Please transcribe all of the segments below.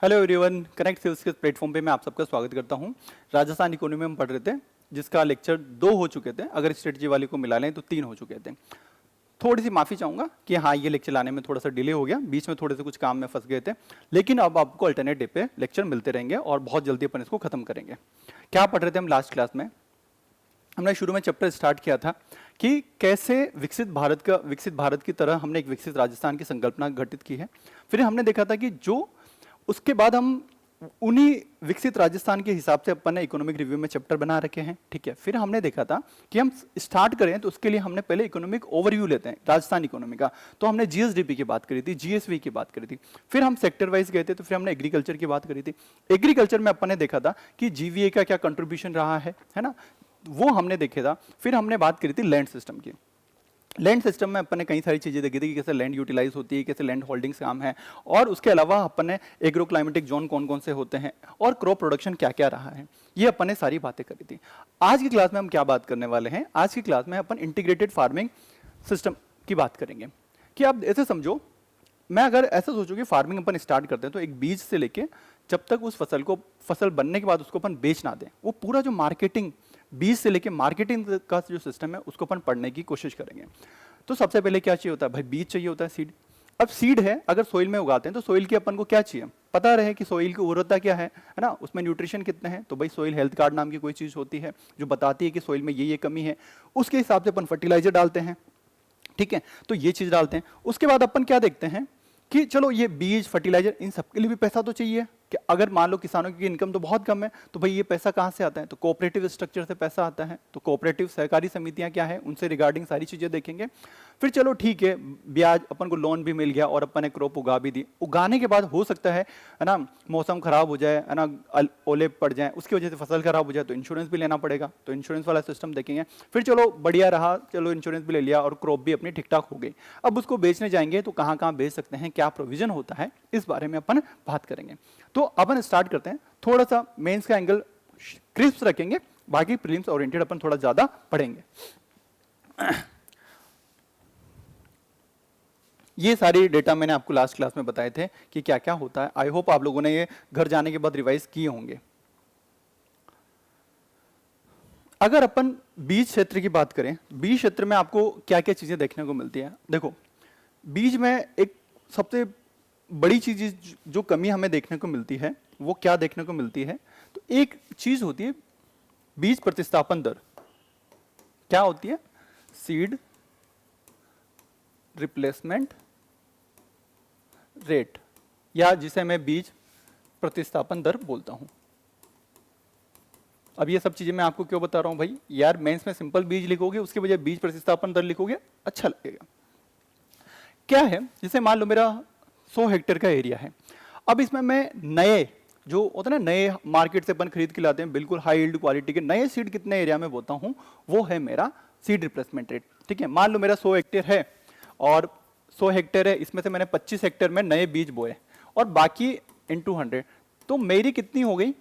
Hello everyone, connect sales के platform पे मैं आप सबका स्वागत करता हूं। राजस्थान इकोनॉमी में हम पढ़ रहे थे, जिसका लेक्चर 2 हो चुके थे। अगर स्ट्रेटजी वाले को मिला लें तो 3 हो चुके थे। थोड़ी सी माफ़ी चाहूँगा कि हाँ, ये लेक्चर लाने में थोड़ा सा डिले हो गया, बीच में थोड़े से कुछ काम में फंस गए थे। लेकिन अब आपको अल्टरनेट डे पे लेक्चर मिलते रहेंगे और बहुत जल्दी अपन इसको खत्म करेंगे। क्या पढ़ रहे थे हम लास्ट क्लास में? हमने शुरू में चैप्टर स्टार्ट किया था कि कैसे विकसित भारत की तरह हमने एक विकसित राजस्थान की संकल्पना घटित की है। फिर हमने देखा था कि जो उसके बाद हम उन्हीं विकसित राजस्थान के हिसाब से अपन ने इकोनॉमिक रिव्यू में चैप्टर बना रखे हैं। ठीक है, फिर हमने देखा था कि हम स्टार्ट करें तो उसके लिए हमने पहले इकोनॉमिक ओवरव्यू लेते हैं राजस्थान इकोनॉमी का। तो हमने जीएसडीपी की बात करी थी, जीएसवी की बात करी थी, फिर हम सेक्टर वाइज गए थे, तो फिर हमने एग्रीकल्चर की बात करी थी। एग्रीकल्चर में अपन ने देखा था कि जीवीए का क्या कंट्रीब्यूशन रहा है ना, वो हमने देखा था। फिर हमने बात करी थी लैंड सिस्टम की। लैंड सिस्टम में अपन ने कई सारी चीज़ें देखी थी कि कैसे लैंड यूटिलाइज होती है, कैसे लैंड होल्डिंग्स काम है, और उसके अलावा अपन ने एग्रो क्लाइमेटिक जोन कौन कौन से होते हैं और क्रॉप प्रोडक्शन क्या क्या रहा है, ये अपन ने सारी बातें करी थी। आज की क्लास में हम क्या बात करने वाले हैं? आज की क्लास में अपन इंटीग्रेटेड फार्मिंग सिस्टम की बात करेंगे। कि आप ऐसे समझो, मैं अगर ऐसा सोचूं कि फार्मिंग अपन स्टार्ट करते हैं तो एक बीज से लेके जब तक उस फसल बनने के बाद उसको अपन बेच ना दें, वो पूरा जो मार्केटिंग, बीज से लेके मार्केटिंग का जो सिस्टम है उसको अपन पढ़ने की कोशिश करेंगे। तो सबसे पहले क्या चाहिए होता है भाई? बीज चाहिए होता है, सीड। अब सीड है, अगर सोइल में उगाते हैं तो सोइल की अपन को क्या चाहिए? पता रहे कि सोइल की उर्वरता क्या है ना, उसमें न्यूट्रिशन कितने हैं। तो भाई सोइल हेल्थ कार्ड नाम की कोई चीज़ होती है जो बताती है कि सोइल में ये कमी है। उसके हिसाब से अपन फर्टिलाइजर डालते हैं। ठीक है, तो ये चीज़ डालते हैं। उसके बाद अपन क्या देखते हैं कि चलो ये बीज, फर्टिलाइजर, इन सब के लिए भी पैसा तो चाहिए। कि अगर मान लो किसानों की इनकम तो बहुत कम है, तो भाई ये पैसा कहाँ से आता है? तो कोऑपरेटिव स्ट्रक्चर से पैसा आता है। तो कोऑपरेटिव सहकारी समितियां क्या है, उनसे रिगार्डिंग सारी चीजें देखेंगे। फिर चलो ठीक है, ब्याज, अपन को लोन भी मिल गया और अपन ने क्रॉप उगा भी दी। उगाने के बाद हो सकता है ना मौसम खराब हो जाए, है ना, ओले पड़ जाए, उसकी वजह से फसल खराब हो जाए, तो इंश्योरेंस भी लेना पड़ेगा। तो इंश्योरेंस वाला सिस्टम देखेंगे। फिर चलो बढ़िया रहा, चलो इंश्योरेंस भी ले लिया और क्रॉप भी अपनी ठीक ठाक हो गई। अब उसको बेचने जाएंगे तो कहाँ कहाँ बेच सकते हैं, क्या प्रोविजन होता है, इस बारे में अपन बात करेंगे। तो अपन स्टार्ट करते हैं। थोड़ा सा मेंस का एंगल क्रिस्प रखेंगे, बाकी प्रीलिम्स ओरिएंटेड अपन थोड़ा ज्यादा पढ़ेंगे। ये सारी डेटा मैंने आपको लास्ट क्लास में बताए थे कि क्या क्या होता है। आई होप आप लोगों ने ये घर जाने के बाद रिवाइज किए होंगे। अगर अपन बीज क्षेत्र की बात करें, बीज क्षेत्र में आपको क्या क्या चीजें देखने को मिलती है? देखो, बीज में एक सबसे बड़ी चीज जो कमी हमें देखने को मिलती है वो क्या देखने को मिलती है? तो एक चीज होती है बीज प्रतिस्थापन दर। क्या होती है? सीड रिप्लेसमेंट रेट, या जिसे मैं बीज प्रतिस्थापन दर बोलता हूं। अब ये सब चीजें मैं आपको क्यों बता रहा हूं भाई? यार मेंस में सिंपल बीज लिखोगे, उसके बजाय बीज प्रतिस्थापन दर लिखोगे, अच्छा लगेगा। क्या है, जैसे मान लो मेरा 100 हेक्टेयर का एरिया है। अब इसमें मैं नए जो होता है ना, नए मार्केट से अपन खरीद के लाते हैं, बिल्कुल हाई यील्ड क्वालिटी के नए सीड कितने एरिया में बोता हूं, वो है मेरा सीड रिप्लेसमेंट रेट। ठीक है, मान लो मेरा 100 हेक्टेयर है और 100 हेक्टेयर है, इसमें से मैंने 25 हेक्टेयर में नए बीज बोए और बाकी इनटू 100, तो मेरी कितनी हो गई?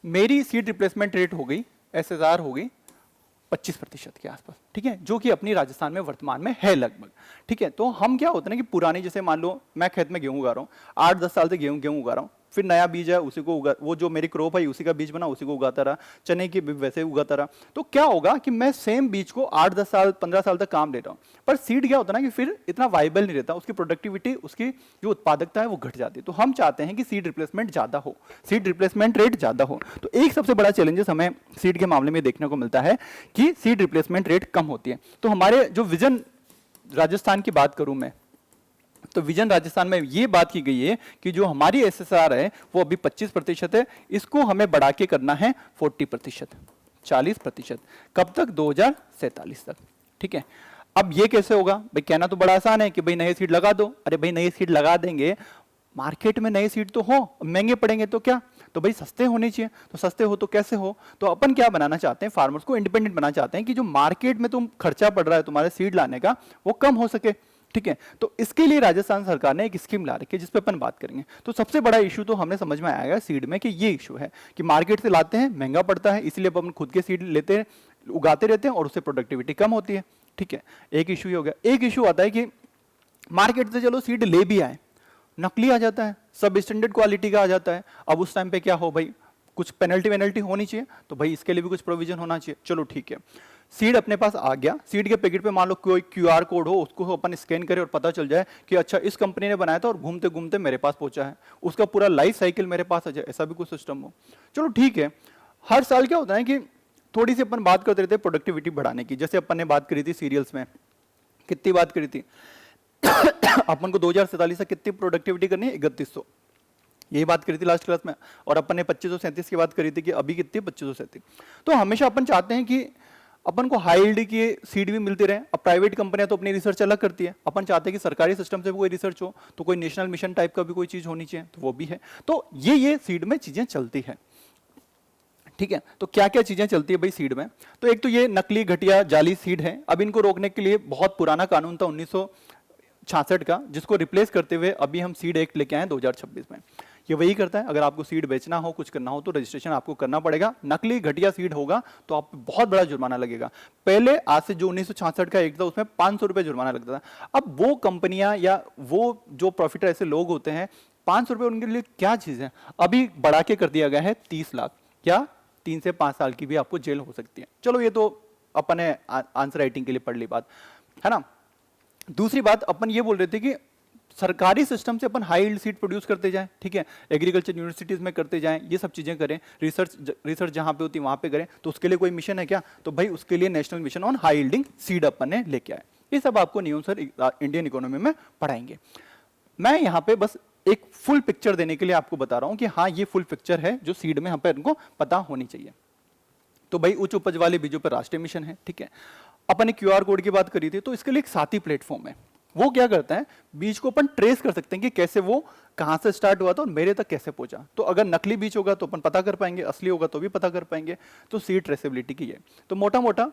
मेरी सीड रिप्लेसमेंट रेट हो गई, एसएसआर हो गई 25% के आसपास। ठीक है, जो कि अपनी राजस्थान में वर्तमान में है लगभग। ठीक है, तो हम क्या होता है ना कि पुरानी, जैसे मान लो मैं खेत में गेहूं उगा रहा हूँ, 8-10 साल से गेहूं उगा रहा हूँ, फिर नया बीज है उसी को उगा, वो जो मेरी क्रॉप है उसी का बीज बना, उसी को उगाता रहा, चने की भी वैसे उगाता रहा। तो क्या होगा कि मैं सेम बीज को 8-10 साल 15 साल तक काम दे रहा हूँ, पर सीड क्या होता है ना कि फिर इतना वाइबल नहीं रहता, उसकी प्रोडक्टिविटी, उसकी जो उत्पादकता है वो घट जाती है। तो हम चाहते हैं कि सीड रिप्लेसमेंट ज्यादा हो, सीड रिप्लेसमेंट रेट ज्यादा हो। तो एक सबसे बड़ा चैलेंजेस हमें सीड के मामले में देखने को मिलता है कि सीड रिप्लेसमेंट रेट कम होती है। तो हमारे जो विजन राजस्थान की बात करूं मैं, तो विजन राजस्थान में ये बात की गई है कि जो हमारी एसएसआर है वो अभी 25% है, इसको हमें बढ़ा के करना है 40%, 40%। कब तक? 2047 तक। ठीक है, अब ये कैसे होगा भाई? कहना तो बड़ा आसान है कि भाई नए सीड लगा दो। अरे भाई नए सीड लगा देंगे, मार्केट में नए सीड तो हो, महंगे पड़ेंगे तो क्या? तो भाई सस्ते होने चाहिए। तो सस्ते हो तो कैसे हो? तो अपन क्या बनाना चाहते हैं? फार्मर्स को इंडिपेंडेंट बनाना चाहते हैं कि जो मार्केट में तुम खर्चा पड़ रहा है तुम्हारे सीड लाने का, वो कम हो सके। ठीक है, तो इसके लिए राजस्थान सरकार ने एक स्कीम ला रखी है जिस पे अपन बात करेंगे। तो सबसे बड़ा इशू तो हमने समझ में आएगा सीड में कि ये इशू है कि मार्केट से लाते हैं, महंगा पड़ता है, इसलिए अपन खुद के सीड लेते हैं, उगाते रहते हैं और उससे प्रोडक्टिविटी कम होती है। ठीक है, एक इशू ये हो गया। एक इशू आता है कि मार्केट से चलो सीड ले भी आए नकली आ जाता है, सब स्टैंडर्ड क्वालिटी का आ जाता है। अब उस टाइम पे क्या हो भाई, कुछ पेनल्टी होनी चाहिए, तो भाई इसके लिए भी कुछ प्रोविजन होना चाहिए। चलो ठीक है, सीड अपने पास आ गया, सीड के पैकेट पे मान लो कोई क्यूआर कोड हो, उसको अपन स्कैन करें और पता चल जाए कि अच्छा इस कंपनी ने बनाया था और घूमते घूमते मेरे पास पहुंचा है, उसका पूरा लाइफ साइकिल मेरे पास आ जाए, ऐसा भी कुछ सिस्टम हो। चलो ठीक है, हर साल क्या होता है कि थोड़ी सी अपन बात करते रहते हैं प्रोडक्टिविटी बढ़ाने की। जैसे अपन ने बात करी थी सीरियल्स में, कितनी बात करी थी अपन को 2047 से कितनी प्रोडक्टिविटी करनी है, 3100, यही बात करी थी लास्ट क्लास में। और अपन ने 2537 की बात करी थी कि अभी कितनी, 2537। तो हमेशा अपन चाहते हैं कि अपन को हाई यील्ड की सीड भी मिलती रहे। अब प्राइवेट कंपनियां तो अपनी रिसर्च अलग करती है, अपन चाहते हैं कि सरकारी सिस्टम से भी कोई रिसर्च हो, तो कोई नेशनल मिशन टाइप का भी कोई चीज होनी चाहिए, तो वो भी है। तो ये सीड में चीजें चलती है, ठीक है। तो क्या क्या चीजें चलती है भाई सीड में, तो एक तो ये नकली घटिया जाली सीड है। अब इनको रोकने के लिए बहुत पुराना कानून था 1966 का, जिसको रिप्लेस करते हुए अभी हम सीड एक्ट लेके आए 2026 में। ये वही करता है, अगर आपको सीड बेचना हो, कुछ करना हो, तो रजिस्ट्रेशन आपको करना पड़ेगा। नकली घटिया सीड होगा तो आप बहुत बड़ा जुर्माना लगेगा। पहले आज से जो 1966 का एक्ट था उसमें 500 रुपए जुर्माना लगता था। अब वो कंपनियां या वो जो प्रॉफिटर ऐसे लोग होते हैं, 500 रुपए उनके लिए क्या चीज है, अभी बढ़ा के कर दिया गया है 30 लाख, क्या 3 से 5 साल की भी आपको जेल हो सकती है। चलो ये तो अपन ने आंसर राइटिंग के लिए पढ़ ली बात, है ना। दूसरी बात अपन ये बोल रहे थे कि सरकारी सिस्टम से अपन हाई यील्ड सीड प्रोड्यूस करते जाएं, ठीक है, एग्रीकल्चर यूनिवर्सिटीज में करते जाएं, ये सब चीजें करें, रिसर्च जहां पे होती है वहां पे करें। तो उसके लिए कोई मिशन है क्या, तो भाई उसके लिए national mission on high yielding seed अपन ने लेके आए। ये सब आपको न्यूज़ सर इंडियन इकोनॉमी में पढ़ाएंगे। मैं यहाँ पे बस एक फुल पिक्चर देने के लिए आपको बता रहा हूं कि हाँ ये फुल पिक्चर है जो सीड में यहाँ पे इनको पता होनी चाहिए। तो भाई उच्च उपज वाले बीजों पर राष्ट्रीय मिशन है, ठीक है। अपन ने क्यूआर कोड की बात करी थी, तो इसके लिए एक साथी प्लेटफॉर्म है। वो क्या करता है, बीज को अपन ट्रेस कर सकते हैं कि कैसे वो कहां से स्टार्ट हुआ था और मेरे तक कैसे पहुंचा। तो अगर नकली बीज होगा तो अपन पता कर पाएंगे, असली होगा तो भी पता कर पाएंगे। तो सीड ट्रेसेबिलिटी की है। तो मोटा मोटा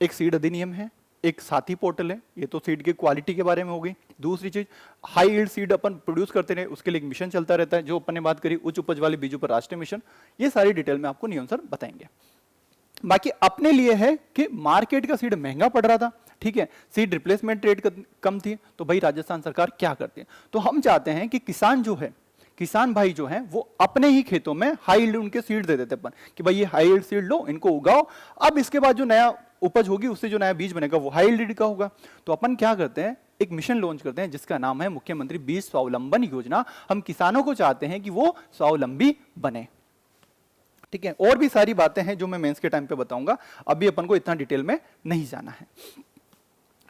एक सीड अधिनियम है, एक साथी पोर्टल है, ये तो सीड की क्वालिटी के बारे में हो गई। दूसरी चीज, हाई यील्ड सीड अपन प्रोड्यूस करते रहे, उसके लिए एक मिशन चलता रहता है, जो अपन ने बात करी उच्च उपज वाले बीजों पर राष्ट्रीय मिशन। ये सारी डिटेल में आपको नियम सर बताएंगे। बाकी अपने लिए है कि मार्केट का सीड महंगा पड़ रहा था, ठीक है, सीड रिप्लेसमेंट रेट कम थी, तो भाई राजस्थान सरकार क्या करती है, तो हम चाहते हैं कि किसान जो है, किसान भाई जो हैं वो अपने ही खेतों में हाई यील्ड उनके सीड दे देते अपन कि भाई ये हाई यील्ड सीड लो, इनको उगाओ, अब इसके बाद जो नया उपज होगी उससे जो नया बीज बनेगा वो हाई यील्ड का होगा। तो अपन क्या करते हैं, एक मिशन लॉन्च करते हैं जिसका नाम है मुख्यमंत्री बीज स्वावलंबन योजना। हम किसानों को चाहते हैं कि वो स्वावलंबी बने, ठीक है। और भी सारी बातें हैं जो मैं मेंस के टाइम पे बताऊंगा, अभी अपन को इतना डिटेल में नहीं जाना है,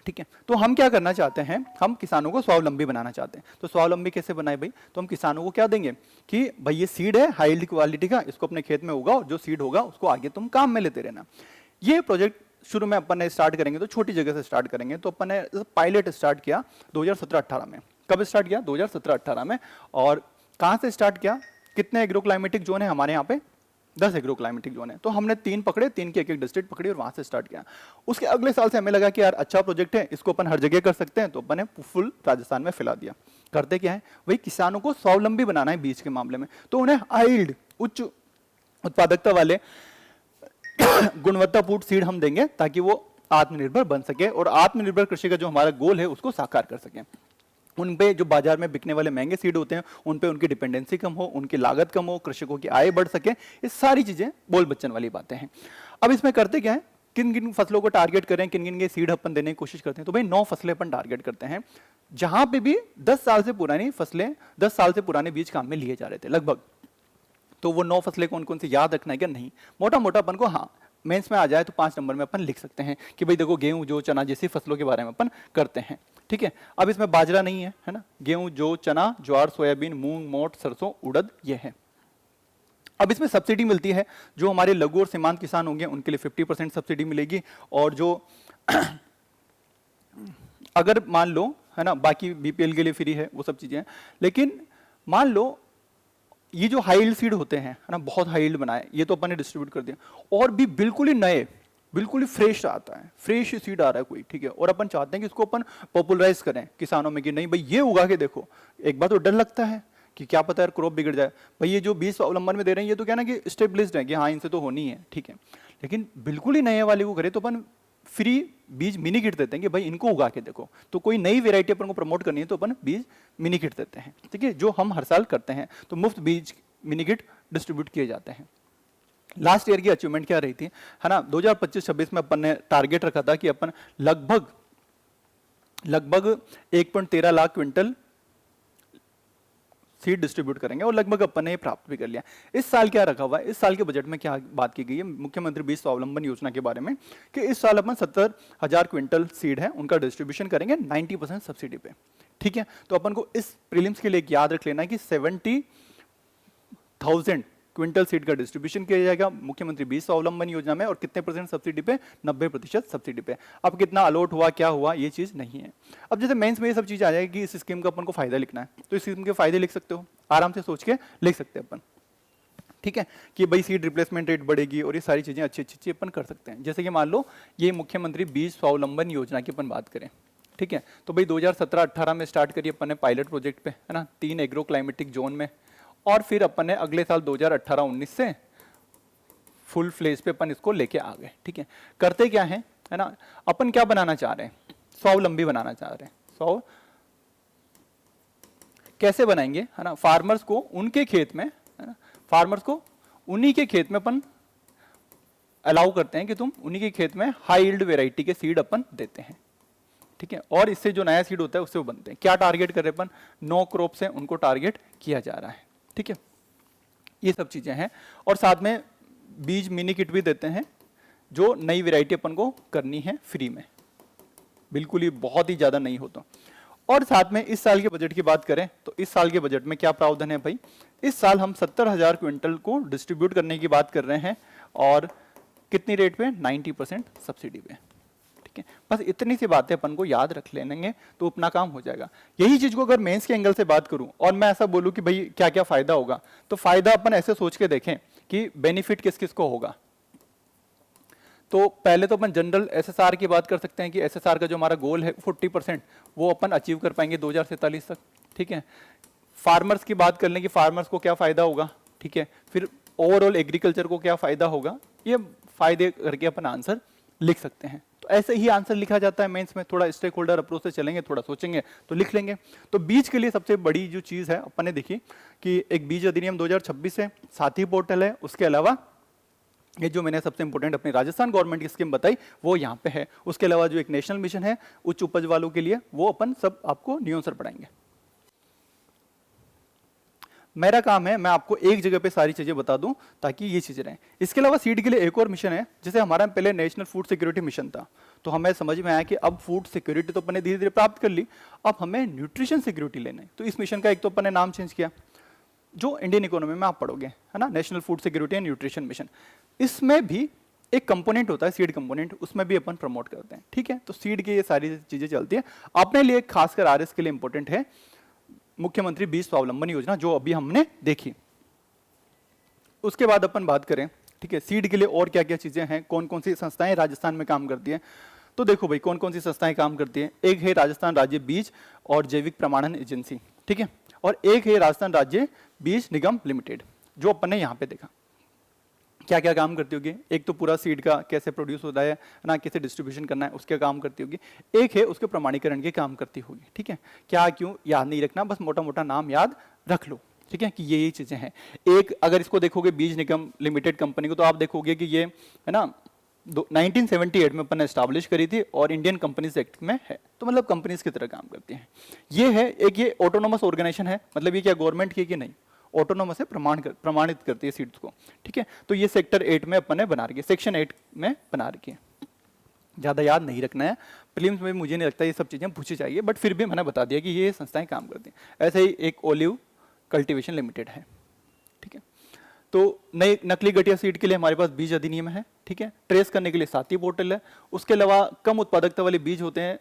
ठीक है। तो हम क्या करना चाहते हैं, हम किसानों को स्वावलंबी बनाना चाहते हैं। तो स्वावलंबी कैसे बनाए भाई, तो हम किसानों को क्या देंगे कि भाई ये सीड है हाई यील्ड क्वालिटी का, इसको अपने खेत में उगाओ, जो सीड होगा उसको आगे तुम काम में लेते रहना। ये प्रोजेक्ट शुरू में अपन ने स्टार्ट करेंगे तो छोटी जगह से स्टार्ट करेंगे। तो अपन ने पायलट स्टार्ट किया 2017-18 में। कब स्टार्ट किया, 2017-18 में। और कहां से स्टार्ट किया, कितने एग्रो क्लाइमेटिक जोन है हमारे यहाँ पे, 10 एग्रो क्लाइमेटिक जोन है। तो हमने 3 पकड़े, 3 की एक डिस्ट्रिक्ट पकड़ी और वहां से स्टार्ट किया। उसके अगले साल से हमें लगा कि यार अच्छा प्रोजेक्ट है, इसको अपन हर जगह कर सकते हैं, तो अपन ने फुल राजस्थान में फैला दिया। करते क्या है, वही किसानों को स्वावलंबी बनाना है बीज के मामले में। तो उन्हें हाई यील्ड उच्च उत्पादकता वाले गुणवत्तापूर्ण सीड हम देंगे ताकि वो आत्मनिर्भर बन सके और आत्मनिर्भर कृषि का जो हमारा गोल है उसको साकार कर सके। उन पे जो बाजार में बिकने वाले महंगे सीड होते हैं उन पे उनकी डिपेंडेंसी कम हो, उनकी लागत कम हो, कृषकों की आय बढ़ सके। ये सारी चीजें बोल बच्चन वाली बातें हैं। अब इसमें करते क्या है, किन किन फसलों को टारगेट करें, किन किन के सीड अपन देने की कोशिश करते हैं। तो भाई 9 फसलें अपन टारगेट करते हैं जहां पे भी 10 साल से पुरानी फसलें, 10 साल से पुराने बीज काम में लिए जा रहे थे लगभग। तो वो 9 फसलें कौन कौन सी याद रखना है क्या, नहीं, मोटा मोटा अपन को हाँ मेंस में आ जाए तो 5 नंबर में अपन लिख सकते हैं कि भाई देखो गेहूं जौ चना जैसी फसलों के बारे में अपन करते हैं, ठीक है। अब इसमें बाजरा नहीं है ना, गेहूं जौ चना ज्वार सोयाबीन मूंग मोट सरसों उड़द ये है। अब इसमें सब्सिडी मिलती है, जो हमारे लघु और सीमांत किसान होंगे उनके लिए 50% सब्सिडी मिलेगी। और जो अगर मान लो है ना, बाकी बीपीएल के लिए फ्री है, वो सब चीजें। लेकिन मान लो ये जो हाई यील्ड सीड होते हैं है ना, बहुत हाई यील्ड बनाए, ये तो अपन ने डिस्ट्रीब्यूट कर दिया। और भी बिल्कुल ही नए, बिल्कुल ही फ्रेश आता है, फ्रेश सीड आ रहा है कोई, ठीक है। और अपन चाहते हैं कि इसको अपन पॉपुलराइज करें किसानों में कि नहीं भाई ये उगा के देखो। एक बार तो डर लगता है कि क्या पता यार क्रॉप बिगड़ जाए। भाई ये जो बीज स्वावलंबन में दे रहे हैं ये तो क्या ना कि स्टेबलिश्ड है कि हाँ इनसे तो होनी है, ठीक है। लेकिन बिल्कुल ही नए वाले को करें तो अपन फ्री बीज मिनी किट देते हैं कि भाई इनको उगा के देखो। तो कोई नई वेराइटी अपन को प्रमोट करनी है तो अपन बीज मिनी किट देते हैं, ठीक है, जो हम हर साल करते हैं। तो मुफ्त बीज मिनी किट डिस्ट्रीब्यूट किए जाते हैं। लास्ट ईयर की अचीवमेंट क्या रही थी, है ना, 2025-26 में अपन ने टारगेट रखा था कि अपन लगभग 1.13 लाख क्विंटल सीड डिस्ट्रीब्यूट करेंगे और लगभग अपन ने ये प्राप्त भी कर लिया। इस साल क्या रखा हुआ है, इस साल के बजट में क्या बात की गई है मुख्यमंत्री बीज स्वावलंबन योजना के बारे में, कि इस साल अपन 70,000 क्विंटल सीड है उनका डिस्ट्रीब्यूशन करेंगे 90% सब्सिडी पे, ठीक है। तो अपन को इस प्रीलिम्स के लिए याद रख लेना है कि 70,000 क्विंटल सीड का डिस्ट्रीब्यूशन किया जाएगा मुख्यमंत्री बीज स्वावलंबन योजना में, और कितने % सब्सिडी पे, 90% सब्सिडी पे। अब कितना अलॉट हुआ, क्या हुआ, ये चीज नहीं है। अब जैसे मेंस में ये सब चीज आ जाएगी कि इस स्कीम का अपन को फायदा लिखना है, तो इस स्कीम के फायदे लिख सकते हो, आराम से सोच के लिख सकते हैं अपन, ठीक है, कि भाई सीड रिप्लेसमेंट रेट बढ़ेगी और ये सारी चीजें अच्छी अच्छी अपन कर सकते हैं। जैसे कि मान लो ये मुख्यमंत्री बीज स्वावलंबन योजना की अपन बात करें, ठीक है, तो भाई 2017-18 में स्टार्ट करिए अपन ने पायलट प्रोजेक्ट पे, है ना, 3 एग्रो क्लाइमेटिक जोन में, और फिर अपन ने अगले साल 2018-19 से फुल फ्लेज पे अपन इसको लेके आ गए, ठीक है। करते क्या है ना, अपन क्या बनाना चाह रहे हैं, स्वावलंबी बनाना चाह रहे हैं। कैसे बनाएंगे, है ना, फार्मर्स को उनके खेत में, है ना, फार्मर्स को उन्हीं के खेत में अपन अलाउ करते हैं कि तुम उन्हीं के खेत में हाई यील्ड वेराइटी के सीड अपन देते हैं, ठीक है, और इससे जो नया सीड होता है उससे वो बनते हैं। क्या टारगेट कर रहे हैं अपन, 9 क्रॉप से उनको टारगेट किया जा रहा है, ठीक है, ये सब चीजें हैं। और साथ में बीज मिनी किट भी देते हैं, जो नई वेराइटी अपन को करनी है फ्री में, बिल्कुल ही बहुत ही ज्यादा नहीं होता। और साथ में इस साल के बजट की बात करें तो इस साल के बजट में क्या प्रावधान है भाई, इस साल हम 70,000 क्विंटल को डिस्ट्रीब्यूट करने की बात कर रहे हैं, और कितनी रेट पे, 90% सब्सिडी पे, ठीक है। बस इतनी सी बातें अपन को याद रख लेंगे तो अपना काम हो जाएगा। यही चीज को अगर मेंस के एंगल से बात करूं और मैं ऐसा बोलूं कि भाई क्या क्या फायदा होगा, तो फायदा अपन ऐसे सोच के देखें कि बेनिफिट किस किस को होगा। तो पहले तो अपन जनरल एसएसआर की बात कर सकते हैं कि एसएसआर का जो हमारा गोल है 40% वो अपन अचीव कर पाएंगे 2047 तक, ठीक है। फार्मर्स की बात कर लें कि फार्मर्स को क्या फायदा होगा, ठीक है, फिर ओवरऑल एग्रीकल्चर को क्या फायदा होगा, ये फायदे करके अपन आंसर लिख सकते हैं। तो ऐसे ही आंसर लिखा जाता है मेंस में, थोड़ा स्टेक होल्डर अप्रोच से चलेंगे, थोड़ा सोचेंगे तो लिख लेंगे। तो बीज के लिए सबसे बड़ी जो चीज है अपन ने देखी कि एक बीज अधिनियम 2026 है, साथी पोर्टल है, उसके अलावा ये जो मैंने सबसे इंपॉर्टेंट अपनी राजस्थान गवर्नमेंट की स्कीम बताई वो यहाँ पे है। उसके अलावा जो एक नेशनल मिशन है उच्च उपज वालों के लिए, वो अपन सब आपको न्यू आंसर पढ़ाएंगे। मेरा काम है मैं आपको एक जगह पे सारी चीजें बता दूं ताकि ये चीजें रहें। इसके अलावा सीड के लिए एक और मिशन है, जैसे हमारा पहले नेशनल फूड सिक्योरिटी मिशन था, तो हमें समझ में आया कि अब फूड सिक्योरिटी तो अपन ने धीरे धीरे प्राप्त कर ली, अब हमें न्यूट्रिशन सिक्योरिटी लेना है। तो इस मिशन का एक तो अपन ने नाम चेंज किया, जो इंडियन इकोनॉमी में आप पढ़ोगे, है ना, national food security and nutrition mission. इसमें भी एक कंपोनेंट होता है सीड कंपोनेंट, उसमें भी अपन प्रमोट करते हैं, ठीक है। तो सीड की ये सारी चीजें चलती है। अपने लिए खासकर आरएस के लिए इंपॉर्टेंट है मुख्यमंत्री बीज स्वावलंबन योजना, जो अभी हमने देखी। उसके बाद अपन बात करें, ठीक है, सीड के लिए और क्या क्या चीजें हैं, कौन कौन सी संस्थाएं राजस्थान में काम करती हैं। तो देखो भाई कौन कौन सी संस्थाएं काम करती हैं। एक है राजस्थान राज्य बीज और जैविक प्रमाणन एजेंसी, ठीक है, और एक है राजस्थान राज्य बीज निगम लिमिटेड, जो अपन ने यहाँ पे देखा। क्या क्या काम करती होगी, एक तो पूरा सीड का कैसे प्रोड्यूस होता है ना, कैसे डिस्ट्रीब्यूशन करना है उसके काम करती होगी, एक है उसके प्रमाणीकरण के काम करती होगी, ठीक है। क्या क्यों याद नहीं रखना, बस मोटा मोटा नाम याद रख लो, ठीक है, कि ये चीजें हैं। एक अगर इसको देखोगे बीज निगम लिमिटेड कंपनी को, तो आप देखोगे कि ये है ना 1978 में अपन ने एस्टैब्लिश करी थी और इंडियन कंपनीज एक्ट में है, तो मतलब कंपनीज की तरह काम करती हैं। ये है एक, ये ऑटोनोमस ऑर्गेनाइजेशन है, मतलब ये क्या गवर्नमेंट की कि नहीं, ऑटोनोमस है, प्रमाणित करती है सीड्स को, ठीक है। तो ये सेक्टर 8 में अपन ने बना रखी है, सेक्शन 8 में बना रखी है। ज्यादा याद नहीं रखना है, प्रीलिम्स में मुझे नहीं लगता ये सब चीजें पूछी चाहिए, बट फिर भी मैंने बता दिया कि ये संस्थाएं काम करती हैं। ऐसे ही एक ओलिव कल्टीवेशन लिमिटेड है, ठीक है। तो नई नकली घटिया सीड के लिए हमारे पास बीज अधिनियम है, ठीक है। ट्रेस करने के लिए साथी पोर्टल है। उसके अलावा कम उत्पादकता वाले बीज होते हैं,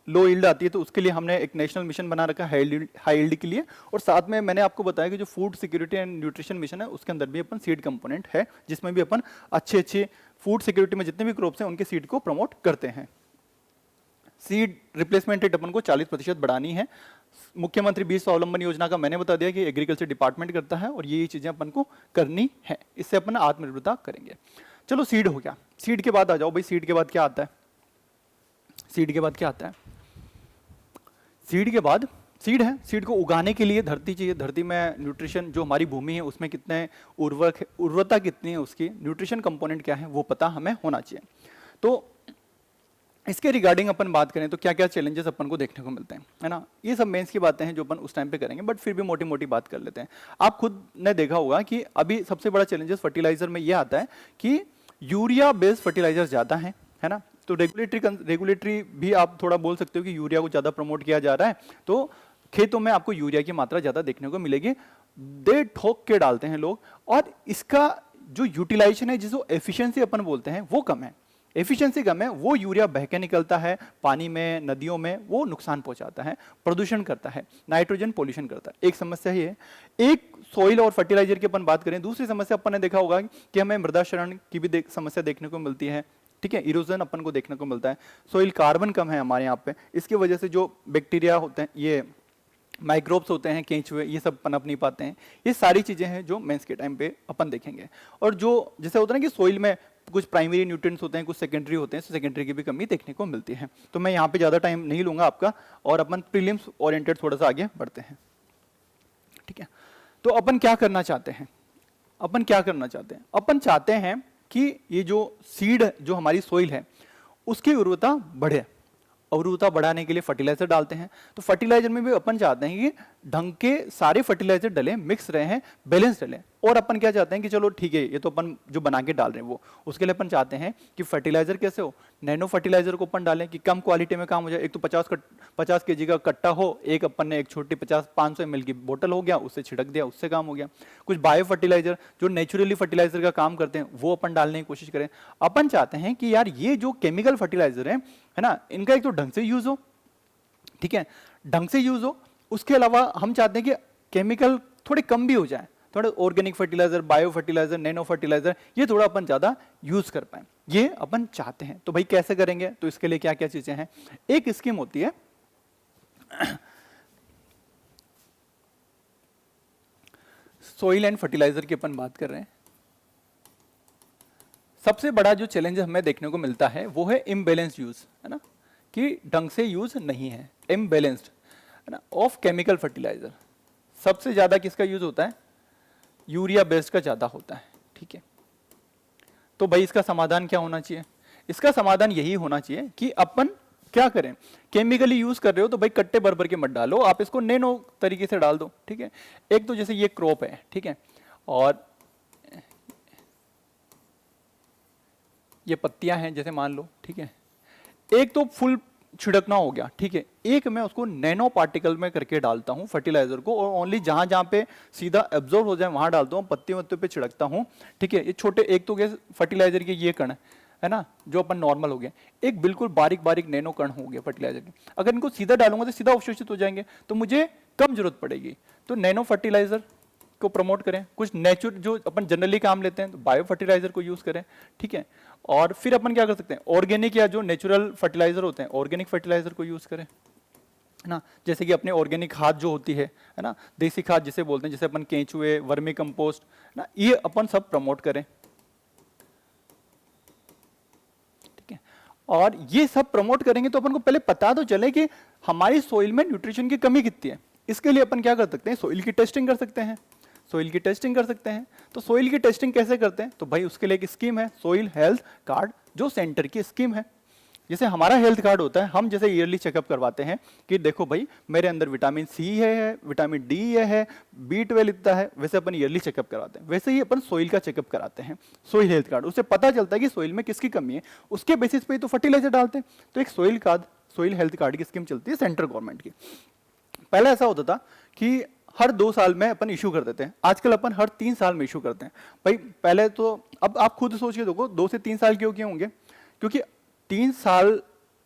लो यील्ड आती है, तो उसके लिए हमने एक नेशनल मिशन बना रखा है हाई यील्ड के लिए। और साथ में मैंने आपको बताया कि जो food security and nutrition mission है उसके अंदर भी अपन सीड कंपोनेंट है, जिसमें भी अपन अच्छे अच्छे फूड सिक्योरिटी में जितने भी क्रॉप्स हैं उनके सीड को प्रमोट करते हैं। सीड रिप्लेसमेंट रेट अपन को 40% बढ़ानी है। मुख्यमंत्री बीज स्वावलंबन योजना का मैंने बता दिया कि एग्रीकल्चर डिपार्टमेंट करता है और ये चीजें अपन को करनी है, इससे अपन आत्मनिर्भरता करेंगे। चलो सीड हो गया। सीड के बाद आ जाओ भाई, सीड के बाद क्या आता है, सीड के बाद क्या आता है? सीड के बाद सीड है, सीड को उगाने के लिए धरती चाहिए। धरती में न्यूट्रिशन, जो हमारी भूमि है उसमें कितने उर्वरता कितनी है, उसकी न्यूट्रिशन कंपोनेंट क्या है वो पता हमें होना चाहिए। तो इसके रिगार्डिंग अपन बात करें तो क्या क्या चैलेंजेस अपन को देखने को मिलते हैं, है ना। ये सब मेंस की बातें हैं जो अपन उस टाइम पे करेंगे, बट फिर भी मोटी मोटी बात कर लेते हैं। आप खुद ने देखा होगा कि अभी सबसे बड़ा चैलेंजेस फर्टिलाइजर में ये आता है कि यूरिया बेस्ड फर्टिलाइजर ज़्यादा है ना। तो रेगुलेटरी भी आप थोड़ा बोल सकते हो कि यूरिया को ज़्यादा प्रमोट किया जा रहा है, तो खेतों में आपको यूरिया की मात्रा ज़्यादा देखने को मिलेगी। दे ठोक के डालते हैं लोग, और इसका जो यूटिलाइजेशन है, जिसको एफिशिएंसी अपन बोलते हैं, वो कम है। एफिशिएंसी कम है, वो यूरिया बह के निकलता है पानी में, नदियों में, वो नुकसान पहुंचाता है, प्रदूषण करता है, नाइट्रोजन पोल्यूशन करता है। एक समस्या ये है। एक सॉइल और फर्टिलाइजर की अपन बात करें, दूसरी समस्या अपन ने देखा होगा कि हमें मृदा क्षरण की भी समस्या देखने को मिलती है, ठीक है। इरोजन अपन को देखने को मिलता है। सॉइल कार्बन कम है हमारे यहाँ पे, इसकी वजह से जो बैक्टीरिया होते हैं, ये माइक्रोब्स होते हैं, केंचुए, ये सब पनप नहीं पाते हैं। ये सारी चीजें हैं जो मेंस के टाइम पे अपन देखेंगे। और जो जैसे होता है ना कि सॉइल में कुछ प्राइमरी न्यूट्रिएंट्स होते हैं, कुछ सेकेंडरी होते हैं, तो सेकेंडरी की भी कमी देखने को मिलती है। तो मैं यहाँ पे ज़्यादा टाइम नहीं लूँगा आपका, और अपन प्रीलिम्स ओरिएंटेड थोड़ा सा आगे बढ़ते हैं, ठीक है। तो अपन क्या करना चाहते हैं? अपन चाहते हैं कि ये जो सीड, जो हमारी सॉइल है, उसकी उर्वरता बढ़े। उर्वरता बढ़ाने के लिए फर्टिलाइजर डालते हैं। तो फर्टिलाइजर में भी अपन चाहते हैं कि ढंग के सारे फर्टिलाइजर डलें, मिक्स रहे हैं, बैलेंस डलें। और अपन क्या चाहते हैं कि चलो ठीक है, ये तो अपन जो बना के डाल रहे हैं वो, उसके लिए अपन चाहते हैं कि फर्टिलाइजर कैसे हो, नैनो फर्टिलाइजर को अपन डालें कि कम क्वालिटी में काम हो जाए। एक तो 50 kg का कट्टा हो, एक अपन ने एक छोटी 500 ml की बोतल हो गया, उससे छिड़क दिया, उससे काम हो गया। कुछ बायो फर्टिलाइजर जो नेचुरली फर्टिलाइजर का काम करते हैं, वो अपन डालने की कोशिश करें। अपन चाहते हैं कि यार ये जो केमिकल फर्टिलाइजर है ना, इनका एक तो ढंग से यूज हो, ठीक है, ढंग से यूज हो। उसके अलावा हम चाहते हैं कि केमिकल थोड़े कम भी हो जाए, थोड़ा organic fertiliser, bio fertiliser, nano fertiliser, ये थोड़ा अपन ज्यादा यूज कर पाए, ये अपन चाहते हैं। तो भाई कैसे करेंगे? तो इसके लिए क्या क्या चीजें हैं? एक स्कीम होती है सॉइल एंड फर्टिलाइजर की अपन बात कर रहे हैं। सबसे बड़ा जो चैलेंज हमें देखने को मिलता है वो है इम्बैलेंस यूज, है ना, कि ढंग से यूज नहीं है, इम्बैलेंस्ड, है ना, ऑफ केमिकल फर्टिलाइजर। सबसे ज्यादा किसका यूज होता है? यूरिया बेस्ड का ज्यादा होता है, ठीक है। तो भाई इसका समाधान क्या होना चाहिए? इसका समाधान यही होना चाहिए कि अपन क्या करें, केमिकली यूज कर रहे हो तो भाई कट्टे भर भर के मत डालो, आप इसको नैनो तरीके से डाल दो, ठीक है। एक तो जैसे ये क्रॉप है, ठीक है, और ये पत्तियां हैं जैसे मान लो, ठीक है। एक तो फुल छिड़कना हो गया, ठीक है। एक मैं उसको नैनो पार्टिकल में करके डालता हूं फर्टिलाइजर को, और ओनली जहां जहां पे सीधा एब्जॉर्ब हो जाए वहां डालता हूं, पत्तियों पे छिड़कता हूं, ठीक है। ये छोटे, एक तो गए फर्टिलाइजर के ये कण है ना, जो अपन नॉर्मल हो गया, एक बिल्कुल बारीक बारीक नैनो कण हो गया फर्टिलाइजर के। अगर इनको सीधा डालूंगा तो सीधा अवशोषित हो जाएंगे, तो मुझे कम जरूरत पड़ेगी। तो नैनो फर्टिलाइजर को प्रमोट करें, कुछ नेचुरल जो अपन जनरली काम लेते हैं, तो बायो फर्टिलाइजर को यूज करें, ठीक है। और फिर अपन क्या कर सकते हैं, ऑर्गेनिक या जो नेचुरल फर्टिलाइजर होते हैं, ऑर्गेनिक फर्टिलाइजर को यूज करें, है ना। जैसे कि अपने ऑर्गेनिक खाद जो होती है ना, देसी खाद जिसे बोलते हैं, जैसे अपन केंचुए, वर्मी कंपोस्ट ना, ये अपन सब प्रमोट करें, ठीक है। और ये सब प्रमोट करेंगे तो अपन को पहले पता तो चले कि हमारी सोइल में न्यूट्रिशन की कमी कितनी है। इसके लिए अपन क्या कर सकते हैं, सोइल की टेस्टिंग कर सकते हैं, सोइल की टेस्टिंग कर सकते हैं। तो सोइल की टेस्टिंग कैसे करते हैं? तो भाई उसके लिए एक स्कीम है, सोइल हेल्थ कार्ड, जो सेंटर की स्कीम है। जैसे हमारा हेल्थ कार्ड होता है, हम जैसे ईयरली चेकअप करवाते हैं कि देखो भाई मेरे अंदर विटामिन सी है, विटामिन डी है, B12 इतना है, वैसे अपन ईयरली चेकअप कराते हैं। वैसे ही अपन सोइल का चेकअप कराते हैं, सोइल हेल्थ कार्ड। उससे पता चलता है कि सोइल में किसकी कमी है, उसके बेसिस पे तो फर्टिलाइजर डालते हैं। तो एक soil card, soil health card की स्कीम चलती है सेंट्रल गवर्नमेंट की। पहले ऐसा होता था कि हर 2 साल में अपन इशू कर देते हैं, आजकल अपन हर 3 साल में इशू करते हैं। भाई पहले तो, अब आप खुद सोच के देखो, 2 से 3 साल क्यों किए होंगे? क्योंकि 3 साल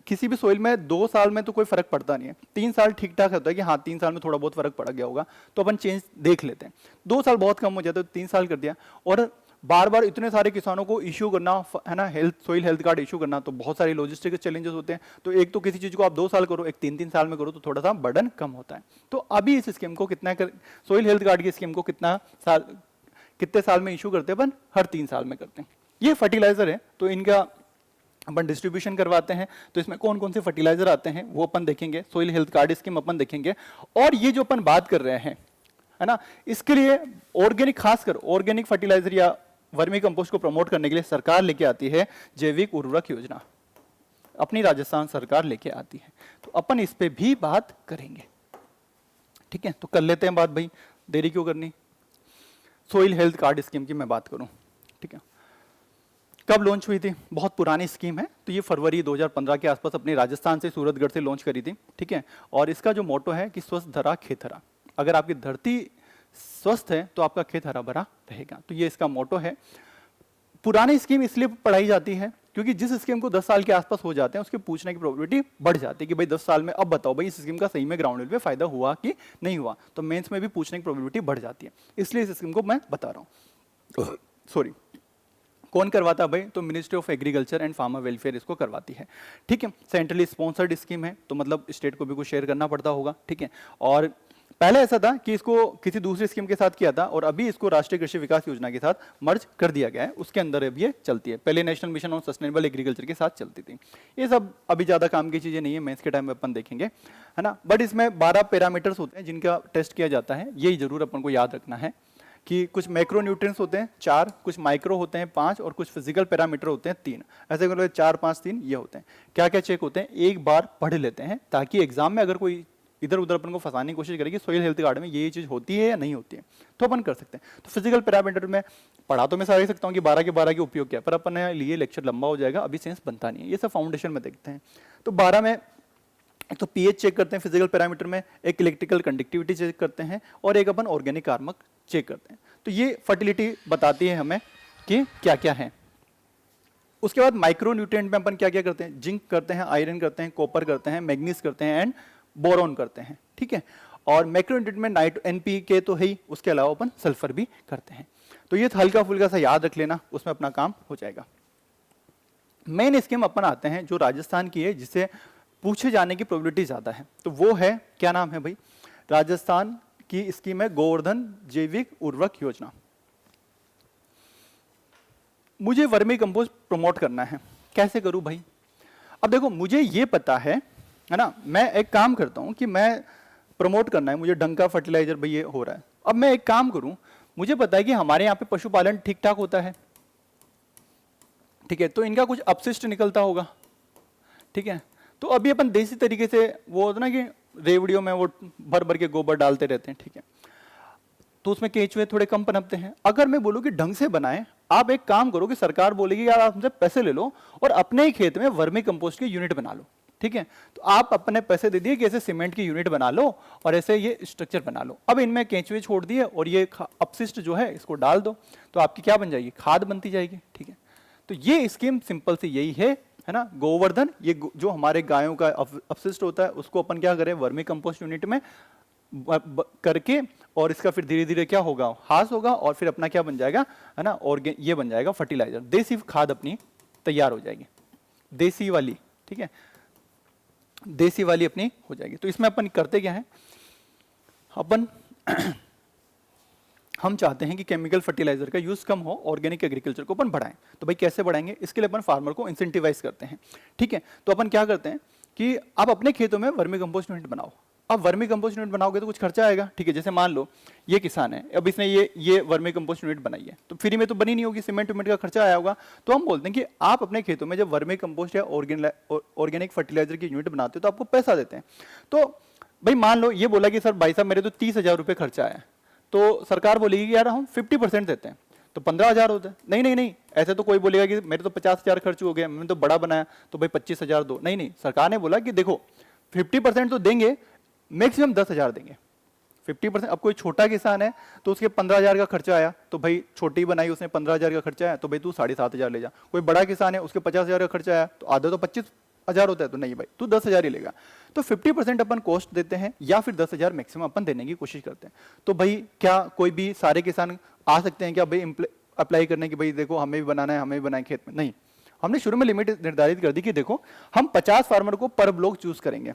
किसी भी सोइल में 2 साल में तो कोई फर्क पड़ता नहीं है, 3 साल ठीक ठाक होता है कि हाँ 3 साल में थोड़ा बहुत फर्क पड़ गया होगा, तो अपन चेंज देख लेते हैं। 2 साल बहुत कम हो जाता है, 3 साल कर दिया। और बार बार इतने सारे किसानों को इश्यू करना, है ना, सोइल हेल्थ कार्ड इशू करना, तो बहुत सारे लॉजिस्टिक चैलेंजेस होते हैं। तो एक तो किसी चीज को आप 2 साल करो, एक 3-3 साल में करो, तो थोड़ा सा बर्डन कम होता है। तो अभी इस स्कीम को कितना सोइल हेल्थ कार्ड की स्कीम को कितने साल में इशू करते हैं अपन? हर 3 साल में करते हैं। ये फर्टिलाइजर है, तो इनका अपन डिस्ट्रीब्यूशन करवाते हैं, तो इसमें कौन कौन से फर्टिलाइजर आते हैं वो अपन देखेंगे, सोइल हेल्थ कार्ड स्कीम अपन देखेंगे। और ये जो अपन बात कर रहे हैं, है ना, इसके लिए ऑर्गेनिक, खासकर ऑर्गेनिक फर्टिलाइजर या वर्मी कंपोस्ट को प्रमोट करने के लिए सरकार लेके आती है जैविक उर्वरक योजना, अपनी राजस्थान सरकार लेके आती है। तो अपन इस पे भी बात करेंगे, ठीक है। तो कर लेते हैं बात भाई, देरी क्यों करनी। सोइल हेल्थ कार्ड स्कीम की मैं बात करूं, ठीक है, कब लॉन्च हुई थी, बहुत पुरानी स्कीम है। तो ये फरवरी 2015 के आसपास अपने राजस्थान से सूरतगढ़ से लॉन्च करी थी, ठीक है। और इसका जो मोटो है कि स्वस्थ धरा खेत हरा, अगर आपकी धरती स्वस्थ है तो आपका खेत हरा भरा रहेगा, तो ये इसका मोटो है। पुरानी स्कीम इसलिए पढ़ाई जाती है क्योंकि जिस स्कीम को 10 साल के आसपास हो जाते हैं उसके पूछने की प्रोबेबिलिटी बढ़ जाती है कि भाई 10 साल में अब बताओ भाई इस स्कीम का सही में ग्राउंड लेवल पे फायदा हुआ कि नहीं हुआ, तो मेंस में भी पूछने की प्रोबेबिलिटी बढ़ जाती है, इसलिए इस स्कीम को मैं बता रहा हूँ। सॉरी, कौन करवाता है भाई, तो ministry of agriculture and farmer welfare इसको करवाती है, ठीक है। सेंट्रली स्पॉन्सर्ड स्कीम है, तो मतलब स्टेट को भी कुछ शेयर करना पड़ता होगा, ठीक है। और पहले ऐसा था कि इसको किसी दूसरी स्कीम के साथ किया था और अभी इसको राष्ट्रीय कृषि विकास योजना के साथ मर्ज कर दिया गया है, उसके अंदर अभी ये चलती है। पहले national mission on sustainable agriculture के साथ चलती थी। ये सब अभी ज्यादा काम की चीजें नहीं है, मेंस के टाइम में अपन देखेंगे, है ना। बट इसमें 12 पैरामीटर्स होते हैं जिनका टेस्ट किया जाता है, यही जरूर अपन को याद रखना है कि कुछ मैक्रो न्यूट्रिएंट्स होते हैं 4, कुछ माइक्रो होते हैं 5 और कुछ फिजिकल पैरामीटर होते हैं 3। ऐसे कर लो 4, 5, 3 ये होते हैं। क्या क्या चेक होते हैं एक बार पढ़ लेते हैं ताकि एग्जाम में अगर कोई इधर उधर अपन को फंसाने की कोशिश करेगी सोइल हेल्थ कार्ड में ये चीज होती है या नहीं होती है, तो अपन कर सकते हैं। तो फिजिकल पैरामीटर में पढ़ा तो मैं सारे सकता हूँ कि 12 के 12 के उपयोग क्या, पर अपन ने लिए लेक्चर लंबा हो जाएगा, अभी सेंस बनता नहीं है, ये सब फाउंडेशन में देखते हैं। तो 12 में एक तो पीएच चेक करते हैं फिजिकल पैरामीटर में, एक इलेक्ट्रिकल कंडक्टिविटी चेक करते हैं और एक अपन ऑर्गेनिक कार्बन चेक करते हैं। तो ये फर्टिलिटी बताती है हमें कि क्या क्या है। उसके बाद माइक्रो न्यूट्रिएंट में अपन क्या क्या करते हैं, जिंक करते हैं, आयरन करते हैं, कॉपर करते हैं, मैग्नीज करते हैं एंड बोरॉन करते हैं, ठीक है। और मैक्रो न्यूट्रिएंट में नाइट एनपीके तो है ही, उसके अलावा अपन सल्फर भी करते हैं। तो ये हल्का फुल्का सा याद रख लेना, उसमें अपना काम हो जाएगा। मेन स्कीम अपन आते हैं जो राजस्थान की है जिससे पूछे जाने की प्रोबेबिलिटी ज्यादा है, तो वो है, क्या नाम है भाई, राजस्थान की स्कीम है गोवर्धन जैविक उर्वरक योजना। मुझे वर्मी कंपोस्ट प्रमोट करना है, कैसे करूं भाई। अब देखो मुझे ये पता है ना, मैं एक काम करता हूं कि मैं प्रमोट करना है, मुझे डंका फर्टिलाइजर भाई ये हो रहा है। अब मैं एक काम करूं, मुझे पता है कि हमारे यहाँ पे पशुपालन ठीक ठाक होता है, ठीक है, तो इनका कुछ अपशिष्ट निकलता होगा, ठीक है। तो अभी अपन देसी तरीके से वो होता ना कि रेवड़ियों में वो भर भर के गोबर डालते रहते हैं, ठीक है, तो उसमें केंचुए थोड़े कम पनपते हैं। अगर मैं बोलूं कि ढंग से बनाएं, आप एक काम करो कि सरकार बोलेगी यार आप हमसे पैसे ले लो और अपने ही खेत में वर्मी कंपोस्ट की यूनिट बना लो, ठीक है। तो आप अपने पैसे दे दिए कि ऐसे सीमेंट की यूनिट बना लो और ऐसे ये स्ट्रक्चर बना लो। अब इनमें केंचुए छोड़ दिए और ये अपशिष्ट जो है इसको डाल दो, तो आपकी क्या बन जाएगी, खाद बनती जाएगी, ठीक है। तो ये स्कीम सिंपल सी यही है ना। गोवर्धन, ये जो हमारे गायों का अपशिष्ट होता है उसको अपन क्या करें, वर्मी कंपोस्ट यूनिट में करके, और इसका फिर धीरे धीरे क्या होगा, हास होगा और फिर अपना क्या बन जाएगा, है ना, ये बन जाएगा फर्टिलाइजर, देसी खाद अपनी तैयार हो जाएगी, देसी वाली, ठीक है, देसी वाली अपनी हो जाएगी। तो इसमें अपन करते क्या है, अपन हम चाहते हैं कि केमिकल फर्टिलाइजर का यूज कम हो, ऑर्गेनिक एग्रीकल्चर को अपन बढ़ाएं। तो भाई कैसे बढ़ाएंगे, इसके लिए अपन फार्मर को इंसेंटिवाइज करते हैं, ठीक है। तो अपन क्या करते हैं कि आप अपने खेतों में वर्मी कंपोस्ट यूनिट बनाओ। अब वर्मी कंपोस्ट यूनिट बनाओगे तो कुछ खर्चा आएगा, ठीक है। जैसे मान लो ये किसान है, अब इसने ये वर्मी कंपोस्ट यूनिट बनाई है, तो फ्री में तो बनी नहीं होगी, सीमेंट का खर्चा आया होगा। तो हम बोलते हैं कि आप अपने खेतों में जब वर्मी कंपोस्ट या ऑर्गेनिक फर्टिलाइजर की यूनिट बनाते हो तो आपको पैसा देते हैं। तो भाई मान लो ये बोला कि सर भाई साहब मेरे तो 30,000 रुपये खर्चा आया, तो सरकार बोलेगी कि यार हम 50% देते हैं, तो 15,000 होते हैं। नहीं नहीं नहीं, ऐसे तो कोई बोलेगा कि मेरे तो 50,000 खर्च हो गया, मैंने तो बड़ा बनाया, तो भाई 25,000 दो। नहीं नहीं, सरकार ने बोला कि देखो 50% तो देंगे, मैक्सिमम 10,000 देंगे, 50%। अब कोई छोटा किसान है तो उसके 15,000 का खर्चा आया, तो भाई छोटी बनाई उसने 15,000 का खर्चा आया, तो भाई तू 7,500 ले जा। कोई बड़ा किसान है उसके 50,000 का खर्चा आया, तो आधा तो 25,000 होता है, तो नहीं भाई तू 10,000 ही लेगा। तो 50% अपन कॉस्ट देते हैं या फिर 10,000 मैक्सिमम अपन देने की कोशिश करते हैं। तो भाई क्या कोई भी सारे किसान आ सकते हैं क्या भाई अप्लाई करने की, भाई देखो हमें भी बनाना है, हमें भी बनाए खेत में? नहीं, हमने शुरू में लिमिट निर्धारित कर दी कि देखो हम 50 फार्मर को पर ब्लॉक चूज करेंगे,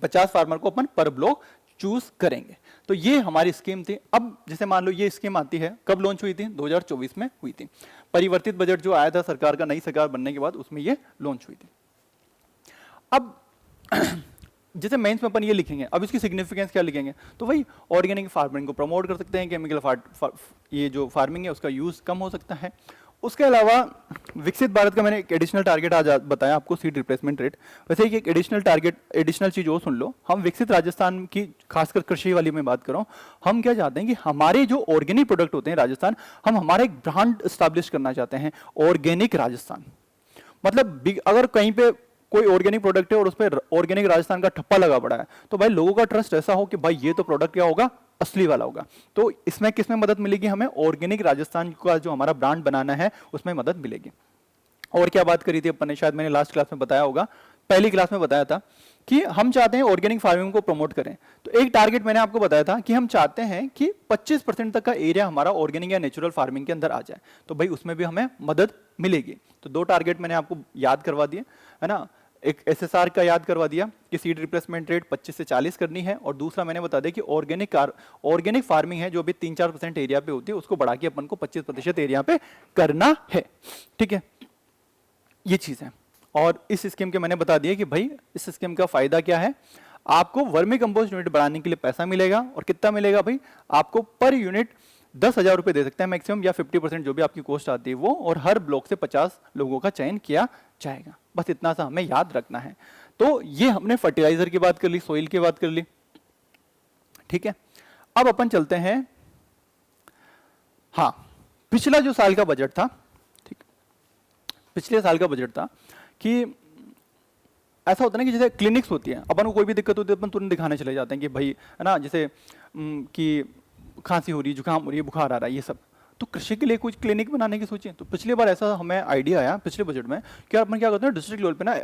50 फार्मर को अपन पर ब्लॉक चूज करेंगे। तो ये हमारी स्कीम थी। अब जैसे मान लो ये स्कीम आती है, कब लॉन्च हुई थी? 2024 में हुई थी। परिवर्तित बजट जो आया था सरकार का, नई सरकार बनने के बाद, उसमें ये लॉन्च हुई थी। अब जैसे मेंस में अपन ये लिखेंगे, अब इसकी सिग्निफिकेंस क्या लिखेंगे? तो वही ऑर्गेनिक फार्मिंग को प्रमोट कर सकते हैं, केमिकल ये जो फार्मिंग है उसका यूज कम हो सकता है। उसके अलावा विकसित भारत का मैंने एक एडिशनल टारगेट आज बताया आपको, सीड रिप्लेसमेंट रेट। वैसे ही एक एडिशनल टारगेट, एडिशनल चीज और सुन लो, हम विकसित राजस्थान की खासकर कृषि वाली में बात कर रहा हूँ, हम क्या चाहते हैं कि हमारे जो ऑर्गेनिक प्रोडक्ट होते हैं राजस्थान, हम हमारा एक ब्रांड स्टैब्लिश करना चाहते हैं, ऑर्गेनिक राजस्थान। मतलब अगर कहीं पे कोई ऑर्गेनिक प्रोडक्ट है और उस पर ऑर्गेनिक राजस्थान का ठप्पा लगा पड़ा है, तो भाई लोगों का ट्रस्ट ऐसा हो कि भाई ये तो प्रोडक्ट क्या होगा, असली वाला होगा। तो इसमें किसमें मदद मिलेगी हमें? ऑर्गेनिक राजस्थान का जो हमारा ब्रांड बनाना है उसमें मदद मिलेगी। और क्या बात करी थी अपन ने, शायद मैंने लास्ट क्लास में बताया होगा, पहली क्लास में बताया था कि हम चाहते हैं ऑर्गेनिक फार्मिंग को प्रमोट करें। तो एक टारगेट मैंने आपको बताया था कि हम चाहते हैं कि 25% तक का एरिया हमारा ऑर्गेनिक या नेचुरल फार्मिंग के अंदर आ जाए। तो भाई उसमें भी हमें मदद मिलेगी। तो दो टारगेट मैंने आपको याद करवा दिए, है ना। एक एसएसआर का याद करवा दिया कि सीड रिप्लेसमेंट रेट 25 से 40 करनी है, और दूसरा मैंने बता दिया कि ऑर्गेनिक फार्मिंग है जो भी 3-4% एरिया पे होती है, उसको बढ़ा के अपन को 25% एरिया पे करना है। ठीक है, ये चीज है। और इस स्कीम के मैंने बता दिया कि भाई इस स्कीम का फायदा क्या है। आपको वर्मी कंपोस्ट यूनिट बढ़ाने के लिए पैसा मिलेगा, और कितना मिलेगा भाई? आपको पर यूनिट 10,000 रुपए दे सकते हैं मैक्सिमम, या 50% जो भी आपकी कॉस्ट आती है वो, और हर ब्लॉक से 50 लोगों का चयन किया जाएगा। बस इतना सा हमें याद रखना है। तो ये हमने फर्टिलाइजर की बात कर ली, सोइल की बात कर ली। ठीक है, अब अपन चलते हैं, हाँ, पिछला जो साल का बजट था, ठीक, पिछले साल का बजट था कि ऐसा होता है ना कि जैसे क्लिनिक्स होती है, अपन को कोई भी दिक्कत होती है अपन तुरंत दिखाने चले जाते हैं कि भाई, है ना, जैसे कि खांसी हो रही है, जुकाम हो रही है, बुखार आ रहा है, ये सब। तो कृषि के लिए कुछ क्लिनिक बनाने की सोचिए। तो पिछली बार ऐसा हमें आइडिया आया पिछले बजट में कि यार अपन क्या करते हैं, डिस्ट्रिक्ट लेवल पे ना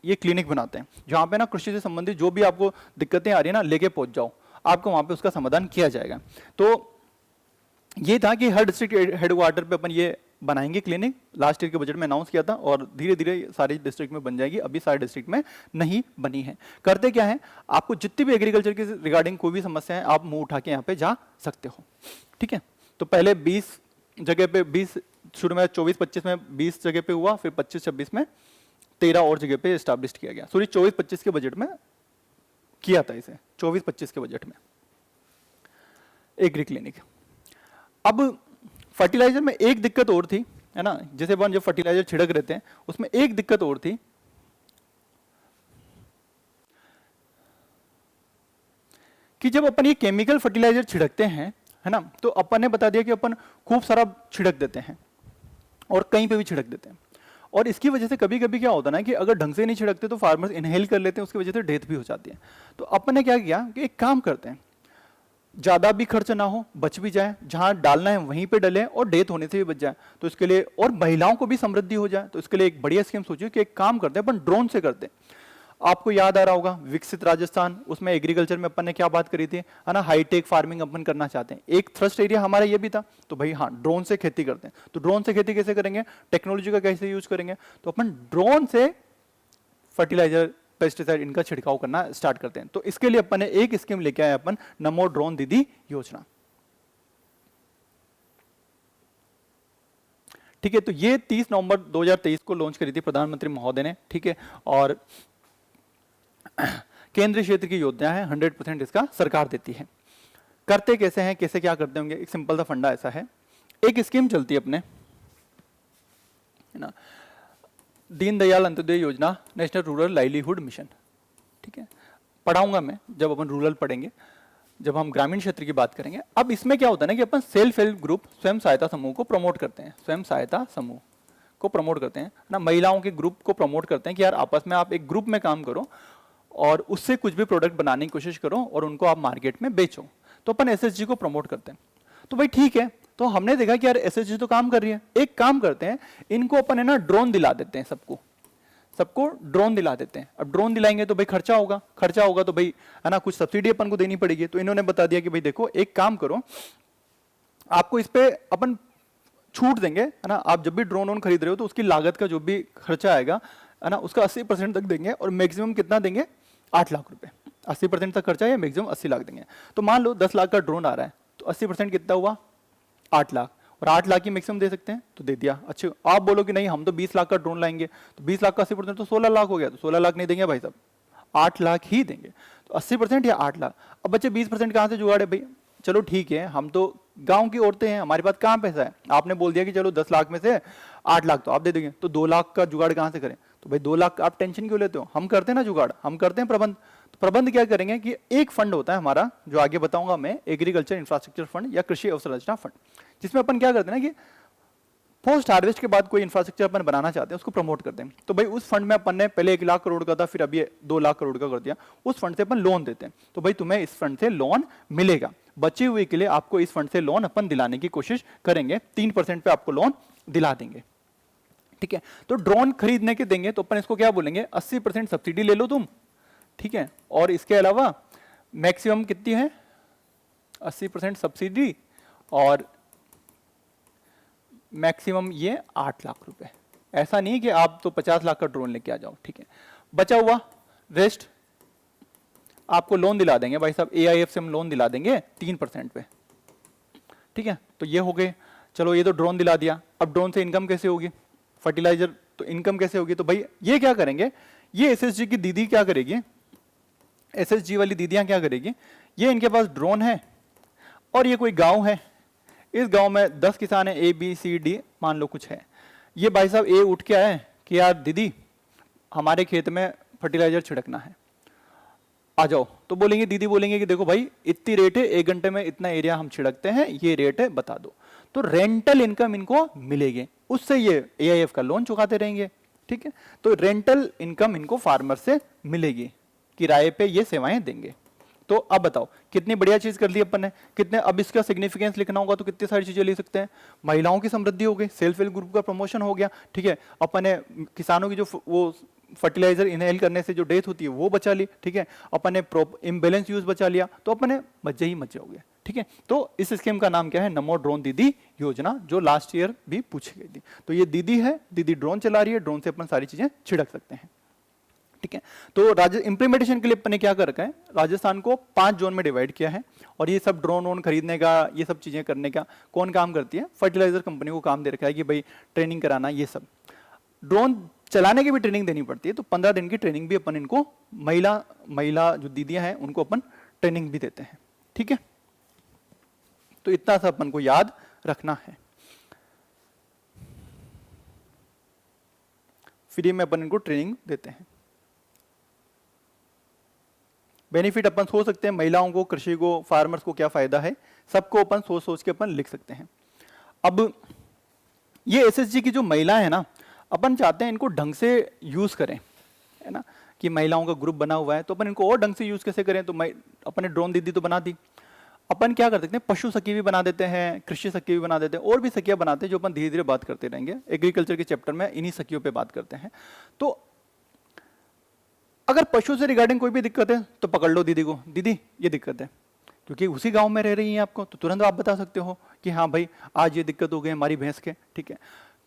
ये क्लिनिक बनाते हैं, जहाँ पे ना कृषि से संबंधित जो भी आपको दिक्कतें आ रही है ना, लेके पहुंच जाओ, आपको वहाँ पे उसका समाधान किया जाएगा। तो ये था कि हर डिस्ट्रिक्ट हेडक्वार्टर पे अपन ये बनाएंगे क्लिनिक। लास्ट ईयर के बजट में अनाउंस किया था, और धीरे धीरे सारे डिस्ट्रिक्ट में बन जाएगी। अभी सारे डिस्ट्रिक्ट में नहीं बनी है। करते क्या है, आपको जितनी भी एग्रीकल्चर की रिगार्डिंग कोई भी समस्या है, आप मुंह उठा के यहाँ पे जा सकते हो। ठीक है, तो पहले 20 जगह पे, 20 शुरू में 24-25 में 20 जगह पे हुआ, फिर 25-26 में 13 और जगह पे एस्टैब्लिश किया गया। सॉरी, 24-25 के बजट में किया था इसे, 24-25 के बजट में एग्री क्लिनिक। अब फर्टिलाइजर में एक दिक्कत और थी, है ना, जैसे अपन जब फर्टिलाइजर छिड़क रहे थे उसमें एक दिक्कत और थी कि जब अपन ये केमिकल फर्टिलाइजर छिड़कते हैं, है ना, तो अपन ने बता दिया कि अपन खूब सारा छिड़क देते हैं और कहीं पे भी छिड़क देते हैं। और इसकी वजह से कभी कभी क्या होता है ना कि अगर ढंग से नहीं छिड़कते तो फार्मर्स इनहेल कर लेते हैं, उसकी वजह से डेथ भी हो जाती है। तो अपन ने क्या किया कि एक काम करते हैं, ज्यादा भी खर्च ना हो, बच भी जाए, जहां डालना है वहीं पे डले और डेथ होने से भी बच जाए। तो इसके लिए, और महिलाओं को भी समृद्धि हो जाए, तो इसके लिए एक बढ़िया स्कीम सोचिए कि एक काम करते हैं अपन, ड्रोन से करते हैं। आपको याद आ रहा होगा विकसित राजस्थान, उसमें एग्रीकल्चर में अपन ने क्या बात करी थी, है ना, हाईटेक फार्मिंग अपन करना चाहते हैं। एक थ्रस्ट एरिया हमारा ये भी था। तो भाई हाँ, ड्रोन से खेती करते हैं। तो ड्रोन से खेती कैसे करेंगे, टेक्नोलॉजी का कैसे यूज करेंगे, तो अपन ड्रोन से फर्टिलाइजर, पेस्टिसाइड इनका छिड़काव करना स्टार्ट करते हैं। तो इसके लिए अपन ने एक स्कीम लेके आए अपन, नमो ड्रोन दीदी योजना। ठीक है, तो ये 30 नवंबर 2023 को लॉन्च करी थी प्रधानमंत्री महोदय ने। ठीक है, और केंद्रीय क्षेत्र की योजना है, 100% इसका सरकार देती है। करते कैसे हैं, कैसे क्या करते होंगे, एक सिंपल सा फंडा ऐसा है। एक स्कीम चलती है अपने, है ना, दीनदयाल अंत्योदय योजना, नेशनल रूरल लाइवलीहुड मिशन। ठीक है, पढ़ाऊंगा मैं जब अपन रूरल पढ़ेंगे, जब हम ग्रामीण क्षेत्र की बात करेंगे। अब इसमें क्या होता है ना कि अपन सेल्फ हेल्प ग्रुप, स्वयं सहायता समूह को प्रमोट करते हैं, स्वयं सहायता समूह को प्रमोट करते हैं ना, महिलाओं के ग्रुप को प्रमोट करते हैं कि यार आपस में आप एक ग्रुप में काम करो और उससे कुछ भी प्रोडक्ट बनाने की कोशिश करो और उनको आप मार्केट में बेचो। तो अपन एसएचजी को प्रमोट करते हैं। तो भाई ठीक है, तो हमने देखा कि यार एसएचजी तो काम कर रही है, एक काम करते हैं, इनको अपन है ना ड्रोन दिला देते हैं, सबको ड्रोन दिला देते हैं। अब ड्रोन दिलाएंगे तो भाई खर्चा होगा तो भाई, है ना, कुछ सब्सिडी अपन को देनी पड़ेगी। तो इन्होंने बता दिया कि भाई देखो, एक काम करो, आपको इस पे अपन छूट देंगे, है ना, आप जब भी ड्रोन खरीद रहे हो तो उसकी लागत का जो भी खर्चा आएगा, है ना, उसका 80% तक देंगे, और मैक्सिमम कितना देंगे, 8 लाख रुपए। 80% तक खर्चा या मैक्सिमम 80 लाख देंगे। तो मान लो 10 लाख का ड्रोन आ रहा है, तो 80% कितना हुआ 8 लाख, और 8 लाख की मैक्सिमम दे सकते हैं तो दे दिया। अच्छा आप बोलो कि नहीं हम तो 20 लाख का ड्रोन लाएंगे, तो 20 लाख का 80% तो 16 लाख हो गया, तो 16 लाख नहीं देंगे भाई साहब, 8 लाख ही देंगे। तो 80% या 8 लाख। अब बच्चे 20% कहाँ से जुगाड़े भाई, चलो ठीक है हम तो गांव की औरतें हैं, हमारे पास कहाँ पैसा है, आपने बोल दिया कि चलो 10 लाख में से 8 लाख तो आप दे देंगे, तो 2 लाख का जुगाड़ कहाँ से करें। तो भाई 2 लाख आप टेंशन क्यों लेते हो, हम करते हैं ना जुगाड़, हम करते हैं प्रबंध। तो प्रबंध क्या करेंगे कि एक फंड होता है हमारा जो आगे बताऊंगा मैं, एग्रीकल्चर इंफ्रास्ट्रक्चर फंड या कृषि अवसंरचना फंड, जिसमें अपन क्या करते हैं ना कि पोस्ट हार्वेस्ट के बाद कोई इंफ्रास्ट्रक्चर अपन बनाना चाहते हैं उसको प्रमोट करते हैं। तो भाई उस फंड में अपन ने पहले 1 लाख करोड़ का था, फिर अभी 2 लाख करोड़ का कर दिया, उस फंड से अपन लोन देते हैं। तो भाई तुम्हें इस फंड से लोन मिलेगा, बचे हुए के लिए आपको इस फंड से लोन अपन दिलाने की कोशिश करेंगे, 3% पे आपको लोन दिला देंगे। ठीक है, तो ड्रोन खरीदने के देंगे तो अपन इसको क्या बोलेंगे, 80% सब्सिडी ले लो तुम। ठीक है, और इसके अलावा मैक्सिमम कितनी है 80% सब्सिडी, और मैक्सिमम ये 8 लाख रुपए। ऐसा नहीं कि आप तो 50 लाख का ड्रोन लेके आ जाओ। ठीक है, बचा हुआ रेस्ट आपको लोन दिला देंगे भाई साहब, AIF से हम लोन दिला देंगे 3% पे। ठीक है, तो ये हो गए। चलो ये तो ड्रोन दिला दिया, अब ड्रोन से इनकम कैसे होगी, फर्टिलाइजर तो इनकम कैसे होगी। तो भाई ये क्या करेंगे, ये SSG की दीदी क्या करेगी, SSG वाली दीदियां क्या करेगी, ये इनके पास ड्रोन है और ये कोई गांव है, इस गांव में 10 किसान है, ABCD मान लो कुछ है। ये भाई साहब ए उठ के आए कि यार दीदी हमारे खेत में फर्टिलाइजर छिड़कना है, आ जाओ। तो बोलेंगे, दीदी बोलेंगे कि देखो भाई इतनी रेट है, 1 घंटे में इतना एरिया हम छिड़कते हैं, ये रेट है बता दो। तो रेंटल इनकम इनको मिलेगी, उससे ये AIF का लोन चुकाते रहेंगे। ठीक है, तो रेंटल इनकम इनको फार्मर से मिलेगी, किराए पे ये सेवाएं देंगे। तो अब बताओ कितनी बढ़िया चीज कर ली अपन ने, कितने। अब इसका सिग्निफिकेंस लिखना होगा तो कितनी सारी चीजें लिख सकते हैं, महिलाओं की समृद्धि हो गई, सेल्फ हेल्प ग्रुप का प्रमोशन हो गया। ठीक है, अपन ने किसानों की जो वो फर्टिलाइजर इनहेल करने से जो डेथ होती है वो बचा ली। ठीक है, अपन ने इम्बेलेंस यूज बचा लिया, तो अपन ने मजे ही मजे हो गए। ठीक है, तो इस स्कीम का नाम क्या है, नमो ड्रोन दीदी योजना, जो लास्ट ईयर भी पूछी गई थी। तो ये दीदी है, दीदी ड्रोन चला रही है, ड्रोन से अपन सारी चीजें छिड़क सकते हैं। ठीक है, तो इंप्लीमेंटेशन के लिए अपन ने क्या कर रखा है, राजस्थान को 5 जोन में डिवाइड किया है, और ये सब ड्रोन वोन खरीदने का, ये सब चीजें करने का कौन काम करती है, फर्टिलाइजर कंपनी को काम दे रखा है कि भाई ट्रेनिंग कराना, ये सब ड्रोन चलाने की भी ट्रेनिंग देनी पड़ती है। तो 15 दिन की ट्रेनिंग भी अपन इनको, महिला जो दीदियां हैं उनको अपन ट्रेनिंग भी देते हैं। ठीक है, तो इतना सा अपन को याद रखना है। फ्री में अपन इनको ट्रेनिंग देते हैं। बेनिफिट अपन सोच सकते हैं, महिलाओं को, कृषि को, फार्मर्स को क्या फायदा है, सबको अपन सोच सोच के अपन लिख सकते हैं। अब ये SSG की जो महिलाएं हैं ना, अपन चाहते हैं इनको ढंग से यूज करें, है ना, कि महिलाओं का ग्रुप बना हुआ है, तो अपन इनको और ढंग से यूज कैसे करें। तो अपन ने ड्रोन दीदी तो बना दी, अपन क्या कर सकते हैं, पशु सखी भी बना देते हैं, कृषि सखी भी बना देते हैं, और भी सखियां बनाते हैं जो अपन धीरे धीरे बात करते रहेंगे। एग्रीकल्चर के चैप्टर में इन्हीं सखियों पे बात करते हैं। तो अगर पशु से रिगार्डिंग कोई भी दिक्कत है तो पकड़ लो दीदी को, दीदी ये दिक्कत है, क्योंकि उसी गांव में रह रही हैं आपको, तो तुरंत आप बता सकते हो कि हाँ भाई आज ये दिक्कत हो गई हमारी भैंस के। ठीक है,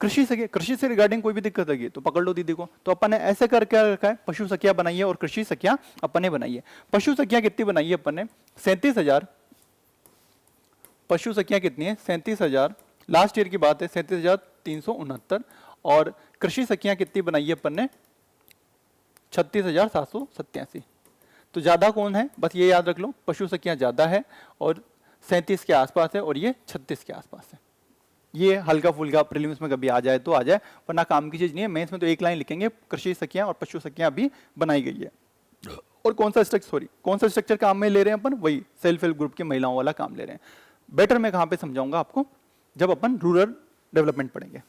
कृषि से रिगार्डिंग कोई भी दिक्कत होगी तो पकड़ लो दीदी को। तो अपन ने ऐसे कर क्या रखा है, पशु सखिया बनाई है और कृषि सखिया अपन ने बनाई है। पशु सखिया कितनी बनाई है अपन ने, 37,000। पशु सखिया कितनी है, 37,000, लास्ट ईयर की बात है, 37,369। और कृषि सखिया कितनी बनाई है अपन ने, 36,787। तो ज्यादा कौन है, बस ये याद रख लो, पशु सखियां ज्यादा है और 37 के आसपास है, और ये 36 के आसपास है। ये हल्का फुल्का प्रीलिम्स में कभी आ जाए तो आ जाए, वरना काम की चीज नहीं है। मेंस में तो एक लाइन लिखेंगे, कृषि सखियां और पशु सखियां भी बनाई गई है। और कौन सा स्ट्रक्चर काम में ले रहे हैं अपन, वही सेल्फ हेल्प ग्रुप की महिलाओं वाला काम ले रहे हैं। बेटर मैं कहां पे समझाऊंगा आपको, जब अपन रूरल डेवलपमेंट पढ़ेंगे।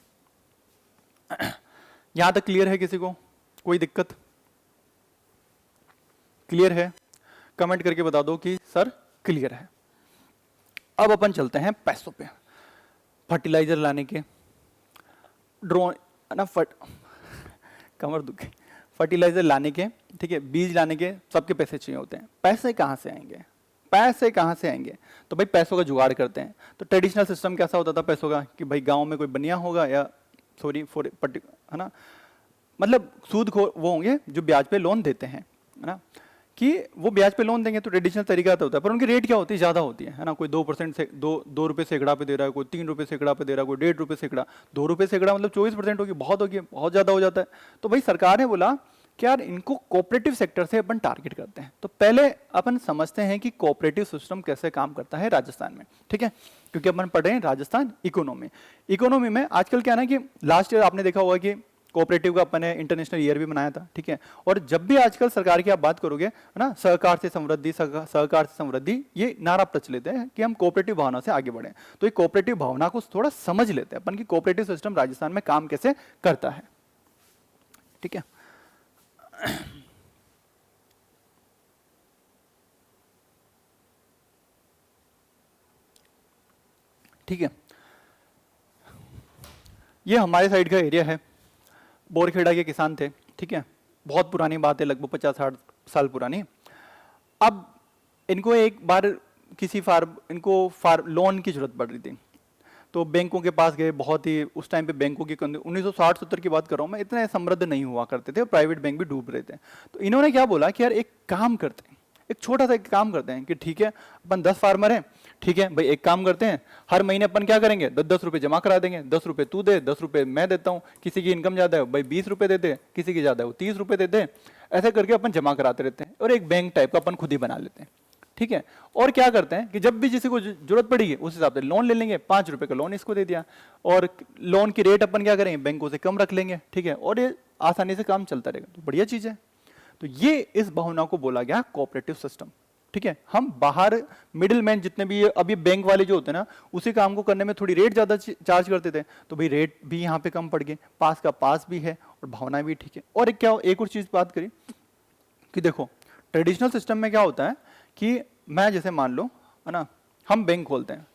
यहां तक क्लियर है किसी को, कोई दिक्कत, क्लियर है, कमेंट करके बता दो कि सर क्लियर है। अब अपन चलते हैं पैसों पे, फर्टिलाइजर लाने के, ड्रोन ना, कमर दुखे, फर्टिलाइजर लाने के, ठीक है, बीज लाने के, सबके पैसे चाहिए होते हैं। पैसे कहाँ से आएंगे, पैसे कहाँ से आएंगे, तो भाई पैसों का जुगाड़ करते हैं। तो ट्रेडिशनल सिस्टम कैसा होता था पैसों का, कि भाई गांव में कोई बनिया होगा, या है ना, मतलब सूद खो वो होंगे जो ब्याज पे लोन देते हैं, है ना, कि वो ब्याज पे लोन देंगे तो ट्रेडिशनल तरीका तो होता है, पर उनकी रेट क्या होती है, ज़्यादा होती है ना। कोई 2% से 2 रुपये सैकड़ा पे दे रहा है, कोई 3 रुपये सैकड़ा पे दे रहा है, कोई 1.5 रुपये सैकड़ा। 2 रुपये सैकड़ा मतलब 24% होगी, बहुत ज़्यादा हो जाता है। तो भाई सरकार ने बोला कि यार इनको कोऑपरेटिव सेक्टर से अपन टारगेट करते हैं। तो पहले अपन समझते हैं कि कोऑपरेटिव सिस्टम कैसे काम करता है राजस्थान में, ठीक है, क्योंकि अपन पढ़ रहे हैं राजस्थान इकोनॉमी में आजकल क्या है ना कि लास्ट ईयर आपने देखा होगा कि कोऑपरेटिव का अपन ने इंटरनेशनल ईयर भी बनाया था, ठीक है। और जब भी आजकल सरकार की आप बात करोगे, है ना, सहकार से समृद्धि, ये नारा प्रचलित है कि हम कोऑपरेटिव भावना से आगे बढ़े। तो ये कोऑपरेटिव भावना को थोड़ा समझ लेते हैं अपन कि कोऑपरेटिव सिस्टम राजस्थान में काम कैसे करता है, ठीक है। ठीक है, ये हमारे साइड का एरिया है, बोरखेड़ा के किसान थे, ठीक है, बहुत पुरानी बात है, लगभग 50-60 साल पुरानी। अब इनको एक बार किसी लोन की जरूरत पड़ रही थी, तो बैंकों के पास गए। बहुत ही उस टाइम पे बैंकों की 1960-70 की बात कर रहा हूँ मैं, इतने समृद्ध नहीं हुआ करते थे, प्राइवेट बैंक भी डूब रहे थे। तो इन्होंने क्या बोला कि यार एक काम करते हैं, एक छोटा सा एक काम करते हैं कि ठीक है अपन 10 फार्मर हैं, ठीक है भाई, एक काम करते हैं हर महीने अपन क्या करेंगे, 10-10 रुपये जमा करा देंगे। 10 रुपये तू दे, 10 रुपये मैं देता हूँ। किसी की इनकम ज्यादा है भाई 20 रुपये दे दे, किसी की ज्यादा है वो 30 रुपये दे दे। ऐसे करके अपन जमा कराते रहते हैं और एक बैंक टाइप का अपन खुद ही बना लेते हैं, ठीक है। और क्या करते हैं कि जब भी किसी को जरूरत पड़ेगी उस हिसाब से लोन ले लेंगे, 5 रुपए का लोन इसको दे दिया, और लोन की रेट अपन क्या करेंगे, बैंकों से कम रख लेंगे, ठीक है, और ये आसानी से काम चलता रहेगा। तो बढ़िया चीज है। तो ये इस भावना को बोला गया कोऑपरेटिव सिस्टम, ठीक है। हम बाहर मिडिल मैन जितने भी अभी बैंक वाले जो होते हैं ना, उसी काम को करने में थोड़ी रेट ज्यादा चार्ज करते थे, तो भाई रेट भी यहाँ पे कम पड़ गए, पास का पास भी है और भावना भी ठीक है। और एक और चीज बात करी कि देखो ट्रेडिशनल सिस्टम में क्या होता है कि मैं जैसे मान लो, है ना, हम बैंक खोलते हैं,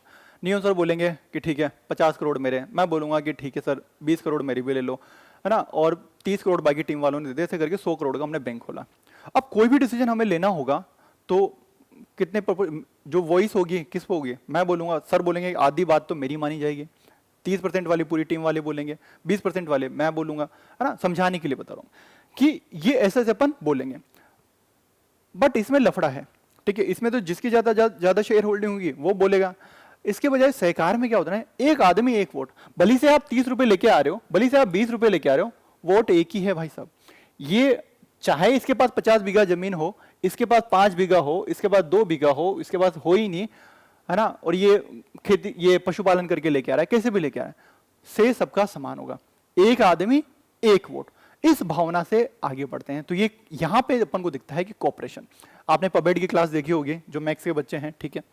नियम सर बोलेंगे कि ठीक है 50 करोड़ मेरे, मैं बोलूंगा कि ठीक है सर 20 करोड़ मेरी भी ले लो, है ना, और 30 करोड़ बाकी टीम वालों ने दे दिए, ऐसे करके 100 करोड़ का हमने बैंक खोला। अब कोई भी डिसीजन हमें लेना होगा तो कितने जो वॉइस होगी किस पे होगी, मैं बोलूंगा, सर बोलेंगे आधी बात तो मेरी मानी जाएगी, 30% वाली पूरी टीम वाले बोलेंगे, 20% वाले मैं बोलूंगा, है ना, समझाने के लिए बता रहा हूं कि ये ऐसे अपन बोलेंगे। बट इसमें लफड़ा है, ठीक है, इसमें तो जिसकी ज्यादा शेयर होल्डिंग होगी वो बोलेगा। इसके बजाय सहकार में क्या होता है, एक आदमी एक वोट, भली से आप 30 रुपए लेके आ रहे हो, भली से आप 20 रुपए लेके आ रहे हो, वोट एक ही है भाई साहब। ये चाहे इसके पास 50 बीघा जमीन हो, इसके पास 5 बीघा हो, इसके पास 2 बीघा हो, इसके पास हो ही नहीं, है ना, और ये खेती ये पशुपालन करके लेके आ रहा है, कैसे भी लेके आ रहा है, से सबका समान होगा, एक आदमी एक वोट, इस भावना से आगे बढ़ते हैं। तो ये यहां पे अपन को दिखता है कि कोऑपरेशन। आपने पबेड की क्लास देखी होगी, जो मैथ्स के बच्चे हैं, ठीक है,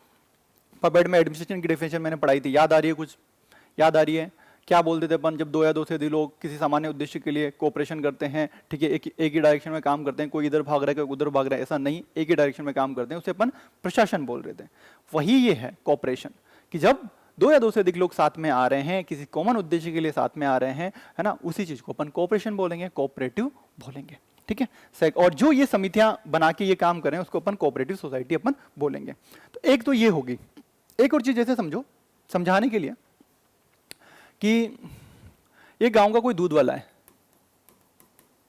पबेड में एडमिनिस्ट्रेशन की डेफिनेशन मैंने पढ़ाई थी, याद आ रही है कुछ, याद आ रही है? क्या बोलते थे अपन जब 2 या 2 से अधिक लोग किसी सामान्य उद्देश्य के लिए कोऑपरेशन करते हैं, ठीक है, एक ही डायरेक्शन में काम करते हैं, कोई इधर भाग रहा है कोई उधर भाग रहा है, ऐसा नहीं, एक ही डायरेक्शन में काम करते हैं, उसे अपन प्रशासन बोल रहे थे। वही ये है कोऑपरेशन, कि जब 2 या 2 से अधिक लोग साथ में आ रहे हैं, किसी कॉमन उद्देश्य के लिए साथ में आ रहे हैं, है ना, उसी चीज को अपन कोऑपरेशन बोलेंगे, कोऑपरेटिव बोलेंगे, ठीक है। और जो ये समितियां बना के ये काम कर रहे हैं उसको अपन कोऑपरेटिव सोसाइटी अपन बोलेंगे। तो एक तो ये होगी। एक और चीज जैसे समझो, समझाने के लिए कि ये गांव का कोई दूध वाला है,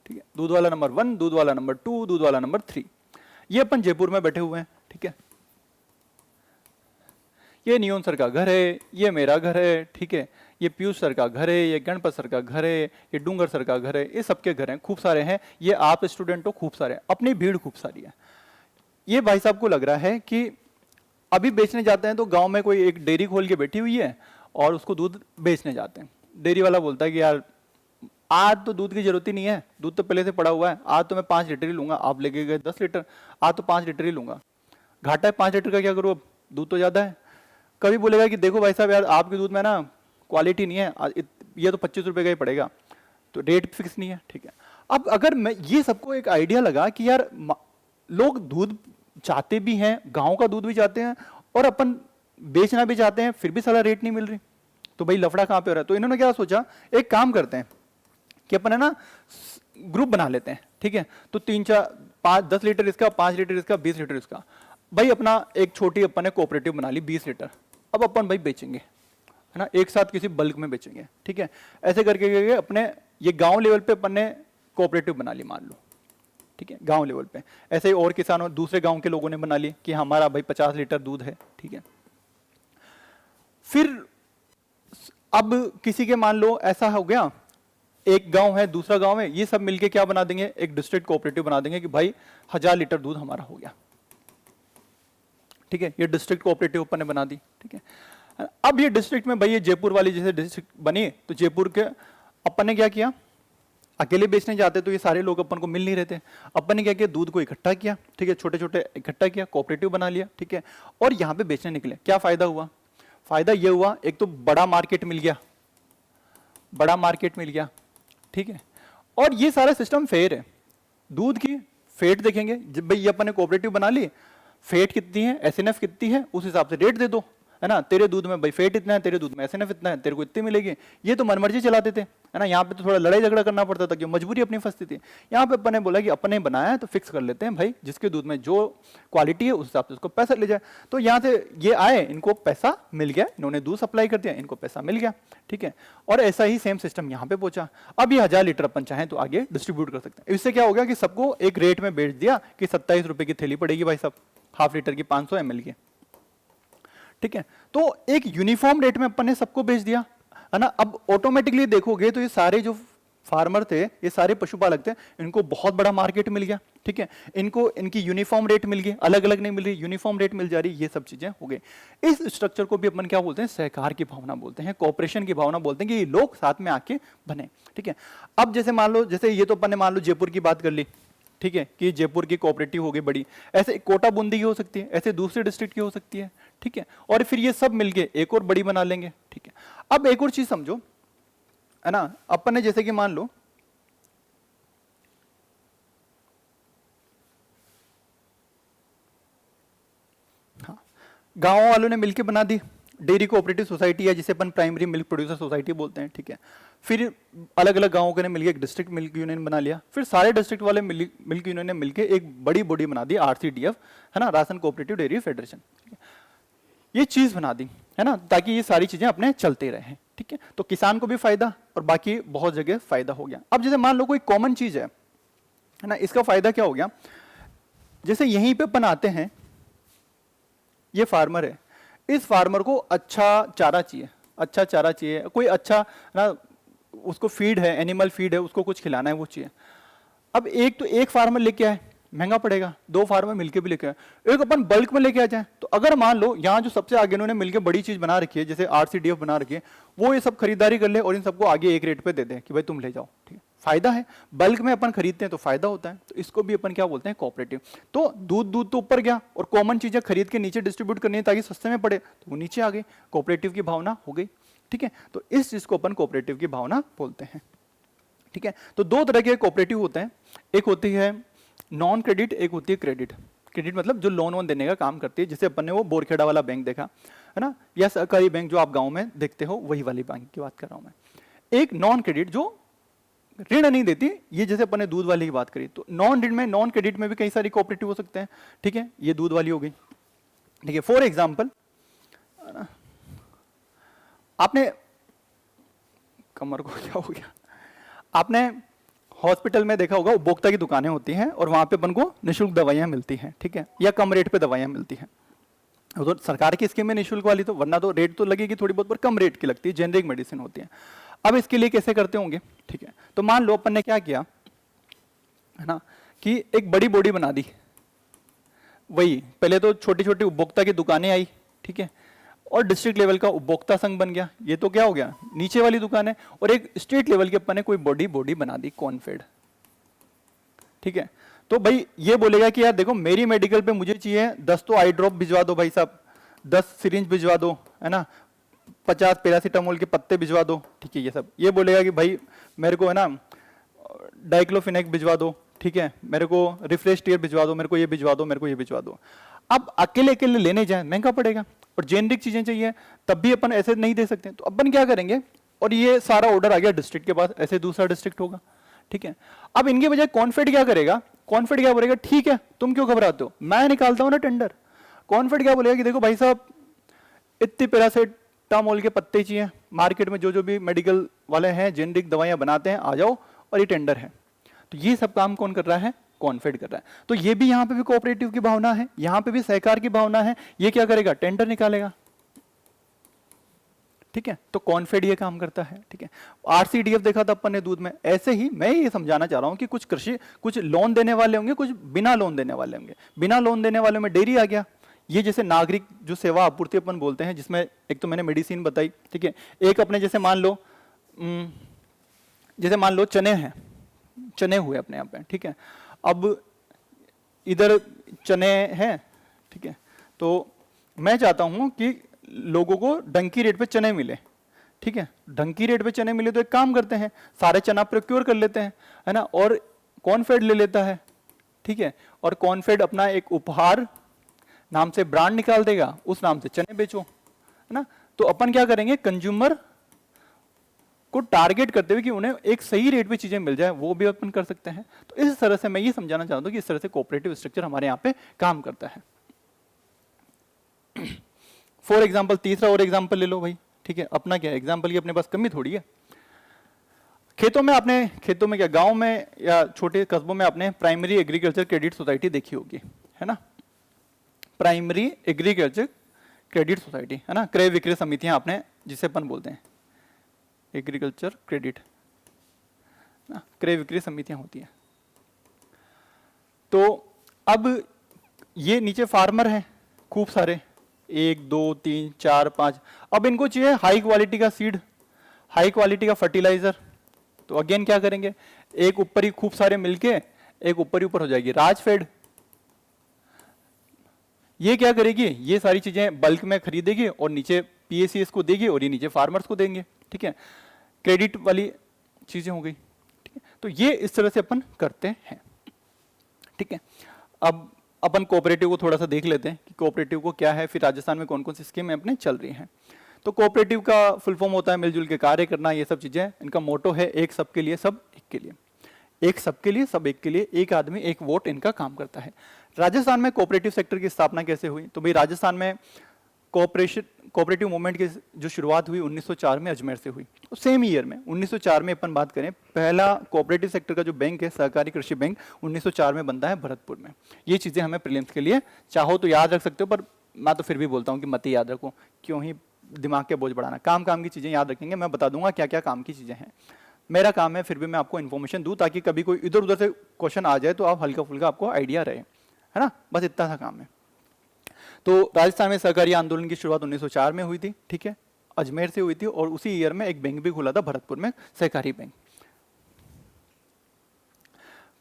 ठीक है, दूध वाला नंबर 1, दूध वाला नंबर 2, दूध वाला नंबर 3, ये अपन जयपुर में बैठे हुए हैं, ठीक है। ये नियोन सर का घर है, ये मेरा घर है, ठीक है, ये पीयूष सर का घर है, ये गणपत सर का घर है, ये डूंगर सर का घर है, ये सबके घर हैं, खूब सारे हैं, ये आप स्टूडेंट हो, खूब सारे, अपनी भीड़ खूब सारी है। ये भाई साहब को लग रहा है कि अभी बेचने जाते हैं तो गांव में कोई एक डेयरी खोल के बैठी हुई है और उसको दूध बेचने जाते हैं। डेयरी वाला बोलता है कि यार आज तो दूध की जरूरत ही नहीं है, दूध तो पहले से पड़ा हुआ है, आज तो मैं 5 लीटर ही लूंगा, आप लेके गए 10 लीटर, आज तो 5 लीटर ही लूंगा, घाटा है 5 लीटर का, क्या करूँ, अब दूध तो ज्यादा है। कभी बोलेगा कि देखो भाई साहब यार आपके दूध में ना क्वालिटी नहीं है, ये तो 25 रुपए का ही पड़ेगा, तो रेट फिक्स नहीं है, ठीक है। अब अगर मैं ये सबको एक आइडिया लगा कि यार लोग दूध चाहते भी हैं, गांव का दूध भी चाहते हैं और अपन बेचना भी चाहते हैं, फिर भी साला रेट नहीं मिल रही, तो भाई लफड़ा कहां पे हो रहा है। तो इन्होंने क्या सोचा, एक काम करते हैं कि अपन है ना ग्रुप बना लेते हैं, ठीक है, तो 3-4-5 10 लीटर इसका, 5 लीटर इसका, 20 लीटर इसका, भाई अपना एक छोटी अपन ने कोऑपरेटिव बना ली 20 लीटर, अब अपन भाई बेचेंगे, है ना, एक साथ किसी बल्क में बेचेंगे, ठीक है। ऐसे करके अपने ये गांव लेवल पे अपन ने कोऑपरेटिव बना ली मान लो, ठीक है, गांव लेवल पे। ऐसे ही और किसानों दूसरे गांव के लोगों ने बना लिए कि हमारा भाई 50 लीटर दूध है, ठीक है। फिर अब किसी के मान लो ऐसा हो गया, एक गांव है दूसरा गांव है, ये सब मिलके क्या बना देंगे, एक डिस्ट्रिक्ट कोऑपरेटिव बना देंगे कि भाई 1000 लीटर दूध हमारा हो गया, ठीक है। ये डिस्ट्रिक्ट कोऑपरेटिव अपन ने बना दी, ठीक है। अब ये डिस्ट्रिक्ट में भाई ये जयपुर वाली जैसे डिस्ट्रिक्ट बनी, तो जयपुर के अपन ने क्या किया, अकेले बेचने जाते तो ये सारे लोग अपन को मिल नहीं रहते, अपन ने क्या किया, दूध को इकट्ठा किया, ठीक है, छोटे छोटे इकट्ठा किया, कोऑपरेटिव बना लिया, ठीक है, और यहाँ पे बेचने निकले। क्या फायदा हुआ, फायदा ये हुआ, एक तो बड़ा मार्केट मिल गया, बड़ा मार्केट मिल गया, ठीक है, और ये सारा सिस्टम फेयर है। दूध की फेट देखेंगे, जब भाई ये अपन ने कोऑपरेटिव बना ली, फेट कितनी है, एसएनएफ कितनी है, उस हिसाब से रेट दे दो, है ना। तेरे दूध में भाई फेट इतना है, तेरे दूध में एसएनएफ इतना है, तेरे को इतनी मिलेगी। ये तो मनमर्जी चलाते थे, है ना। यहाँ पे तो थोड़ा लड़ाई झगड़ा करना पड़ता था, क्यों, मजबूरी अपनी फंसती थी। यहाँ पे अपन ने बोला कि अपन ने बनाया है तो फिक्स कर लेते हैं भाई, जिसके दूध में जो क्वालिटी है उस हिसाब से उसको पैसा ले जाए। तो यहाँ से ये आए, इनको पैसा मिल गया, इन्होंने दूध सप्लाई कर दिया, इनको पैसा मिल गया, ठीक है। और ऐसा ही सेम सिस्टम यहाँ पे पहुंचा। अब ये 1000 लीटर अपन चाहें तो आगे डिस्ट्रीब्यूट कर सकते हैं। इससे क्या हो गया कि सबको एक रेट में बेच दिया कि 27 रुपए की थैली पड़ेगी भाई साहब, हाफ लीटर की 500 ml की, ठीक है। तो एक यूनिफॉर्म रेट में अपन ने सबको बेच दिया, है ना। अब ऑटोमेटिकली देखोगे तो ये सारे जो फार्मर थे, ये सारे पशुपालक थे, इनको बहुत बड़ा मार्केट मिल गया, ठीक है। इनको इनकी यूनिफॉर्म रेट मिल गई, अलग अलग नहीं मिल रही, यूनिफॉर्म रेट मिल जा रही, ये सब चीजें हो गई। इस स्ट्रक्चर को भी अपन क्या बोलते हैं, सहकार की भावना बोलते हैं, कोऑपरेशन की भावना बोलते हैं, कि ये लोग साथ में आके बने, ठीक है। अब जैसे मान लो, जैसे ये तो अपन ने मान लो जयपुर की बात कर ली, ठीक है, कि जयपुर की कोऑपरेटिव हो गई बड़ी, ऐसे कोटा बूंदी की हो सकती है, ऐसे दूसरे डिस्ट्रिक्ट की हो सकती है, ठीक है। और फिर ये सब मिलके एक और बड़ी बना लेंगे, ठीक है। अब एक और चीज समझो, है ना, अपन ने जैसे कि मान लो हाँ, गांव वालों ने मिलके बना दी डेयरी कोऑपरेटिव सोसाइटी, है जिसे अपन प्राइमरी मिल्क प्रोड्यूसर सोसाइटी बोलते हैं, ठीक है। फिर अलग अलग गांवों के ने मिलकर एक डिस्ट्रिक्ट मिल्क यूनियन बना लिया, फिर सारे डिस्ट्रिक्ट वाले मिल्क यूनियन ने मिलकर एक बड़ी बॉडी बना दी, RCDF, है ना, राशन कोऑपरेटिव डेयरी फेडरेशन। ये चीज बना दी, है ना, ताकि ये सारी चीजें अपने चलते रहे, ठीक है। तो किसान को भी फायदा और बाकी बहुत जगह फायदा हो गया। अब जैसे मान लो कोई कॉमन चीज है ना, इसका फायदा क्या हो गया, जैसे यहीं पे अपन आते हैं, ये फार्मर है, इस फार्मर को अच्छा चारा चाहिए, अच्छा चारा चाहिए, कोई अच्छा ना, उसको फीड है, एनिमल फीड है, उसको कुछ खिलाना है, वो चाहिए। अब एक तो एक फार्मर लेके आए, महंगा पड़ेगा, दो फार्मर मिलके भी लेके आए, एक अपन बल्क में लेके आ जाए, तो अगर मान लो यहाँ जो सबसे आगे इन्होंने मिलके बड़ी चीज बना रखी है, जैसे RCDF बना रखी है, वो ये सब खरीदारी कर ले और इन सबको आगे एक रेट पे दे दे कि भाई तुम ले जाओ, ठीक है, फायदा है। बल्क में अपन खरीदते हैं तो फायदा होता है, तो इसको भी अपन क्या बोलते हैं, कोऑपरेटिव। तो दूध तो ऊपर गया और कॉमन चीजें खरीद के नीचे डिस्ट्रीब्यूट करनी है ताकि सस्ते में पड़े, तो वो नीचे आ गई, कोऑपरेटिव की भावना हो गई, ठीक है। तो इस चीज को अपन कोऑपरेटिव की भावना बोलते हैं, ठीक है। तो दो तरह के कोऑपरेटिव होते हैं, एक होती है नॉन क्रेडिट, एक होती है क्रेडिट। क्रेडिट मतलब जो लोन वोन देने का काम करती है, जैसे अपन ने वो बोरखेड़ा वाला बैंक देखा, है ना, या सरकारी बैंक जो आप गांव में देखते हो, वही वाली बैंक की बात कर रहा हूं मैं। एक नॉन क्रेडिट जो ऋण नहीं देती, ये जैसे अपन ने दूध वाली की बात करी, तो नॉन ऋण में, नॉन क्रेडिट में भी कई सारी कोऑपरेटिव हो सकते हैं, ठीक है। ये दूध वाली हो गई, ठीक है। फॉर एग्जाम्पल, आपने कमर को क्या हो गया, आपने हॉस्पिटल में देखा होगा, उपभोक्ता की दुकानें होती हैं और वहां पे अपन को निःशुल्क दवाइयां मिलती हैं, ठीक है, या कम रेट पे दवाइयां मिलती हैं। तो सरकार की स्कीम में निःशुल्क वाली, तो वरना तो रेट तो लगेगी थोड़ी बहुत, पर कम रेट की लगती है, जेनरिक मेडिसिन होती है। अब इसके लिए कैसे करते होंगे, ठीक है। तो मान लो अपन ने क्या किया, है ना, कि एक बड़ी बॉडी बना दी, वही पहले तो छोटी छोटी उपभोक्ता की दुकानें आई, ठीक है, और डिस्ट्रिक्ट लेवल का उपभोक्ता संघ बन गया, ये तो क्या हो गया, नीचे वाली दुकान है, और एक स्टेट लेवल की अपन ने कोई बॉडी बना दी, कॉन्फेड, ठीक है। तो भाई ये बोलेगा कि यार देखो, मेरी मेडिकल पे मुझे चाहिए 10 तो आई ड्रॉप भिजवा दो भाई साहब, 10 सिरिंज भिजवा दो, है ना, 50 पैरासीटामोल के पत्ते भिजवा दो, ठीक है। ये सब ये बोलेगा कि भाई मेरे को, है ना, डाइक्लोफिनेक भिजवा दो, ठीक है, मेरे को रिफ्रेश टीयर भिजवा दो, मेरे को ये भिजवा दो, मेरे को ये भिजवा दो। अब अकेले अकेले लेने जाए महंगा पड़ेगा, और जेनरिक चीजें चाहिए तब भी अपन ऐसे नहीं दे सकते, तो अपन क्या करेंगे, और ये सारा ऑर्डर आ गया डिस्ट्रिक्ट के पास, ऐसे दूसरा डिस्ट्रिक्ट होगा, ठीक है। अब इनके बजाय कॉन्फेड क्या करेगा, कॉन्फेड क्या बोलेगा, ठीक है तुम क्यों घबराते हो, मैं निकालता हूं ना टेंडर। कॉन्फेड क्या बोलेगा कि देखो भाई साहब, इतनी पैरासीटामोल के पत्ते चाहिए, मार्केट में जो जो भी मेडिकल वाले हैं जेनरिक दवाइयां बनाते हैं, आ जाओ, और ये टेंडर है। तो ये सब काम कौन कर रहा है, कॉन्फेड कर रहा है। तो ये भी यहाँ पे भी कोऑपरेटिव की भावना है, यहाँ पे भी सहकार की भावना है। ये क्या करेगा, टेंडर निकालेगा, ठीक है। तो कॉन्फेड ये काम करता है, ठीक है। आरसीडीएफ देखा था अपन ने दूध में। ऐसे ही मैं ये समझाना चाह रहा हूं कि कुछ लोन देने वाले होंगे, कुछ बिना लोन देने वाले होंगे। बिना लोन देने वाले में डेयरी आ गया। ये जैसे नागरिक जो सेवा आपूर्ति अपन बोलते हैं, जिसमें एक तो मैंने मेडिसिन बताई, ठीक है। एक अपने जैसे मान लो चने हैं, चने हुए अपने यहाँ पे, ठीक है। अब इधर चने हैं, ठीक है। तो मैं चाहता हूं कि लोगों को डंकी रेट पे चने मिले, ठीक है। डंकी रेट पे चने मिले तो एक काम करते हैं, सारे चना प्रोक्योर कर लेते हैं, है ना, और कॉर्नफेड ले लेता है, ठीक है। और कॉर्नफेड अपना एक उपहार नाम से ब्रांड निकाल देगा, उस नाम से चने बेचो, है ना। तो अपन क्या करेंगे, कंज्यूमर को टारगेट करते हुए कि उन्हें एक सही रेट पे चीजें मिल जाए, वो भी अपन कर सकते हैं। तो इस तरह से मैं ये समझाना चाहता हूं कि इस तरह से कोऑपरेटिव स्ट्रक्चर हमारे यहाँ पे काम करता है। फॉर एग्जाम्पल तीसरा और एग्जाम्पल ले लो भाई, ठीक है। अपना क्या एग्जाम्पल की अपने पास कमी थोड़ी है। खेतों में क्या, गांव में या छोटे कस्बों में आपने प्राइमरी एग्रीकल्चर क्रेडिट सोसाइटी देखी होगी, है ना। प्राइमरी एग्रीकल्चर क्रेडिट सोसाइटी, है ना, क्रय विक्रय समितियां आपने जिसे अपन बोलते हैं एग्रीकल्चर क्रेडिट, क्रय विक्रय समितियां होती हैं। तो अब ये नीचे फार्मर हैं खूब सारे, 1 2 3 4 5। अब इनको चाहिए हाई क्वालिटी का सीड, हाई क्वालिटी का फर्टिलाइजर। तो अगेन क्या करेंगे, एक ऊपर ही खूब सारे मिलके एक ऊपर ही ऊपर हो जाएगी राजफेड। ये क्या करेगी, ये सारी चीजें बल्क में खरीदेगी और नीचे पीएसीएस को देगी और ये नीचे फार्मर्स को देंगे, ठीक है। क्रेडिट वाली चीजें हो गई, ठीक है। तो ये इस तरह से अपन करते हैं, ठीक है। अब अपन कोऑपरेटिव को थोड़ा सा देख लेते हैं कि कोऑपरेटिव को क्या है, फिर राजस्थान में कौन कौन सी स्कीमें अपने चल रही हैं। तो कोऑपरेटिव का फुल फॉर्म होता है मिलजुल के कार्य करना, ये सब चीजें। इनका मोटो है एक सबके लिए सब एक के लिए, एक सबके लिए सब एक के लिए, एक आदमी एक वोट, इनका काम करता है। राजस्थान में कोऑपरेटिव सेक्टर की स्थापना कैसे हुई, तो भाई राजस्थान में कोऑपरेटिव मूवमेंट की जो शुरुआत हुई 1904 में अजमेर से हुई। तो सेम ईयर में 1904 में अपन बात करें, पहला कोऑपरेटिव सेक्टर का जो बैंक है सहकारी कृषि बैंक 1904 में बनता है भरतपुर में। ये चीजें हमें प्रीलिम्स के लिए चाहो तो याद रख सकते हो, पर मैं तो फिर भी बोलता हूँ कि मत ही याद रखो, क्यों ही दिमाग के बोझ बढ़ाना। काम की चीजें याद रखेंगे, मैं बता दूंगा क्या क्या काम की चीजें हैं। मेरा काम है फिर भी मैं आपको इन्फॉर्मेशन दूं ताकि कभी कोई इधर उधर से क्वेश्चन आ जाए तो आप हल्का फुल्का आपको आइडिया रहे, है ना। बस इतना सा काम है। तो राजस्थान में सहकारी आंदोलन की शुरुआत 1904 में हुई थी, ठीक है, अजमेर से हुई थी। और उसी ईयर में एक बैंक भी खुला था भरतपुर में, सहकारी बैंक।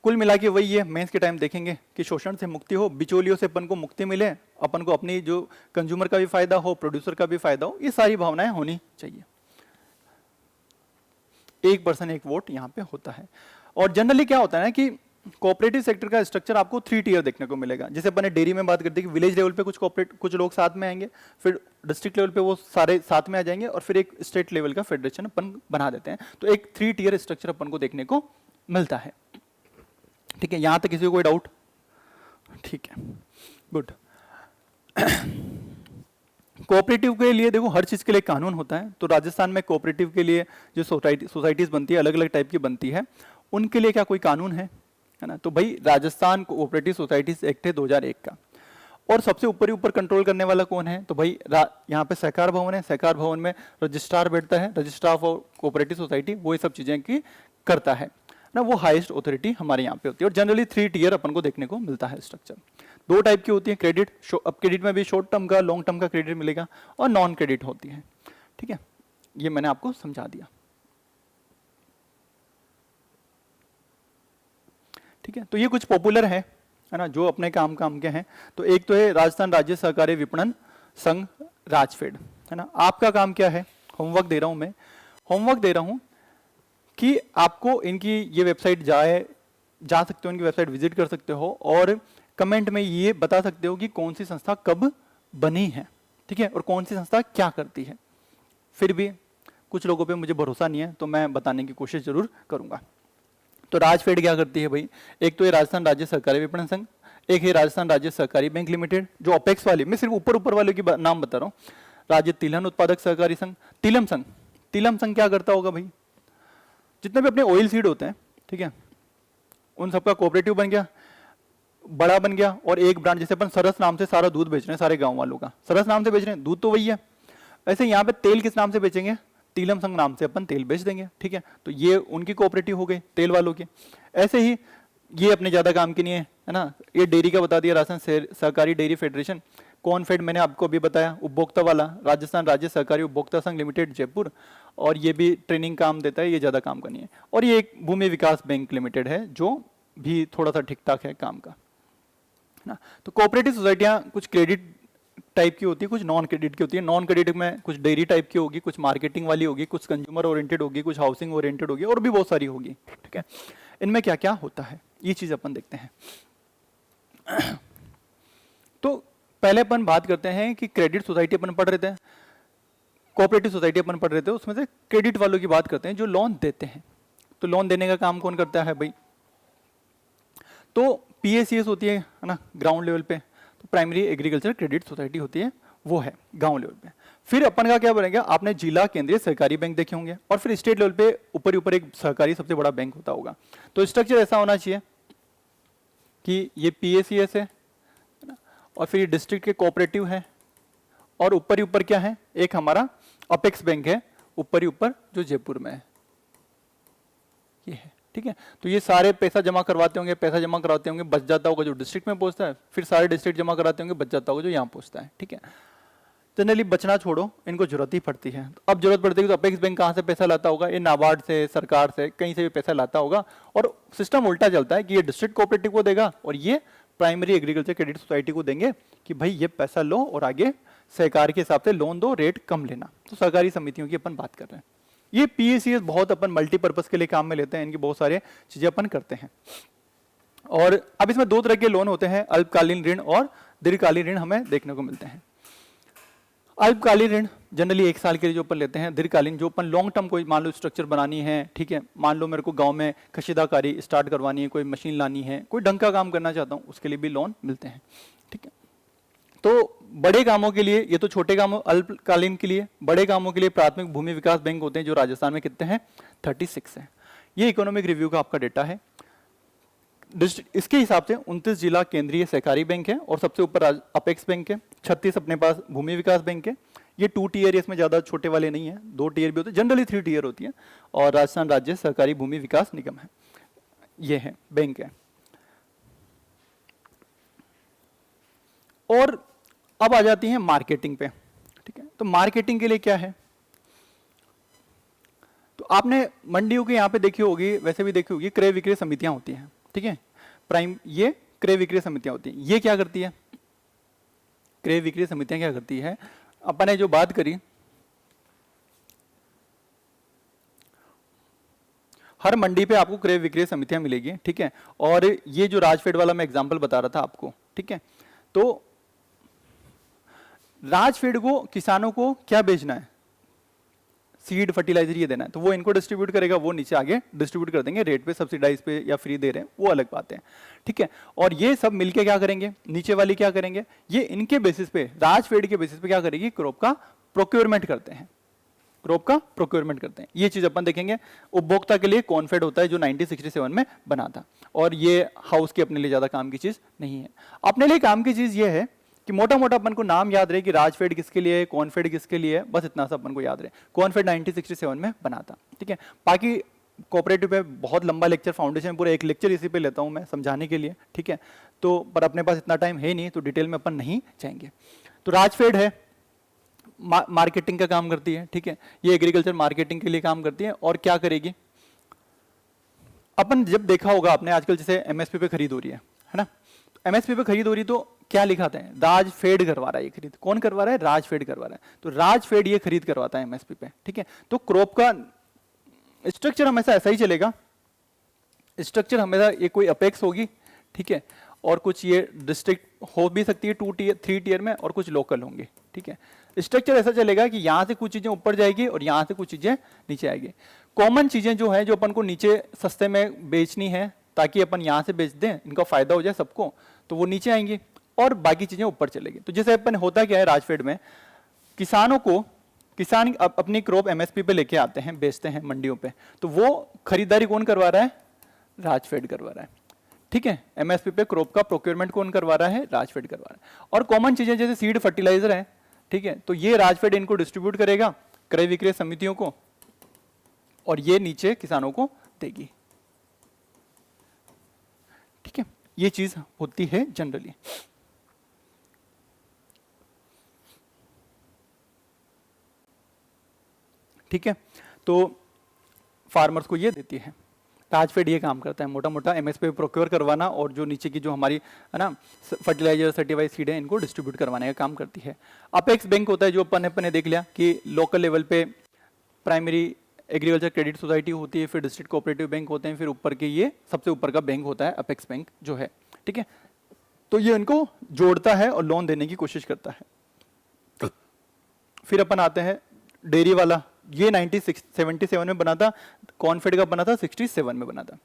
कुल मिला के वही है, मेंस के टाइम देखेंगे कि शोषण से मुक्ति हो, बिचौलियों से अपन को मुक्ति मिले, अपन को अपनी जो कंज्यूमर का भी फायदा हो, प्रोड्यूसर का भी फायदा हो, ये सारी भावनाएं होनी चाहिए। एक पर्सन एक वोट यहाँ पे होता है। और जनरली क्या होता है ना कि कोऑपरेटिव सेक्टर का स्ट्रक्चर आपको 3 टियर देखने को मिलेगा। जैसे अपन ने डेयरी में बात करते हैं कि विलेज लेवल पे कुछ लोग साथ में आएंगे, फिर डिस्ट्रिक्ट लेवल पे वो सारे साथ में आ जाएंगे, और फिर एक स्टेट लेवल का फेडरेशन अपन बना देते हैं। तो एक 3 टियर स्ट्रक्चर अपन को देखने को मिलता है, ठीक है। यहां तक किसी को कोई डाउट? ठीक है, गुड। कोऑपरेटिव के लिए देखो हर चीज के लिए कानून होता है। तो राजस्थान में कोऑपरेटिव के लिए जो सोसाइटीज बनती है, अलग अलग टाइप की बनती है, उनके लिए क्या कोई कानून है ना। तो भाई राजस्थान कोऑपरेटिव सोसाइटीज एक्ट है 2001 का। और सबसे ऊपर ही ऊपर कंट्रोल करने वाला कौन है, तो भाई यहाँ पे सहकार भवन है। सहकार भवन में रजिस्ट्रार बैठता है, रजिस्ट्रार ऑफ कोऑपरेटिव सोसाइटी, वो ये सब चीजें की करता है ना, वो हाईएस्ट अथॉरिटी हमारे यहाँ पे होती है। और जनरली 3 टियर अपन को देखने को मिलता है स्ट्रक्चर। 2 टाइप की होती है क्रेडिट। अब क्रेडिट में भी शॉर्ट टर्म का, लॉन्ग टर्म का क्रेडिट मिलेगा, और नॉन क्रेडिट होती है, ठीक है। ये मैंने आपको समझा दिया, ठीक है। तो ये कुछ पॉपुलर है ना, जो अपने काम के हैं। तो एक तो है राजस्थान राज्य सहकारी विपणन संघ राजफेड, है ना। आपका काम क्या है, होमवर्क दे रहा हूं मैं, होमवर्क दे रहा हूं कि आपको इनकी ये वेबसाइट जा सकते हो, इनकी वेबसाइट विजिट कर सकते हो, और कमेंट में ये बता सकते हो कि कौन सी संस्था कब बनी है, ठीक है, और कौन सी संस्था क्या करती है। फिर भी कुछ लोगों पे मुझे भरोसा नहीं है, तो मैं बताने की कोशिश जरूर करूंगा। तो राजफेड क्या करती है भाई, एक तो ये राजस्थान राज्य सहकारी विपणन संघ, एक है राजस्थान राज्य सहकारी बैंक लिमिटेड, जो अपेक्स वाली, मैं सिर्फ ऊपर वाले की नाम बता रहा हूँ। राज्य तिलहन उत्पादक सहकारी संघ, तिलम संघ। तिलम संघ क्या करता होगा भाई, जितने भी अपने ऑयल सीड होते हैं, ठीक है, उन सबका कोऑपरेटिव बन गया। बड़ा बन गया, और एक ब्रांड जैसे अपन सरस नाम से सारा दूध बेच रहे हैं सारे गांव वालों का, सरस नाम से बेच रहे हैं, दूध तो वही है। ऐसे यहाँ पे तेल किस नाम से बेचेंगे, तीलम संघ नाम से अपन तेल बेच देंगे, ठीक है। तो ये उनकी कोऑपरेटिव हो गई तेल वालों की। ऐसे ही ये अपने ज्यादा काम की नहीं है ना। ये डेयरी का बता दिया, राजस्थान सहकारी डेयरी फेडरेशन। कॉनफेड मैंने आपको अभी बताया, उपभोक्ता वाला राजस्थान राज्य सहकारी उपभोक्ता संघ लिमिटेड जयपुर, और ये भी ट्रेनिंग काम देता है, ये ज्यादा काम का नहीं है। और ये एक भूमि विकास बैंक लिमिटेड है जो भी थोड़ा सा ठीक ठाक है काम का ना। तो कोऑपरेटिव सोसाइटियां कुछ क्रेडिट टाइप की होती है, कुछ नॉन क्रेडिट की होती है। नॉन क्रेडिट में कुछ डेयरी टाइप की होगी, कुछ मार्केटिंग वाली होगी, कुछ कंज्यूमर ओरिएंटेड होगी, कुछ हाउसिंग ओरिएंटेड होगी, और भी बहुत सारी होगी, ठीक है। इनमें क्या क्या होता है ये चीज अपन देखते हैं। तो पहले अपन बात करते हैं कि क्रेडिट सोसाइटी अपन पढ़ रहे थे, कोऑपरेटिव सोसाइटी अपन पढ़ रहे थे, उसमें से क्रेडिट वालों की बात करते हैं जो लोन देते हैं। तो लोन देने का काम कौन करता है भाई, तो पीएसीएस होती है ना ग्राउंड लेवल पे, तो प्राइमरी एग्रीकल्चर क्रेडिट सोसाइटी होती है, वो है गांव लेवल पे। फिर अपन का क्या बनेगा, आपने जिला केंद्रीय सहकारी बैंक देखे होंगे, और फिर स्टेट लेवल पे ऊपर ऊपर एक सहकारी सबसे बड़ा बैंक होता होगा। तो स्ट्रक्चर ऐसा होना चाहिए कि ये पीएसीएस है ना, और फिर ये डिस्ट्रिक्ट के कोऑपरेटिव है, और ऊपर ही ऊपर क्या है, एक हमारा अपेक्स बैंक है ऊपर ही ऊपर जो जयपुर में है, ये है, ठीक है। तो ये सारे पैसा जमा करवाते होंगे, पैसा जमा करवाते होंगे, बच जाता होगा जो डिस्ट्रिक्ट में पहुंचता है, फिर सारे डिस्ट्रिक्ट जमा कराते होंगे, बच जाता होगा जो यहाँ पहुंचता है, ठीक है। जनरली बचना छोड़ो, इनको जरूरत ही पड़ती है। तो अब जरूरत पड़ती है तो अपेक्स बैंक कहाँ से पैसा लाता होगा, ये नाबार्ड से, सरकार से, कहीं से भी पैसा लाता होगा, और सिस्टम उल्टा चलता है कि ये डिस्ट्रिक्ट कोऑपरेटिव को देगा और ये प्राइमरी एग्रीकल्चर क्रेडिट सोसाइटी को देंगे कि भाई ये पैसा लो और आगे सहकार के हिसाब से लोन दो, रेट कम लेना। तो सहकारी समितियों की अपन बात कर रहे हैं। ये पीएसीएस बहुत अपन मल्टीपर्पज के लिए काम में लेते हैं, इनकी बहुत सारे चीजें अपन करते हैं। और अब इसमें दो तरह के लोन होते हैं, अल्पकालीन ऋण और दीर्घकालीन ऋण हमें देखने को मिलते हैं। अल्पकालीन ऋण जनरली 1 साल के लिए जो अपन लेते हैं, दीर्घकालीन जो अपन लॉन्ग टर्म कोई मान लो स्ट्रक्चर बनानी है, ठीक है, मान लो मेरे को गांव में कशीदाकारी स्टार्ट करवानी है, कोई मशीन लानी है, कोई ढंग का काम करना चाहता हूँ, उसके लिए भी लोन मिलते हैं, ठीक है। तो बड़े कामों के लिए, ये तो छोटे कामों अल्पकालीन के लिए, बड़े कामों के लिए प्राथमिक भूमि विकास बैंक होते हैं जो राजस्थान में कितने हैं, 36 है। ये इकोनॉमिक रिव्यू का आपका डेटा है। इसके हिसाब से 29 जिला केंद्रीय सहकारी बैंक है, और सबसे ऊपर अपेक्स बैंक है, 36 अपने पास भूमि विकास बैंक है। ये 2 टीयर, इसमें ज्यादा छोटे वाले नहीं है, 2 टीयर भी होते हैं, जनरली 3 टीयर होती है। और राजस्थान राज्य सहकारी भूमि विकास निगम है, ये है बैंक है। और अब आ जाती है मार्केटिंग पे, ठीक है। तो मार्केटिंग के लिए क्या है, तो आपने मंडियों के यहाँ पे देखी होगी, वैसे भी देखी होगी, क्रय विक्रय समितियां होती हैं, ठीक है। प्राइम ये क्रय विक्रय समितियां होती हैं। ये क्या करती है, क्रय विक्रय समितियां क्या करती है, अपन ने जो बात करी, हर मंडी पे आपको क्रय विक्रय समितियां मिलेगी, ठीक है। और ये जो राजफेड वाला मैं एग्जांपल बता रहा था आपको, ठीक है, तो राजफेड को किसानों को क्या बेचना है, सीड फर्टिलाइजर ये देना है, तो वो इनको डिस्ट्रीब्यूट करेगा, वो नीचे आगे डिस्ट्रीब्यूट कर देंगे रेट पे, सब्सिडाइज पे या फ्री दे रहे हैं, वो अलग बात है, ठीक है। और ये सब मिलके क्या करेंगे, नीचे वाली क्या करेंगे, ये इनके बेसिस पे, राजफेड के बेसिस पे क्या करेगी, क्रॉप का प्रोक्योरमेंट करते हैं, क्रॉप का प्रोक्योरमेंट करते हैं। ये चीज अपन देखेंगे। उपभोक्ता के लिए कॉनफेड होता है जो 1967 में बना था, और ये हाउस के अपने लिए ज्यादा काम की चीज नहीं है। अपने लिए काम की चीज ये है कि मोटा मोटा अपन को नाम याद रहे कि राजफेड किसके लिए है, कॉनफेड किसके लिए है, बस इतना सा अपन को याद रहे। कॉनफेड 1967 में बना था, ठीक है। बाकी कोऑपरेटिव पे बहुत लंबा लेक्चर, फाउंडेशन पूरा एक लेक्चर इसी पे लेता हूं मैं समझाने के लिए, ठीक है। तो पर अपने पास इतना टाइम है नहीं, तो डिटेल में अपन नहीं जाएंगे। तो राजफेड है, मार्केटिंग का काम करती है, ठीक है। ये एग्रीकल्चर मार्केटिंग के लिए काम करती है। और क्या करेगी, अपन जब देखा होगा आपने, आजकल जैसे एमएसपी पे खरीद हो रही है ना, एमएसपी पे खरीद हो रही, तो क्या लिखा था, राजफेड करवा रहा है ये खरीद। कौन करवा रहा है, राजफेड करवा रहा है। तो राजफेड ये खरीद करवाता है एमएसपी पे, ठीक है। तो क्रॉप का स्ट्रक्चर हमेशा ऐसा ही चलेगा, स्ट्रक्चर हमेशा ये कोई अपेक्स होगी, ठीक है, और कुछ ये डिस्ट्रिक्ट हो भी सकती है 2 टीयर 3 टीयर में, और कुछ लोकल होंगे, ठीक है। स्ट्रक्चर ऐसा चलेगा कि यहां से कुछ चीजें ऊपर जाएगी और यहां से कुछ चीजें नीचे आएगी। कॉमन चीजें जो है, जो अपन को नीचे सस्ते में बेचनी है ताकि अपन यहां से बेच दें, इनका फायदा हो जाए सबको, तो वो नीचे आएंगी, और बाकी चीजें ऊपर चलेगी। तो जैसे अपन होता क्या है राजफेड में, किसानों को, किसान अपनी क्रॉप एमएसपी पे लेके आते हैं, बेचते हैं मंडियों पे, तो वो खरीदारी कौन करवा रहा है, राजफेड करवा रहा है, ठीक है, एमएसपी पे क्रॉप का प्रोक्योरमेंट कौन करवा रहा है? राजफेड करवा रहा है। और कॉमन चीजें जैसे सीड फर्टिलाइजर है, ठीक है, तो ये राजफेड इनको डिस्ट्रीब्यूट करेगा क्रय विक्रय समितियों को, और ये नीचे किसानों को देगी। ठीक है, ये चीज होती है जनरली। ठीक है, तो फार्मर्स को ये देती है। राजफेड ये काम करता है, मोटा मोटा एमएसपी प्रोक्योर करवाना, और जो नीचे की जो हमारी है ना फर्टिलाइजर सर्टिफाइड सीड है इनको डिस्ट्रीब्यूट करवाने का काम करती है। अपेक्स बैंक होता है जो अपन ने देख लिया कि लोकल लेवल पे प्राइमरी एग्रीकल्चर क्रेडिट सोसाइटी होती है, फिर डिस्ट्रिक्ट कोऑपरेटिव बैंक होते हैं, फिर ऊपर के ये सबसे ऊपर का बैंक होता है अपेक्स बैंक जो है। ठीक है, तो ये इनको जोड़ता है और लोन देने की कोशिश करता है। फिर अपन आते हैं डेयरी वाला, ये 1977 में बना था, कॉन्फेड का बना था 67 में बना था।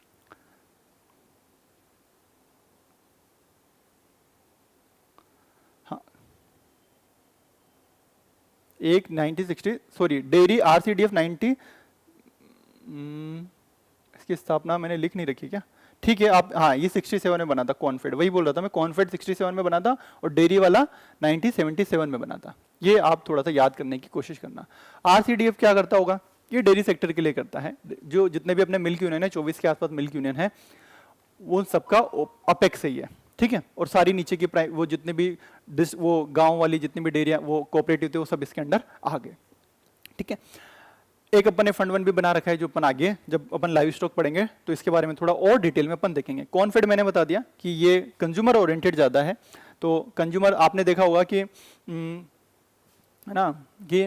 हाँ, एक 1960 सॉरी डेयरी आरसीडीएफ 90, इसकी स्थापना मैंने लिख नहीं रखी क्या? ठीक है, आप हाँ ये 67 में बना था कॉन्फेड, वही बोल रहा था मैं, कॉन्फेड 67 में बना था और डेयरी वाला 1977 में बना था। ये आप थोड़ा सा याद करने की कोशिश करना। आरसीडीएफ क्या करता होगा? ये डेयरी सेक्टर के लिए करता है। जो जितने भी अपने मिल्क यूनियन है, 24 के आसपास मिल्क यूनियन है, वो सबका अपेक्स ही है। ठीक है, और सारी नीचे की वो जितने भी वो गांव वाली जितनी भी डेयरिया वो कोऑपरेटिव थे वो सब इसके अंडर आ गए। ठीक है, एक अपन ने फंड वन भी बना रखा है जो अपन आगे जब अपन लाइव स्टॉक पढ़ेंगे तो इसके बारे में थोड़ा और डिटेल में अपन देखेंगे। कॉन्फेड मैंने बता दिया कि ये कंज्यूमर ओरिएंटेड ज्यादा है, तो कंज्यूमर आपने देखा होगा कि है ना कि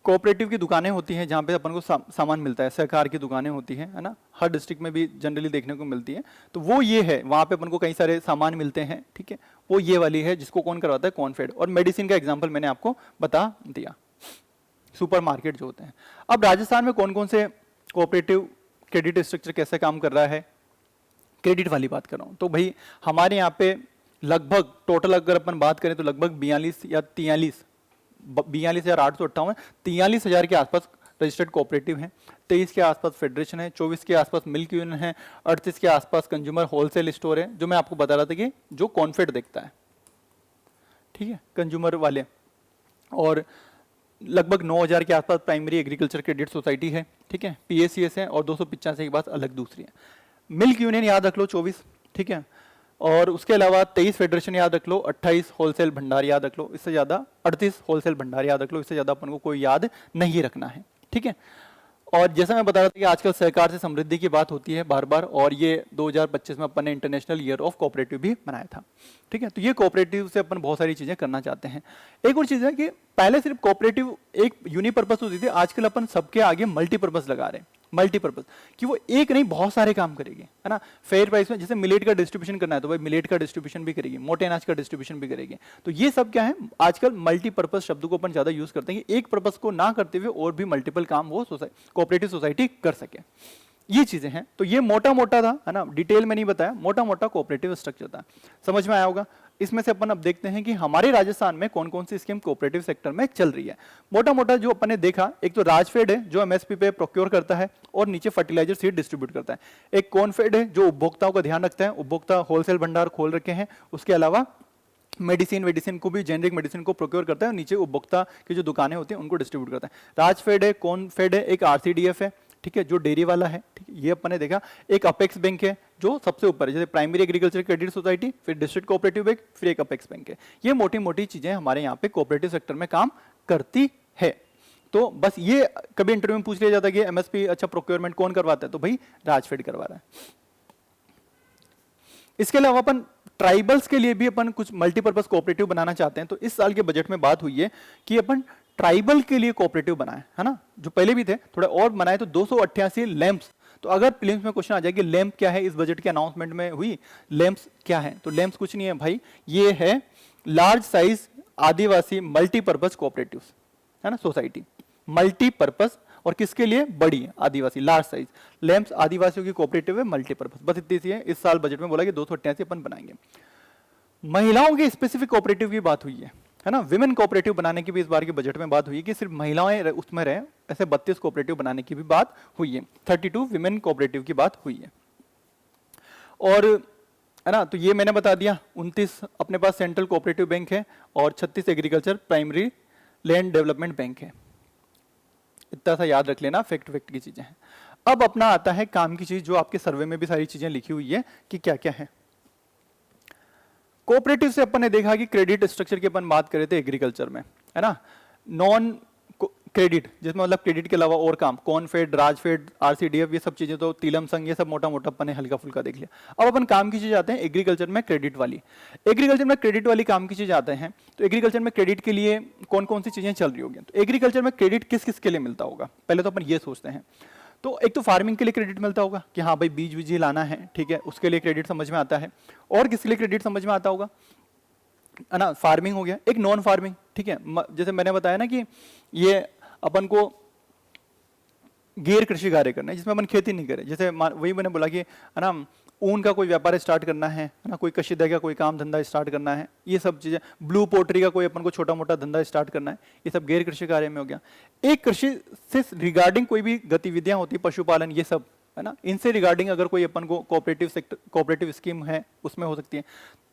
कोऑपरेटिव की दुकानें होती हैं जहाँ पे अपन को सामान मिलता है, सहकार की दुकानें होती हैं, है ना, हर डिस्ट्रिक्ट में भी जनरली देखने को मिलती है। तो वो ये है, वहाँ पे अपन को कई सारे सामान मिलते हैं। ठीक है, वो ये वाली है जिसको कौन करवाता है? कॉन्फेड। और मेडिसिन का एग्जाम्पल मैंने आपको बता दिया, सुपरमार्केट जो होते हैं। अब राजस्थान में कौन कौन से कोऑपरेटिव क्रेडिट स्ट्रक्चर कैसे काम कर रहा है? क्रेडिट वाली बात कर रहा हूँ तो भाई हमारे यहाँ पे लगभग टोटल अगर अपन बात करें तो लगभग 42 या 42,858 43,000 के आसपास रजिस्टर्ड कोऑपरेटिव हैं, 23 के आसपास फेडरेशन है, 24 के आसपास मिल्क यूनियन है, 38 के आसपास कंज्यूमर होलसेल स्टोर है, जो मैं आपको बता रहा था कि जो कॉन्फेड देखता है। ठीक है, कंज्यूमर वाले, और लगभग 9,000 के आसपास प्राइमरी एग्रीकल्चर क्रेडिट सोसाइटी है। ठीक है, पीएसीएस है, और 285 के बाद अलग दूसरी है। मिल्क यूनियन याद रख लो 24। ठीक है, और उसके अलावा 23 फेडरेशन याद रख लो, 28 होलसेल भंडार याद रख लो, इससे ज्यादा 38 होलसेल भंडार याद रख लो, इससे ज्यादा अपन को कोई याद नहीं रखना है। ठीक है, और जैसा मैं बता रहा था कि आजकल सहकार से समृद्धि की बात होती है बार बार, और ये 2025 में अपन ने इंटरनेशनल ईयर ऑफ कोऑपरेटिव भी मनाया था। ठीक है, तो ये कोऑपरेटिव से अपन बहुत सारी चीजें करना चाहते हैं। एक और चीज है कि पहले सिर्फ कोऑपरेटिव एक यूनिपर्पज होती थी, आजकल अपन सबके आगे मल्टीपर्पज लगा रहे हैं। मल्टीपर्पज कि वो एक नहीं बहुत सारे काम करेगी, है ना। फेयर प्राइस में जैसे मिलेट का डिस्ट्रीब्यूशन करना है तो भाई मिलेट का डिस्ट्रीब्यूशन भी करेगी, मोटे अनाज का डिस्ट्रीब्यूशन भी करेगी। तो ये सब क्या है, आजकल मल्टीपर्पज शब्द को अपन ज्यादा यूज करते हैं कि एक पर्पज को ना करते हुए और भी मल्टीपल काम वो कोऑपरेटिव सोसाइटी कर सके। ये चीजें हैं, तो ये मोटा मोटा था, है ना, डिटेल में नहीं बताया, मोटा मोटा कोऑपरेटिव स्ट्रक्चर था, समझ में आया होगा। इसमें से अपन अब देखते हैं कि हमारे राजस्थान में कौन कौन सी स्कीम कोऑपरेटिव सेक्टर में चल रही है। मोटा मोटा जो अपन ने देखा, एक तो राजफेड है जो एमएसपी पे प्रोक्योर करता है और नीचे फर्टिलाइजर सीड डिस्ट्रीब्यूट करता है। एक कॉन्फेड है जो उपभोक्ताओं का ध्यान रखता है, उपभोक्ता होलसेल भंडार खोल रखे हैं। उसके अलावा मेडिसिन को भी, जेनरिक मेडिसिन को प्रोक्योर करता है और नीचे उपभोक्ता की जो दुकानें होती हैं उनको डिस्ट्रीब्यूट करता है। राजफेड है, कॉन्फेड है, एक आरसीडीएफ है, ठीक है, जो डेयरी वाला है, ठीक है, ये अपन ने देखा। एक अपेक्स बैंक है जो सबसे ऊपर है, जैसे प्राइमरी एग्रीकल्चर क्रेडिट सोसाइटी, फिर डिस्ट्रिक्ट कोऑपरेटिव बैंक, फिर एक अपेक्स बैंक है। ये मोटी मोटी चीजें हमारे यहाँ पे कोऑपरेटिव सेक्टर में काम करती है। तो बस ये कभी इंटरव्यू में पूछ लिया जाता है कि एमएसपी अच्छा प्रोक्योरमेंट कौन करवाता है, तो भाई राजफेड करवा रहा है। इसके अलावा अपन ट्राइबल्स के लिए भी अपन कुछ मल्टीपर्पज कोऑपरेटिव बनाना चाहते हैं। तो इस साल के बजट में बात हुई है कि अपन ट्राइबल के लिए कोऑपरेटिव बनाए, है ना, जो पहले भी थे थोड़ा और बनाए। तो 288 लैंप्स, तो अगर प्रीलिम्स में क्वेश्चन आ जाए कि लैंप क्या है, इस बजट के अनाउंसमेंट में हुई लैंप्स क्या है, तो लैंप्स कुछ नहीं है भाई, ये है लार्ज साइज आदिवासी मल्टीपर्पज कोऑपरेटिव, है ना, सोसाइटी मल्टीपर्पज। और किसके लिए? बड़ी आदिवासी लार्ज साइज लैंप्स आदिवासियों की कोऑपरेटिव है, मल्टीपर्पज। बस इतनी सी है, इस साल बजट में बोला कि 288 अपन बनाएंगे। महिलाओं के स्पेसिफिक कोऑपरेटिव की बात हुई है ना, विमेन कोऑपरेटिव बनाने की भी इस बार के बजट में बात हुई है कि सिर्फ महिलाएं उसमें रहे, ऐसे 32 कोऑपरेटिव बनाने की भी बात हुई है, 32 विमेन कोऑपरेटिव की बात हुई है। और है ना, तो ये मैंने बता दिया। 29 अपने पास सेंट्रल कोऑपरेटिव बैंक है और 36 agriculture primary land development bank है। इतना सा याद रख लेना, फैक्ट फैक्ट की चीजें हैं। अब अपना आता है काम की चीज, जो आपके सर्वे में भी सारी चीजें लिखी हुई है कि क्या क्या है। कोऑपरेटिव से अपन ने देखा कि क्रेडिट स्ट्रक्चर की अपन बात करे थे एग्रीकल्चर में, है ना। नॉन क्रेडिट, जिसमें मतलब क्रेडिट के अलावा और काम, कॉनफेड, राजफेड, आरसीडीएफ, ये सब चीजें तो तिलम संघ, ये सब मोटा मोटा अपन ने हल्का फुल्का देख लिया। अब अपन काम की चीज आते हैं एग्रीकल्चर में क्रेडिट वाली। एग्रीकल्चर में क्रेडिट वाली काम की चीज आते हैं, तो एग्रीकल्चर में क्रेडिट के लिए कौन कौन सी चीजें चल रही होगी। तो एग्रीकल्चर में क्रेडिट किस किस के लिए मिलता होगा, पहले तो अपन ये सोचते हैं। तो एक तो फार्मिंग के लिए क्रेडिट मिलता होगा कि हाँ भाई बीज बीज लाना है, ठीक है, उसके लिए क्रेडिट समझ में आता है। और किसके लिए क्रेडिट समझ में आता होगा, है ना, फार्मिंग हो गया। एक नॉन फार्मिंग, ठीक है, जैसे मैंने बताया ना कि ये अपन को गैर कृषि कार्य करना है, जिसमें अपन खेती नहीं करें। जैसे वही मैंने बोला कि है ना, ऊन का कोई व्यापार स्टार्ट करना है ना, कोई कशीदा का कोई काम धंधा स्टार्ट करना है, ये सब चीजें, ब्लू पोट्री का कोई अपन को छोटा मोटा धंधा स्टार्ट करना है, ये सब गैर कृषि कार्य में हो गया। एक कृषि से रिगार्डिंग कोई भी गतिविधियां होती, पशुपालन, ये सब, है ना, इनसे रिगार्डिंग अगर कोई अपन को कोऑपरेटिव सेक्टर, कोऑपरेटिव स्कीम है, उसमें हो सकती है।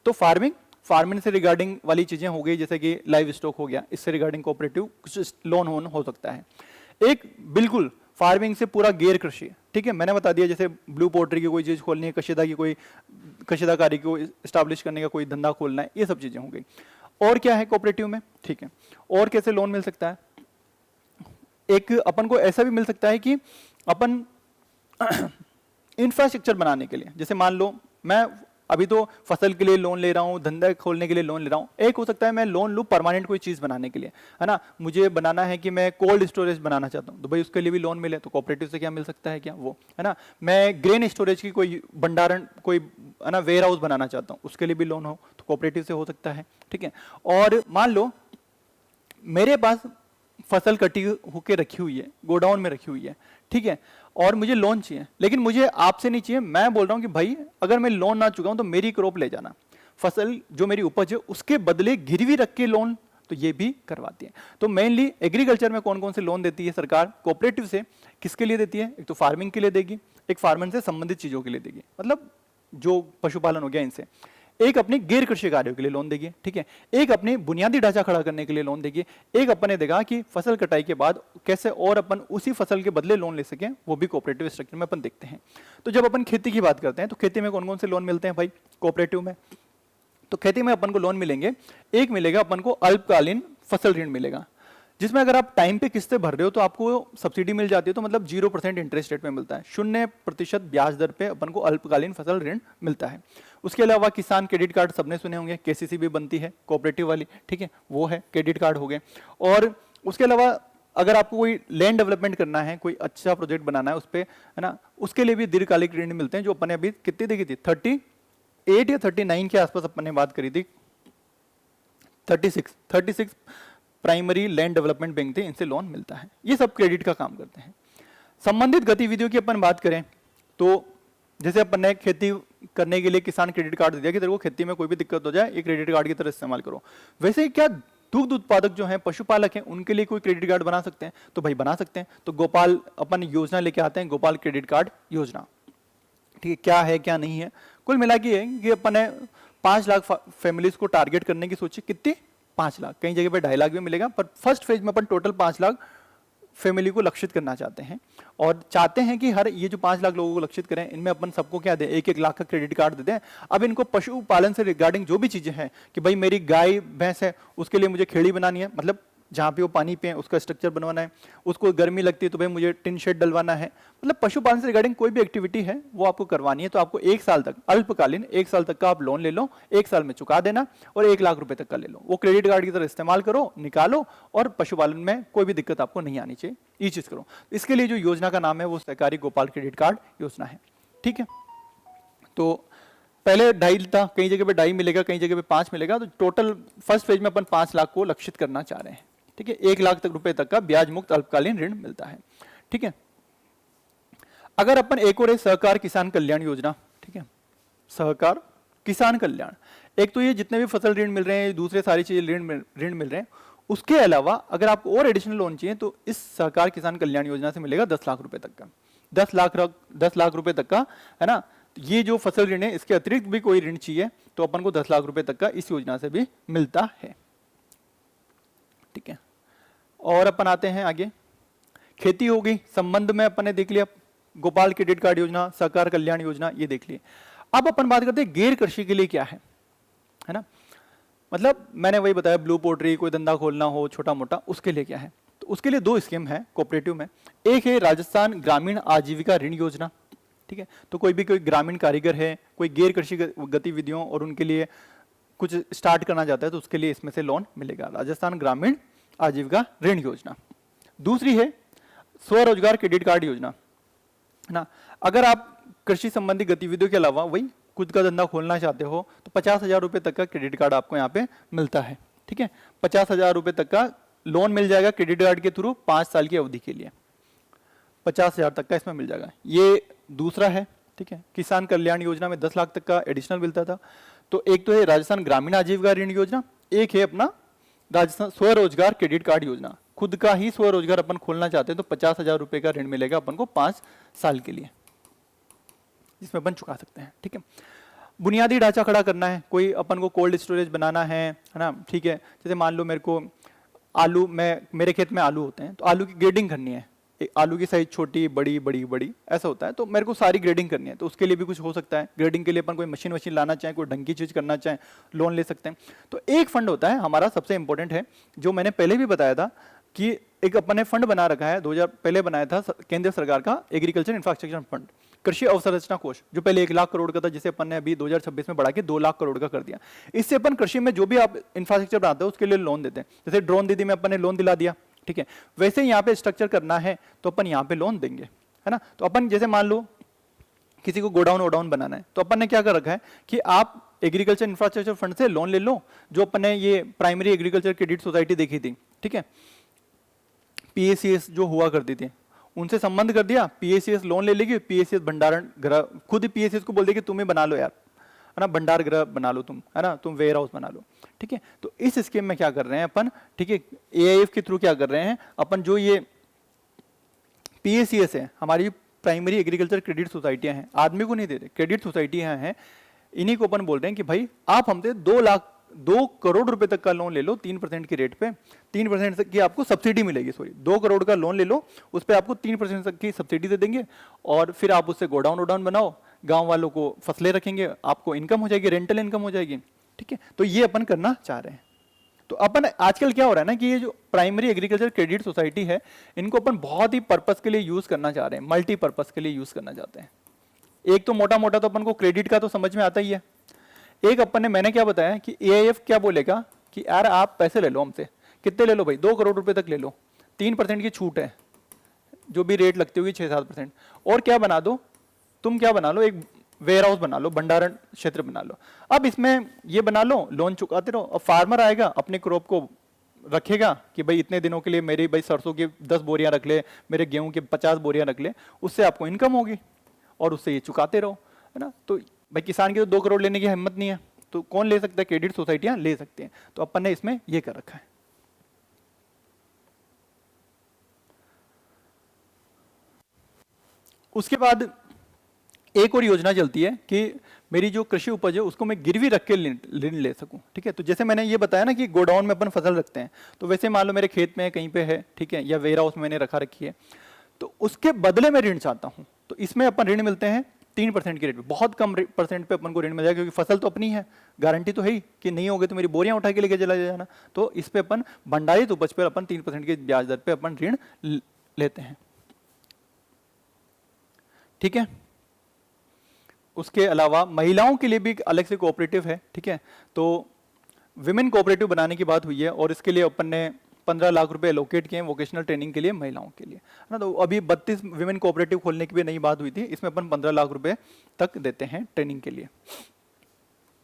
तो फार्मिंग से रिगार्डिंग वाली चीजें हो गई, जैसे कि लाइव स्टॉक हो गया, इससे रिगार्डिंग कोऑपरेटिव कुछ लोन हो सकता है। एक बिल्कुल फार्मिंग से पूरा गैर कृषि, ठीक है, मैंने बता दिया, जैसे ब्लू पोल्ट्री की कोई चीज खोलनी है, कशीदाकारी को एस्टैब्लिश करने का कोई धंधा खोलना है, ये सब चीजें हो गई। और क्या है कोऑपरेटिव में, ठीक है, और कैसे लोन मिल सकता है। एक अपन को ऐसा भी मिल सकता है कि अपन इंफ्रास्ट्रक्चर बनाने के लिए, जैसे मान लो मैं अभी तो फसल के लिए लोन ले रहा हूँ, धंधा खोलने के लिए लोन ले रहा हूँ। एक हो सकता है मैं लोन लूँ परमानेंट कोई चीज बनाने के लिए, है ना, मुझे बनाना है कि मैं कोल्ड स्टोरेज बनाना चाहता हूँ, तो भाई उसके लिए भी लोन मिले। तो कोऑपरेटिव से क्या मिल सकता है, क्या वो, है ना, मैं ग्रेन स्टोरेज की कोई भंडारण, कोई, है ना, वेयर हाउस बनाना चाहता हूँ, उसके लिए भी लोन हो तो कोऑपरेटिव से हो सकता है, ठीक है। और मान लो मेरे पास फसल कटी होकर रखी हुई है, गोडाउन में रखी हुई है, ठीक है, और मुझे लोन चाहिए, लेकिन मुझे आपसे नहीं चाहिए। मैं बोल रहा हूं कि भाई अगर मैं लोन ना चुकाऊं तो मेरी क्रॉप ले जाना, फसल जो मेरी उपज है उसके बदले गिरवी रख के लोन, तो ये भी करवाती है। तो मेनली एग्रीकल्चर में कौन कौन से लोन देती है सरकार कोऑपरेटिव से, किसके लिए देती है, एक तो फार्मिंग के लिए देगी, एक फार्मर से संबंधित चीजों के लिए देगी, मतलब जो पशुपालन हो गया इनसे, एक अपने गैर कृषि कार्यों के लिए लोन देगी, ठीक है, एक अपने बुनियादी ढांचा खड़ा करने के लिए लोन देगी, एक अपने देगा कि फसल कटाई के बाद कैसे और अपन उसी फसल के बदले लोन ले सकें, वो भी कोऑपरेटिव स्ट्रक्चर में अपन देखते हैं। तो जब अपन खेती की बात करते हैं तो खेती में कौन कौन से लोन मिलते हैं भाई कोऑपरेटिव में। तो खेती में अपन को लोन मिलेंगे, एक मिलेगा अपन को अल्पकालीन फसल ऋण मिलेगा, जिसमें अगर आप टाइम पे किस्तें भर रहे हो तो आपको सब्सिडी मिल जाती है, तो मतलब 0% इंटरेस्ट रेट में मिलता है, 0% ब्याज दर पे अपन को अल्पकालीन फसल ऋण मिलता है। उसके अलावा किसान क्रेडिट कार्ड सबने सुने होंगे, केसीसी भी बनती है कोऑपरेटिव वाली, ठीक है, वो है क्रेडिट कार्ड हो गए। और उसके अलावा अगर आपको कोई लैंड डेवलपमेंट करना है, कोई अच्छा प्रोजेक्ट बनाना है उस पर, है ना, उसके लिए भी दीर्घकालिक ऋण मिलते हैं, जो अपन ने अभी कितनी देखी थी, 38 या 39 के आसपास अपन ने बात करी थी, 36 प्राइमरी लैंड डेवलपमेंट बैंक थे, इनसे लोन मिलता है। ये सब क्रेडिट का काम करते हैं। संबंधित गतिविधियों की अपन बात करें तो जैसे अपन ने खेती करने के लिए किसान क्रेडिट कार्ड दिया कि तेरे को खेती में कोई भी दिक्कत हो जाए ये क्रेडिट कार्ड की तरह इस्तेमाल करो। वैसे ही क्या दुग्ध उत्पादक जो हैं, पशुपालक हैं, उनके लिए कोई क्रेडिट कार्ड बना सकते हैं, तो भाई बना सकते हैं। तो गोपाल अपन योजना लेके आते हैं, गोपाल क्रेडिट कार्ड योजना, ठीक है, क्या है क्या नहीं है, कुल मिला के है कि अपन ने 5 लाख फैमिलीज को टारगेट करने की सोची, कितनी, 5 लाख, कई जगह पे 2.5 लाख भी मिलेगा, पर फर्स्ट फेज में अपन टोटल 5 लाख फैमिली को लक्षित करना चाहते हैं, और चाहते हैं कि हर ये जो 5 लाख लोगों को लक्षित करें, इनमें अपन सबको क्या दें, 1-1 लाख का क्रेडिट कार्ड दे दें। अब इनको पशुपालन से रिगार्डिंग जो भी चीजें हैं कि भाई मेरी गाय भैंस है, उसके लिए मुझे खेड़ी बनानी है, मतलब जहाँ पे वो पानी पिए उसका स्ट्रक्चर बनवाना है, उसको गर्मी लगती है तो भाई मुझे टिन शेड डलवाना है, मतलब पशुपालन से रिगार्डिंग कोई भी एक्टिविटी है वो आपको करवानी है, तो आपको 1 साल तक, अल्पकालीन 1 साल तक का आप लोन ले लो, 1 साल में चुका देना, और 1 लाख रुपए तक का ले लो, वो क्रेडिट कार्ड की तरह इस्तेमाल करो, निकालो, और पशुपालन में कोई भी दिक्कत आपको नहीं आनी चाहिए, ये चीज करो। इसके लिए जो योजना का नाम है वो सहकारी गोपाल क्रेडिट कार्ड योजना है, ठीक है। तो पहले 2.5 था, कई जगह पे 2.5 मिलेगा, कई जगह पे 5 मिलेगा, तो टोटल फर्स्ट फेज में अपन 5 लाख को लक्षित करना चाह रहे हैं, ठीक है। 1 लाख रुपए तक का ब्याज मुक्त अल्पकालीन ऋण मिलता है, ठीक है। अगर अपन एक और सहकार किसान कल्याण योजना, ठीक है, सहकार किसान कल्याण, एक तो ये जितने भी फसल ऋण मिल रहे हैं, दूसरे सारी चीजें ऋण मिल रहे हैं, उसके अलावा अगर आपको और एडिशनल लोन चाहिए तो इस सहकार किसान कल्याण योजना से मिलेगा 10 लाख रुपए तक का, 10 लाख रुपए तक का, है ना, ये जो फसल ऋण है इसके अतिरिक्त भी कोई ऋण चाहिए तो अपन को 10 लाख रुपए तक का इस योजना से भी मिलता है। ठीक है, और अपन आते हैं आगे। खेती हो गई, संबंध में अपन ने देख लिया गोपाल क्रेडिट कार्ड योजना, सहकार कल्याण योजना, ये देख लिए। अब अपन बात करते हैं गैर कृषि के लिए क्या है ना। मतलब मैंने वही बताया, ब्लू पोल्ट्री, कोई धंधा खोलना हो छोटा मोटा, उसके लिए क्या है। तो उसके लिए 2 स्कीम है कोऑपरेटिव में। एक है राजस्थान ग्रामीण आजीविका ऋण योजना। ठीक है, तो कोई ग्रामीण कारीगर है, कोई गैर कृषि गतिविधियों और उनके लिए कुछ स्टार्ट करना चाहता है तो उसके लिए इसमें से लोन मिलेगा, राजस्थान ग्रामीण आजीविका ऋण योजना। दूसरी है स्वरोजगार क्रेडिट कार्ड योजना ना। अगर आप कृषि संबंधी गतिविधियों के अलावा वही खुद का धंधा खोलना चाहते हो तो 50,000 रुपए तक का क्रेडिट कार्ड आपको यहाँ पे मिलता है। ठीक है, 50,000 रुपए तक का लोन मिल जाएगा क्रेडिट कार्ड के थ्रू 5 साल की अवधि के लिए, 50,000 तक का इसमें मिल जाएगा। ये दूसरा है। ठीक है, किसान कल्याण योजना में 10 लाख तक का एडिशनल मिलता था। तो एक तो है राजस्थान ग्रामीण आजीविका ऋण योजना, एक है अपना राजस्थान स्वरोजगार क्रेडिट कार्ड योजना। खुद का ही स्वरोजगार अपन खोलना चाहते हैं तो 50,000 रुपए का ऋण मिलेगा अपन को 5 साल के लिए, जिसमें अपन चुका सकते हैं। ठीक है, बुनियादी ढांचा खड़ा करना है, कोई अपन को कोल्ड स्टोरेज बनाना है ना। ठीक है, जैसे मान लो मेरे को आलू, मेरे खेत में आलू होते हैं तो आलू की ग्रेडिंग करनी है, आलू की साइज छोटी बड़ी बड़ी बड़ी ऐसा होता है, तो मेरे को सारी ग्रेडिंग करनी है, तो उसके लिए भी कुछ हो सकता है। ग्रेडिंग के लिए अपन कोई मशीन वशीन लाना चाहे, कोई ढंग की चीज करना चाहे, लोन ले सकते हैं। तो एक फंड होता है हमारा सबसे इंपॉर्टेंट है, जो मैंने पहले भी बताया था कि एक अपन ने फंड बना रखा है, 2000 पहले बनाया था केंद्र सरकार का एग्रीकल्चर इंफ्रास्ट्रक्चर फंड, कृषि अवसंरचना कोष, जो पहले 1 लाख करोड़ का था, जिसे अपन ने अभी 2026 में बढ़ा के 2 लाख करोड़ का कर दिया। इससे अपन कृषि में जो भी आप इंफ्रास्ट्रक्चर बनाते हो उसके लिए लोन देते हैं। जैसे ड्रोन दीदी में अपन ने लोन दिला दिया, ठीक है, वैसे यहाँ पे स्ट्रक्चर करना है तो अपन यहाँ पे लोन देंगे, है ना। तो अपन जैसे मान लो किसी को गोडाउन वोडाउन बनाना है तो अपन ने क्या कर रखा है कि आप एग्रीकल्चर इंफ्रास्ट्रक्चर फंड से लोन ले लो, जो अपन ने ये प्राइमरी एग्रीकल्चर क्रेडिट सोसाइटी देखी थी, ठीक है, पीएसीएस जो हुआ करती थी, उनसे संबंध कर दिया, पीएसीएस लोन ले लेगी, पीएसीएस भंडारण गृह, खुद ही पीएसीएस को बोल देगी तुम्हें बना लो यार, है ना, भंडार गृह बना लो तुम, है ना, तुम वेयर हाउस बना लो। ठीक है, तो इस स्कीम में क्या कर रहे हैं अपन, ठीक है, एआईएफ के थ्रू क्या कर रहे हैं अपन, जो ये पीएसीएस है, हमारी प्राइमरी एग्रीकल्चर क्रेडिट सोसाइटियां हैं, आदमी को नहीं देते, क्रेडिट सोसाइटियां हैं, इन्हीं को अपन बोल रहे हैं कि भाई आप हमसे 2 करोड़ रुपए तक का लोन ले लो 3% की रेट पे, 3% की आपको सब्सिडी मिलेगी, सॉरी 2 करोड़ का लोन ले लो, उस पर आपको 3% तक की सब्सिडी दे देंगे, और फिर आप उससे गोडाउन वोडाउन बनाओ, गांव वालों को फसलें रखेंगे, आपको इनकम हो जाएगी, रेंटल इनकम हो जाएगी। ठीक है, तो ये अपन करना चाह रहे हैं। तो अपन आजकल क्या हो रहा है ना कि ये जो प्राइमरी एग्रीकल्चर क्रेडिट सोसाइटी है, इनको अपन बहुत ही पर्पस के लिए यूज करना चाह रहे हैं, मल्टीपर्पस के लिए यूज करना चाहते हैं। एक तो मोटा मोटा तो अपन को क्रेडिट का तो समझ में आता ही है, एक अपन ने, मैंने क्या बताया कि एआईएफ क्या बोलेगा कि यार आप पैसे ले लो हमसे, कितने ले लो भाई, 2 करोड़ रुपए तक ले लो, 3% की छूट है, जो भी रेट लगती होगी 6-7%, और क्या बना दो तुम, क्या बना लो, एक वेयर हाउस बना लो, भंडारण क्षेत्र बना लो। अब इसमें ये बना लो, लोन चुकाते रहो, अब फार्मर आएगा अपने क्रॉप को रखेगा कि भाई इतने दिनों के लिए मेरी भाई सरसों की 10 बोरियां रख ले, मेरे गेहूं की 50 बोरियां रख ले, उससे आपको इनकम होगी और उससे ये चुकाते रहो, है ना। तो भाई किसान की तो 2 करोड़ लेने की हिम्मत नहीं है, तो कौन ले सकता है, क्रेडिट सोसाइटियां ले सकती हैं, तो अपन ने इसमें ये कर रखा है। उसके बाद एक और योजना चलती है कि मेरी जो कृषि उपज है उसको मैं गिरवी रख के ऋण ले सकूं। ठीक है, तो जैसे मैंने ये बताया ना कि गोडाउन में अपन फसल रखते हैं, तो वैसे मान लो मेरे खेत में कहीं पे है, ठीक है, या वेयर हाउस में मैंने रखा रखी है, तो उसके बदले में ऋण चाहता हूं, तो इसमें अपन ऋण मिलते हैं 3% की रेट पे, बहुत कम परसेंट पे अपन को ऋण मिल जाएगा, क्योंकि फसल तो अपनी है, गारंटी तो है ही कि नहीं होगी तो मेरी बोरियां उठा के लेके चला जाना। तो इस पे अपन भंडारित उपज पर अपन 3% की ब्याज दर पे अपन ऋण लेते हैं। ठीक है, उसके अलावा महिलाओं के लिए भी अलग से कोऑपरेटिव है। ठीक है, तो विमेन कोऑपरेटिव बनाने की बात हुई है और इसके लिए अपन ने 15 लाख रुपए एलोकेट किए हैं वोकेशनल ट्रेनिंग के लिए महिलाओं के लिए, है ना। तो अभी 32 विमेन कोऑपरेटिव खोलने की भी नई बात हुई थी, इसमें अपन 15 लाख रुपए तक देते हैं ट्रेनिंग के लिए,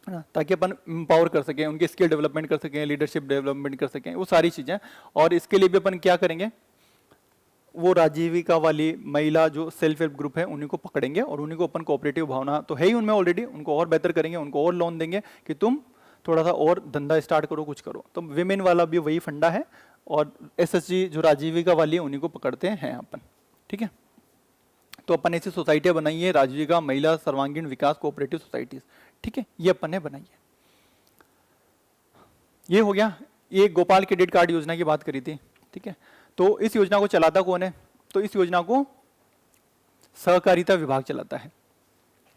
है ना, ताकि अपन एम्पावर कर सकें, उनके स्किल डेवलपमेंट कर सकें, लीडरशिप डेवलपमेंट कर सकें, वो सारी चीजें। और इसके लिए भी अपन क्या करेंगे, वो राजीविका वाली महिला जो सेल्फ हेल्प ग्रुप है उन्हीं को पकड़ेंगे और उन्हीं को अपन कोऑपरेटिव भावना तो है ही उनमें ऑलरेडी, उनको और बेहतर करेंगे, उनको और लोन देंगे कि तुम थोड़ा सा और धंधा स्टार्ट करो, कुछ करो। तो विमेन वाला भी वही फंडा है, और एसएसजी जो राजीविका वाली है उन्हीं को पकड़ते हैं अपन। ठीक है, तो अपन ने ऐसी सोसाइटियां बनाई है, राजीविका महिला सर्वांगीण विकास कोऑपरेटिव सोसाइटीज, ठीक है, ये अपन ने बनाई है। ये हो गया, ये गोपाल क्रेडिट कार्ड योजना की बात करी थी, ठीक है। तो इस योजना को चलाता कौन है? तो इस योजना को सहकारिता विभाग चलाता है।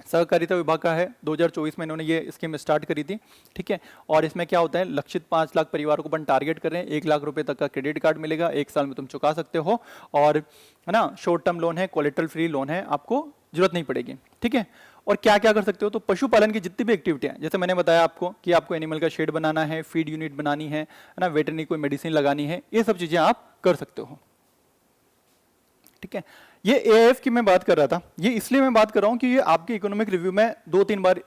सहकारिता विभाग का है, 2024 में इन्होंने ये स्कीम स्टार्ट करी थी, ठीक है। और इसमें क्या होता है, लक्षित 5 लाख परिवारों को अपन टारगेट कर रहे हैं, 1 लाख रुपए तक का क्रेडिट कार्ड मिलेगा, 1 साल में तुम चुका सकते हो, और है ना, शॉर्ट टर्म लोन है, कोलेटरल फ्री लोन है, आपको जरूरत नहीं पड़ेगी, ठीक है। और क्या क्या कर सकते हो, तो पशुपालन की जितनी भी एक्टिविटी है, जैसे मैंने बताया आपको कि आपको एनिमल का शेड बनाना है, फीड यूनिट बनानी है ना, वेटरनरी कोई मेडिसिन लगानी है, ये सब चीजें आप कर सकते हो, ठीक है। ये एएफ की मैं बात कर रहा था, ये इसलिए मैं बात कर रहा हूं कि ये आपके इकोनॉमिक रिव्यू में 2-3 बार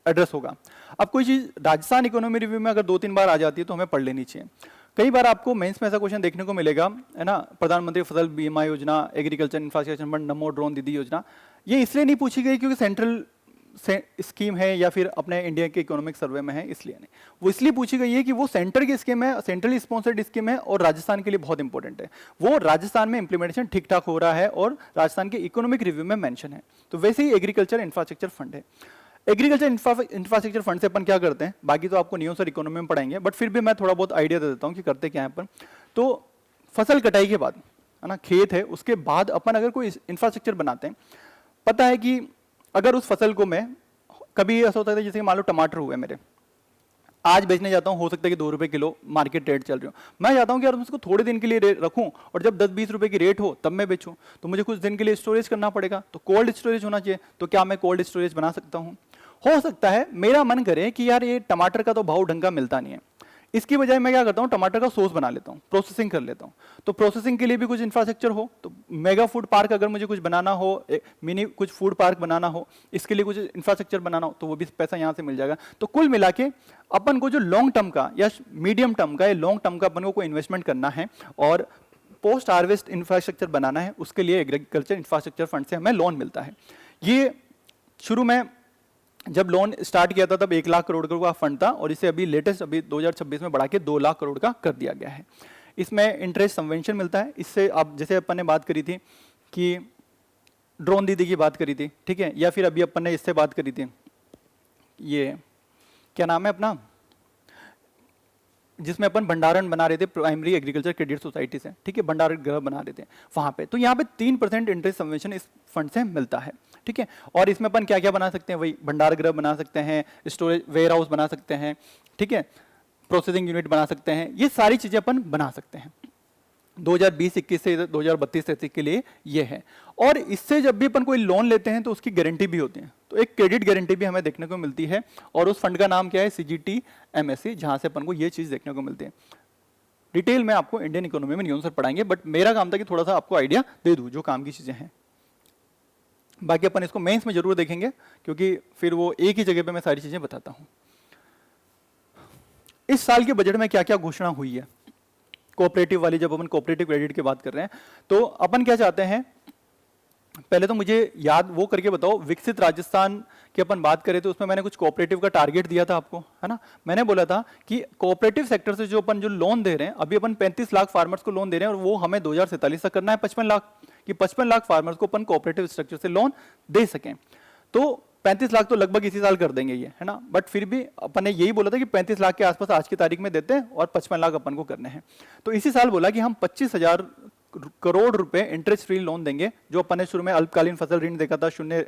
एड्रेस होगा। अब कोई चीज राजस्थान इकोनॉमी रिव्यू में अगर 2-3 बार आ जाती है तो हमें पढ़ लेनी चाहिए। कई बार आपको मेंस में ऐसा क्वेश्चन देखने को मिलेगा, है ना, प्रधानमंत्री फसल बीमा योजना, एग्रीकल्चर इंफ्रास्ट्रक्चर फंड, नमो ड्रोन दीदी योजना, ये इसलिए नहीं पूछी गई क्योंकि सेंट्रल स्कीम है या फिर अपने इंडिया के इकोनॉमिक सर्वे में है, इसलिए नहीं। वो इसलिए पूछी गई है कि वो सेंटर की स्कीम है, सेंट्रली स्पॉन्सर्ड स्कीम है, और राजस्थान के लिए बहुत इंपॉर्टेंट है। वो राजस्थान में इंप्लीमेंटेशन ठीक ठाक हो रहा है और राजस्थान के इकोनॉमिक रिव्यू में मेंशन है। तो वैसे ही एग्रीकल्चर इंफ्रास्ट्रक्चर फंड है। एग्रीकल्चर इंफ्रास्ट्रक्चर फंड से अपन क्या करते हैं, बाकी तो आपको न्यूज़ और इकोनॉमी में पढ़ाएंगे, बट फिर भी मैं थोड़ा बहुत आइडिया दे देता हूँ कि करते क्या है अपन। तो फसल कटाई के बाद, है ना, खेत है, उसके बाद अपन अगर कोई इंफ्रास्ट्रक्चर बनाते हैं, पता है कि अगर उस फसल को मैं, कभी ऐसा होता है जैसे मान लो टमाटर हुए मेरे, आज बेचने जाता हूँ, हो सकता है कि 2 रुपए किलो मार्केट रेट चल रही हो, मैं चाहता हूँ कि यार उसको थोड़े दिन के लिए रखूं और जब 10-20 रुपए की रेट हो तब मैं बेचूं, तो मुझे कुछ दिन के लिए स्टोरेज करना पड़ेगा, तो कोल्ड स्टोरेज होना चाहिए। तो क्या मैं कोल्ड स्टोरेज बना सकता हूँ? हो सकता है मेरा मन करे कि यार ये टमाटर का तो भाव ढंग का मिलता नहीं है, इसकी बजाय मैं क्या करता हूँ, टमाटर का सॉस बना लेता हूँ, प्रोसेसिंग कर लेता हूँ। तो प्रोसेसिंग के लिए भी कुछ इंफ्रास्ट्रक्चर हो, तो मेगा फूड पार्क अगर मुझे कुछ बनाना हो, मिनी कुछ फूड पार्क बनाना हो, इसके लिए कुछ इंफ्रास्ट्रक्चर बनाना हो, तो वो भी पैसा यहाँ से मिल जाएगा। तो कुल मिला के अपन को जो लॉन्ग टर्म का या मीडियम टर्म का या लॉन्ग टर्म का अपन को कोई इन्वेस्टमेंट करना है और पोस्ट हार्वेस्ट इंफ्रास्ट्रक्चर बनाना है, उसके लिए एग्रीकल्चर इंफ्रास्ट्रक्चर फंड से हमें लोन मिलता है। ये शुरू में जब लोन स्टार्ट किया था तब 1 लाख करोड़ का फंड था, और इसे अभी लेटेस्ट अभी 2026 में बढ़ा के 2 लाख करोड़ का कर दिया गया है। इसमें इंटरेस्ट सबवेंशन मिलता है। इससे आप, जैसे अपन ने बात करी थी कि ड्रोन दीदी की बात करी थी, ठीक है, या फिर अभी अपन ने इससे बात करी थी, ये क्या नाम है अपना, जिसमें अपन भंडारण बना रहे थे प्राइमरी एग्रीकल्चर क्रेडिट सोसाइटी से, ठीक है, भंडारण गृह बना रहे थे वहां पे, तो यहाँ पे 3% इंटरेस्ट सबवेंशन इस फंड से मिलता है, ठीक है। और इसमें अपन क्या क्या बना सकते हैं, वही भंडार गृह बना सकते हैं, स्टोरेज वेयर हाउस बना सकते हैं, ठीक है, प्रोसेसिंग यूनिट बना सकते हैं, ये सारी चीजें अपन बना सकते हैं। 2020-21 से 2032-33 के लिए ये है। और इससे जब भी अपन कोई लोन लेते हैं तो उसकी गारंटी भी होती है, तो एक क्रेडिट गारंटी भी हमें देखने को मिलती है, और उस फंड का नाम क्या है, CGT MSC, जहां से अपन को ये चीज देखने को मिलती है। डिटेल में आपको इंडियन इकोनॉमी में न्यूज़ से पढ़ाएंगे, बट मेरा काम था कि थोड़ा सा आपको आइडिया दे दूं जो काम की चीजें हैं। बाकी अपन इसको मेंस में जरूर देखेंगे, क्योंकि फिर वो एक ही जगह पे मैं सारी चीजें बताता हूं। इस साल के बजट में क्या क्या घोषणा हुई है कोऑपरेटिव वाली, जब अपन कोऑपरेटिव क्रेडिट की बात कर रहे हैं, तो अपन क्या चाहते हैं, पहले तो मुझे याद वो करके बताओ, विकसित राजस्थान की अपन बात करें तो उसमें मैंने कुछ कोऑपरेटिव का टारगेट दिया था आपको, है ना। मैंने बोला था कि कोऑपरेटिव सेक्टर से जो अपन जो लोन दे रहे हैं, अभी अपन 35 लाख फार्मर्स को लोन दे रहे हैं, और वो हमें 2047 तक करना है 55 लाख, कि 55 लाख फार्मर्स को अपन कोऑपरेटिव स्ट्रक्चर से लोन दे सकें। तो 35 लाख तो लगभग इसी साल कर देंगे ये, है ना, बट फिर भी अपन ने यही बोला था कि 35 लाख के आसपास आज की तारीख में देते हैं और 55 लाख अपन को करने हैं। तो इसी साल बोला कि हम 25,000 करोड़ रुपए इंटरेस्ट फ्री लोन देंगे, जो अपन ने शुरू में अल्पकालीन फसल ऋण देखा था 0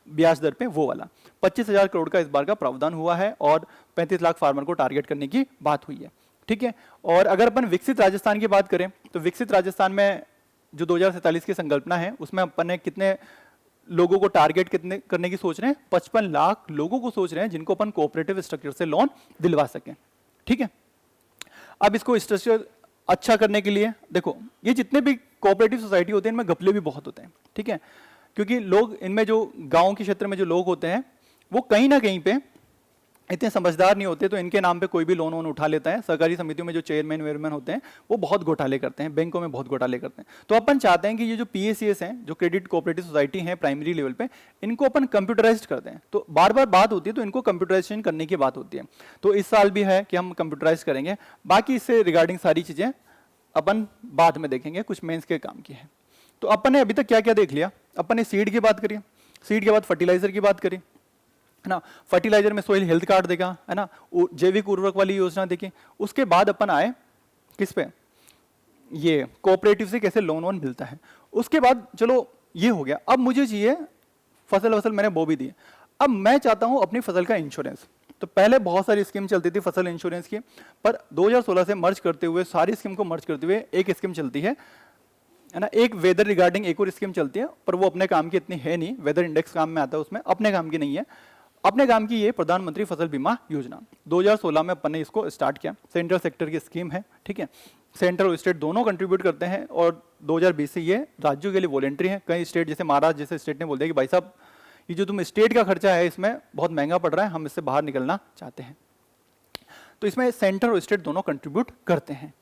ब्याज दर पे, वो वाला 25,000 करोड़ का इस बार का प्रावधान हुआ है, और 35 लाख फार्मर को टारगेट करने की बात हुई है, ठीक है। और अगर अपन विकसित राजस्थान की बात करें तो विकसित राजस्थान में जो 2047 की संकल्पना है, उसमें अपन ने कितने लोगों को टारगेट कितने करने की सोच रहे हैं, 55 लाख लोगों को सोच रहे हैं जिनको अपन कोऑपरेटिव स्ट्रक्चर से लोन दिलवा सकें, ठीक है। अब इसको स्ट्रक्चर अच्छा करने के लिए देखो, ये जितने भी कोऑपरेटिव सोसाइटी होते हैं इनमें घपले भी बहुत होते हैं, ठीक है, क्योंकि लोग इनमें जो गांव के क्षेत्र में जो लोग होते हैं वो कहीं ना कहीं पे इतने समझदार नहीं होते, तो इनके नाम पे कोई भी लोन वोन उठा लेता है। सहकारी समितियों में जो चेयरमैन वेयरमैन होते हैं वो बहुत घोटाले करते हैं, बैंकों में बहुत घोटाले करते हैं। तो अपन चाहते हैं कि ये जो PACS हैं, जो क्रेडिट कोऑपरेटिव सोसाइटी हैं प्राइमरी लेवल पे, इनको अपन कंप्यूटराइज्ड कर दें। तो बार बार बात होती है, तो इनको कंप्यूटराइजेशन करने की बात होती है। तो इस साल भी है कि हम कंप्यूटराइज करेंगे। बाकी इससे रिगार्डिंग सारी चीजें अपन बाद में देखेंगे, कुछ मेंस के काम की है। तो अपन ने अभी तक क्या क्या देख लिया। अपन ने सीड की बात करी, सीड के बाद फर्टिलाइजर की बात करी, है ना, फर्टिलाइजर में सोइल हेल्थ कार्ड देगा, है ना, जैविक उर्वरक वाली योजना देखी। उसके बाद अपन आए किस पे, ये कोऑपरेटिव से कैसे लोन वोन मिलता है। उसके बाद चलो ये हो गया, अब मुझे चाहिए फसल वसल मैंने बो भी दी, अब मैं चाहता हूं अपनी फसल का इंश्योरेंस। तो पहले बहुत सारी स्कीम चलती थी फसल इंश्योरेंस की, पर 2016 से मर्ज करते हुए, सारी स्कीम को मर्ज करते हुए एक स्कीम चलती है ना, एक वेदर रिगार्डिंग एक और स्कीम चलती है, पर वो अपने काम की इतनी है नहीं, वेदर इंडेक्स काम में आता है, उसमें अपने काम की नहीं है। अपने काम की ये प्रधानमंत्री फसल बीमा योजना 2016 में अपन ने इसको स्टार्ट किया। सेंट्रल सेक्टर की स्कीम है, ठीक है, सेंटर और स्टेट दोनों कंट्रीब्यूट करते हैं, और 2020 से ये राज्यों के लिए वॉलेंट्री है। कई स्टेट जैसे महाराष्ट्र जैसे स्टेट ने बोल दिया कि भाई साहब ये जो तुम स्टेट का खर्चा है इसमें बहुत महंगा पड़ रहा है, हम इससे बाहर निकलना चाहते हैं। तो इसमें सेंटर और स्टेट दोनों कंट्रीब्यूट करते हैं।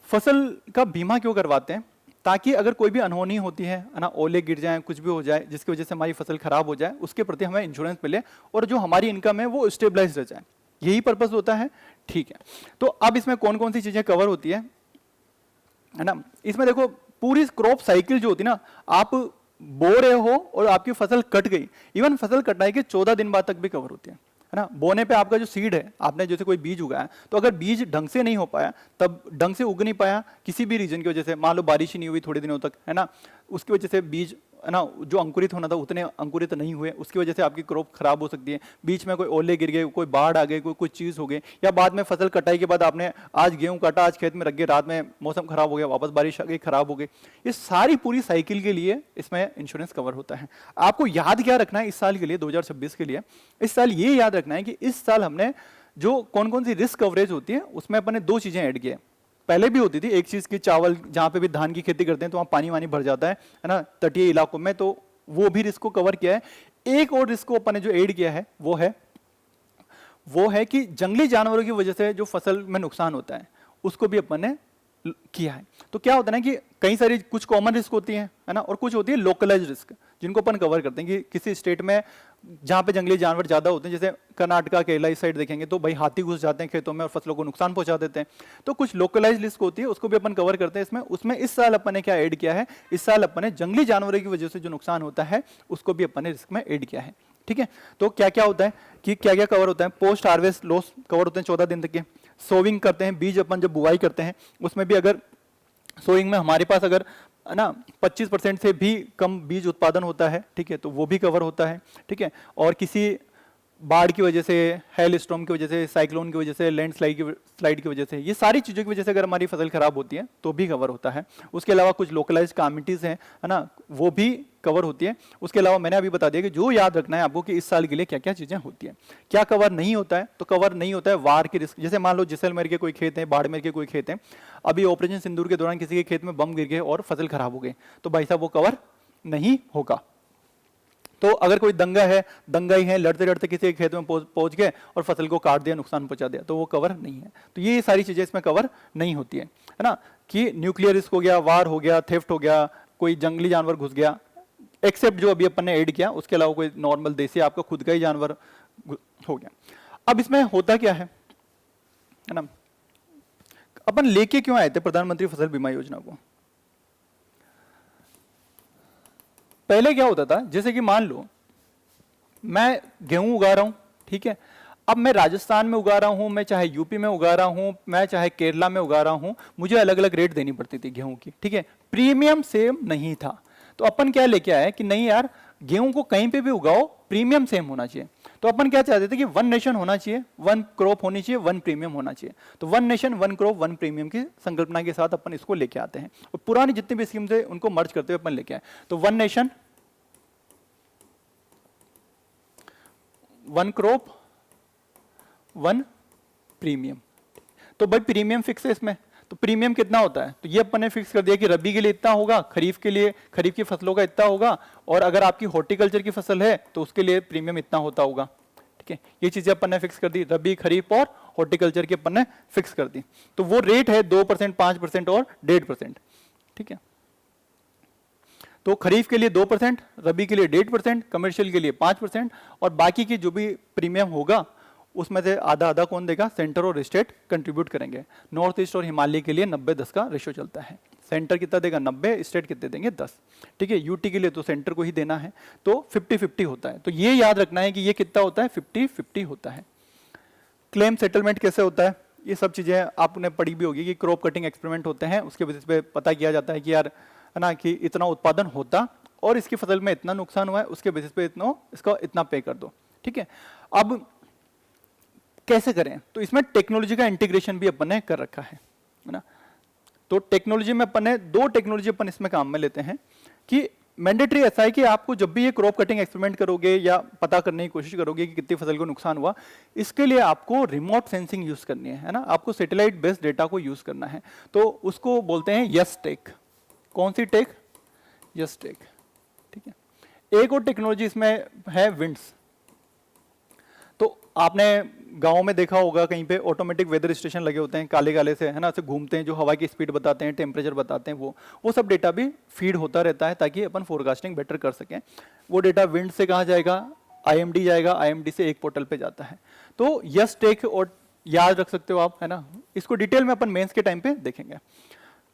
फसल का बीमा क्यों करवाते हैं, ताकि अगर कोई भी अनहोनी होती है ना, ओले गिर जाए, कुछ भी हो जाए जिसकी वजह से हमारी फसल खराब हो जाए, उसके प्रति हमें इंश्योरेंस मिले और जो हमारी इनकम है वो स्टेबलाइज रह जाए, यही पर्पस होता है, ठीक है। तो अब इसमें कौन कौन सी चीजें कवर होती है ना, इसमें देखो पूरी क्रॉप साइकिल जो होती है ना, आप बो रहे हो और आपकी फसल कट गई, इवन फसल कटाई के 14 दिन बाद तक भी कवर होती है ना। बोने पे आपका जो सीड है, आपने जैसे कोई बीज उगाया, तो अगर बीज ढंग से नहीं हो पाया, तब ढंग से उग नहीं पाया किसी भी रीजन की वजह से, मान लो बारिश ही नहीं हुई थोड़े दिनों तक, है ना, उसकी वजह से बीज, है ना, जो अंकुरित होना था उतने अंकुरित नहीं हुए, उसकी वजह से आपकी क्रॉप खराब हो सकती है। बीच में कोई ओले गिर गए, कोई बाढ़ आ गई, कोई चीज हो गई, या बाद में फसल कटाई के बाद आपने आज गेहूं काटा, आज खेत में रख गए, रात में मौसम खराब हो गया, वापस बारिश आ गई, खराब हो गई, ये सारी पूरी साइकिल के लिए इसमें इंश्योरेंस कवर होता है। आपको याद क्या रखना है इस साल के लिए, 2026 के लिए, इस साल ये याद रखना है कि इस साल हमने जो कौन कौन सी रिस्क कवरेज होती है उसमें अपन ने 2 चीजें ऐड की है। पहले भी होती थी एक चीज की, चावल जहां पे भी धान की खेती करते हैं तो वहां पानी वानी भर जाता है ना, तटीय इलाकों में, तो वो भी रिस्क को कवर किया है। एक और रिस्क को अपन ने जो ऐड किया है वो है कि जंगली जानवरों की वजह से जो फसल में नुकसान होता है उसको भी अपन ने किया है। तो क्या होता है ना कि कई सारी कुछ कॉमन रिस्क होती हैं, है ना, और कुछ होती है लोकलाइज रिस्क, जिनको अपन कवर करते हैं कि किसी स्टेट में जहां पे जंगली जानवर ज्यादा होते हैं, जैसे कर्नाटका केरला इस साइड देखेंगे तो भाई हाथी घुस जाते हैं खेतों में और फसलों को नुकसान पहुंचा देते हैं। तो कुछ लोकलाइज रिस्क होती है, उसको भी अपन कवर करते हैं इसमें। उसमें इस साल अपन ने क्या ऐड किया है, इस साल अपन ने जंगली जानवरों की वजह से जो नुकसान होता है उसको भी अपन ने रिस्क में ऐड किया है, ठीक है। तो क्या क्या होता है कि क्या क्या कवर होता है, पोस्ट हार्वेस्ट लॉस कवर होते हैं 14 दिन तक के, सोविंग करते हैं, बीज अपन जब बुआई करते हैं उसमें भी अगर सोइंग में हमारे पास अगर ना 25% से भी कम बीज उत्पादन होता है, ठीक है, तो वो भी कवर होता है, ठीक है। और किसी बाढ़ की वजह से, हेल स्टॉर्म की वजह से, साइक्लोन की वजह से, लैंडस्लाइड की वजह से, ये सारी चीज़ों की वजह से अगर हमारी फसल खराब होती है तो भी कवर होता है। उसके अलावा कुछ लोकलाइज्ड कमिटीज़ हैं, है ना, वो भी कवर होती है। उसके अलावा मैंने अभी बता दिया कि जो याद रखना है आपको कि इस साल के लिए क्या क्या चीज़ें होती हैं। क्या कवर नहीं होता है, तो कवर नहीं होता है वार की रिस्क, जैसे मान लो जैसलमेर के कोई खेत है, बाड़मेर के कोई खेत है, अभी ऑपरेशन सिंदूर के दौरान किसी के खेत में बम गिर गए और फसल खराब हो गई, तो भाई साहब वो कवर नहीं होगा। तो अगर कोई दंगाई है, लड़ते लड़ते किसी के खेत में पहुंच गए और फसल को काट दिया, नुकसान पहुंचा दिया, तो वो कवर नहीं है। तो ये सारी चीजें इसमें कवर नहीं होती है ना, कि न्यूक्लियर रिस्क हो गया, वार हो गया, थेफ्ट हो गया, कोई जंगली जानवर घुस गया, एक्सेप्ट जो अभी अपन ने ऐड किया, उसके अलावा कोई नॉर्मल देसी आपका खुद का ही जानवर हो गया। अब इसमें होता क्या है ना, अपन लेके क्यों आए थे प्रधानमंत्री फसल बीमा योजना को। पहले क्या होता था, जैसे कि मान लो मैं गेहूं उगा रहा हूं, ठीक है, अब मैं राजस्थान में उगा रहा हूं, मैं चाहे यूपी में उगा रहा हूं, मैं चाहे केरला में उगा रहा हूं, मुझे अलग अलग रेट देनी पड़ती थी गेहूं की, ठीक है, प्रीमियम सेम नहीं था। तो अपन क्या लेके आए कि नहीं यार, गेहूं को कहीं पे भी उगाओ, प्रीमियम सेम होना चाहिए। तो अपन क्या चाहते थे कि वन नेशन होना चाहिए, वन क्रॉप होनी चाहिए, वन प्रीमियम होना चाहिए। तो one nation one crop one premium की संकल्पना के साथ अपन इसको लेके आते हैं, और पुरानी जितनी भी स्कीम थे उनको मर्ज करते हुए अपन लेके आए। तो one nation one crop one premium. तो भाई प्रीमियम फिक्स है इसमें, तो प्रीमियम कितना होता है, तो ये अपन ने फिक्स कर दिया कि रबी के लिए इतना होगा, खरीफ के लिए खरीफ की फसलों का इतना होगा, और अगर आपकी हॉर्टिकल्चर की फसल है तो उसके लिए प्रीमियम इतना होता होगा, ठीक है। ये चीजें अपन ने फिक्स कर दी, रबी, खरीफ और हॉर्टिकल्चर की अपन ने फिक्स कर दी। तो वो रेट है 2%, 5% और 1.5%, ठीक है। तो खरीफ के लिए 2%, रबी के लिए 1.5%, कमर्शियल के लिए 5%, और बाकी की जो भी प्रीमियम होगा उसमें से आधा आधा कौन देगा, सेंटर और स्टेट कंट्रीब्यूट करेंगे। नॉर्थ ईस्ट और हिमालय के लिए 90-10 का रेशियो चलता है। सेंटर कितना देगा 90, स्टेट कितने देंगे 10। ठीक है, यूटी के लिए तो सेंटर को ही देना है, तो 50-50 होता है। तो ये याद रखना है कि ये कितना होता है, 50-50 होता है। क्लेम सेटलमेंट कैसे होता है, ये सब चीजें आपने पढ़ी भी होगी कि क्रॉप कटिंग एक्सपेरिमेंट होते हैं, उसके बेसिस पे पता किया जाता है कि यार है ना कि इतना उत्पादन होता और इसकी फसल में इतना नुकसान हुआ है, उसके बेसिस पे इसका इतना पे कर दो। ठीक है, अब कैसे करें, तो इसमें टेक्नोलॉजी का इंटीग्रेशन भी अपन ने कर रखा है ना। तो टेक्नोलॉजी में अपन ने 2 टेक्नोलॉजी अपन इसमें काम में लेते हैं कि मैंडेटरी ऐसा है कि आपको जब भी ये क्रॉप कटिंग एक्सपेरिमेंट करोगे या पता करने की कोशिश करोगे कि कितनी फसल को नुकसान हुआ, इसके लिए आपको रिमोट सेंसिंग यूज करनी है ना, आपको सैटेलाइट बेस्ड डेटा को यूज करना है। तो उसको बोलते हैं यस टेक। कौन सी टेक, यस टेक। ठीक है, एक और टेक्नोलॉजी इसमें है विंड्स। तो आपने गांव में देखा होगा कहीं पे ऑटोमेटिक वेदर स्टेशन लगे होते हैं, काले काले से है ना, ऐसे घूमते हैं, जो हवा की स्पीड बताते हैं, टेम्परेचर बताते हैं, वो सब डेटा भी फीड होता रहता है ताकि अपन फोरकास्टिंग बेटर कर सकें। वो डेटा विंड से कहाँ जाएगा, आईएमडी जाएगा, आईएमडी से एक पोर्टल पे जाता है। तो यस टेक और याद रख सकते हो आप, है ना। इसको डिटेल में अपन मेंस के टाइम पे देखेंगे।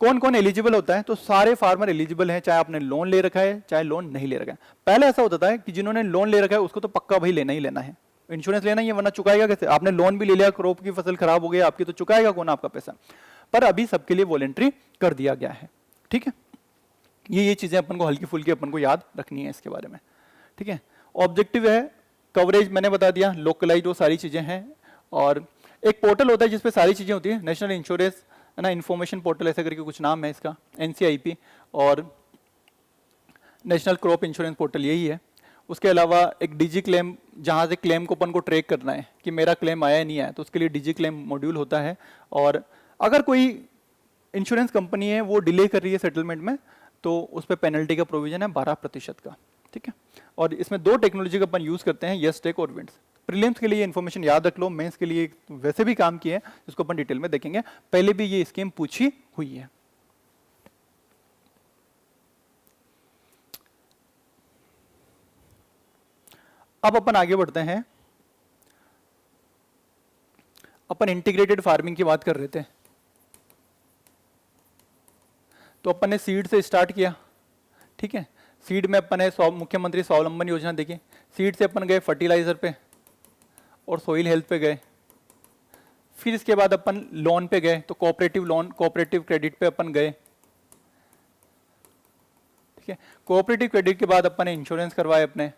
कौन कौन एलिजिबल होता है, तो सारे फार्मर एलिजिबल हैं, चाहे आपने लोन ले रखा है चाहे लोन नहीं ले रखा है। पहले ऐसा होता था कि जिन्होंने लोन ले रखा है उसको तो पक्का भाई लेना ही लेना है, इंश्योरेंस लेना ही है, वरना चुकाएगा कैसे। आपने लोन भी ले लिया, क्रॉप की फसल खराब हो गई आपकी, तो चुकाएगा कौन आपका पैसा। पर अभी सबके लिए वॉलेंट्री कर दिया गया है। ठीक है, ये चीजें अपन को हल्की फुल्की अपन को याद रखनी है इसके बारे में। ठीक है, ऑब्जेक्टिव है कवरेज, मैंने बता दिया, लोकलाइज वो सारी चीजें हैं। और एक पोर्टल होता है जिसपे सारी चीजें होती है, नेशनल इंश्योरेंस है ना, इन्फॉर्मेशन पोर्टल ऐसा करके कुछ नाम है इसका, NCIP, और नेशनल क्रॉप इंश्योरेंस पोर्टल यही है। उसके अलावा एक डिजी क्लेम, जहाँ से क्लेम को अपन को ट्रैक करना है कि मेरा क्लेम आया नहीं आया, तो उसके लिए डिजी क्लेम मॉड्यूल होता है। और अगर कोई इंश्योरेंस कंपनी है वो डिले कर रही है सेटलमेंट में, तो उस पर पेनल्टी का प्रोविजन है 12% का। ठीक है, और इसमें 2 टेक्नोलॉजी का अपन यूज करते हैं, यस टेक और विंड्स। प्रीलिम्स के लिए इन्फॉर्मेशन याद रख लो, मेंस के लिए वैसे भी काम किए हैं, जिसको अपन डिटेल में देखेंगे। पहले भी ये स्कीम पूछी हुई है। अब अपन आगे बढ़ते हैं, अपन इंटीग्रेटेड फार्मिंग की बात कर रहे थे। तो अपन ने सीड से स्टार्ट किया। ठीक है, सीड में अपन ने मुख्यमंत्री स्वावलंबन योजना देखी, सीड से अपन गए फर्टिलाइजर पे और सोइल हेल्थ पे गए। फिर इसके बाद अपन लोन पे गए, तो कोऑपरेटिव लोन, कोऑपरेटिव क्रेडिट पे अपन गए। ठीक है, कोऑपरेटिव क्रेडिट के बाद अपन ने इंश्योरेंस करवाए अपने।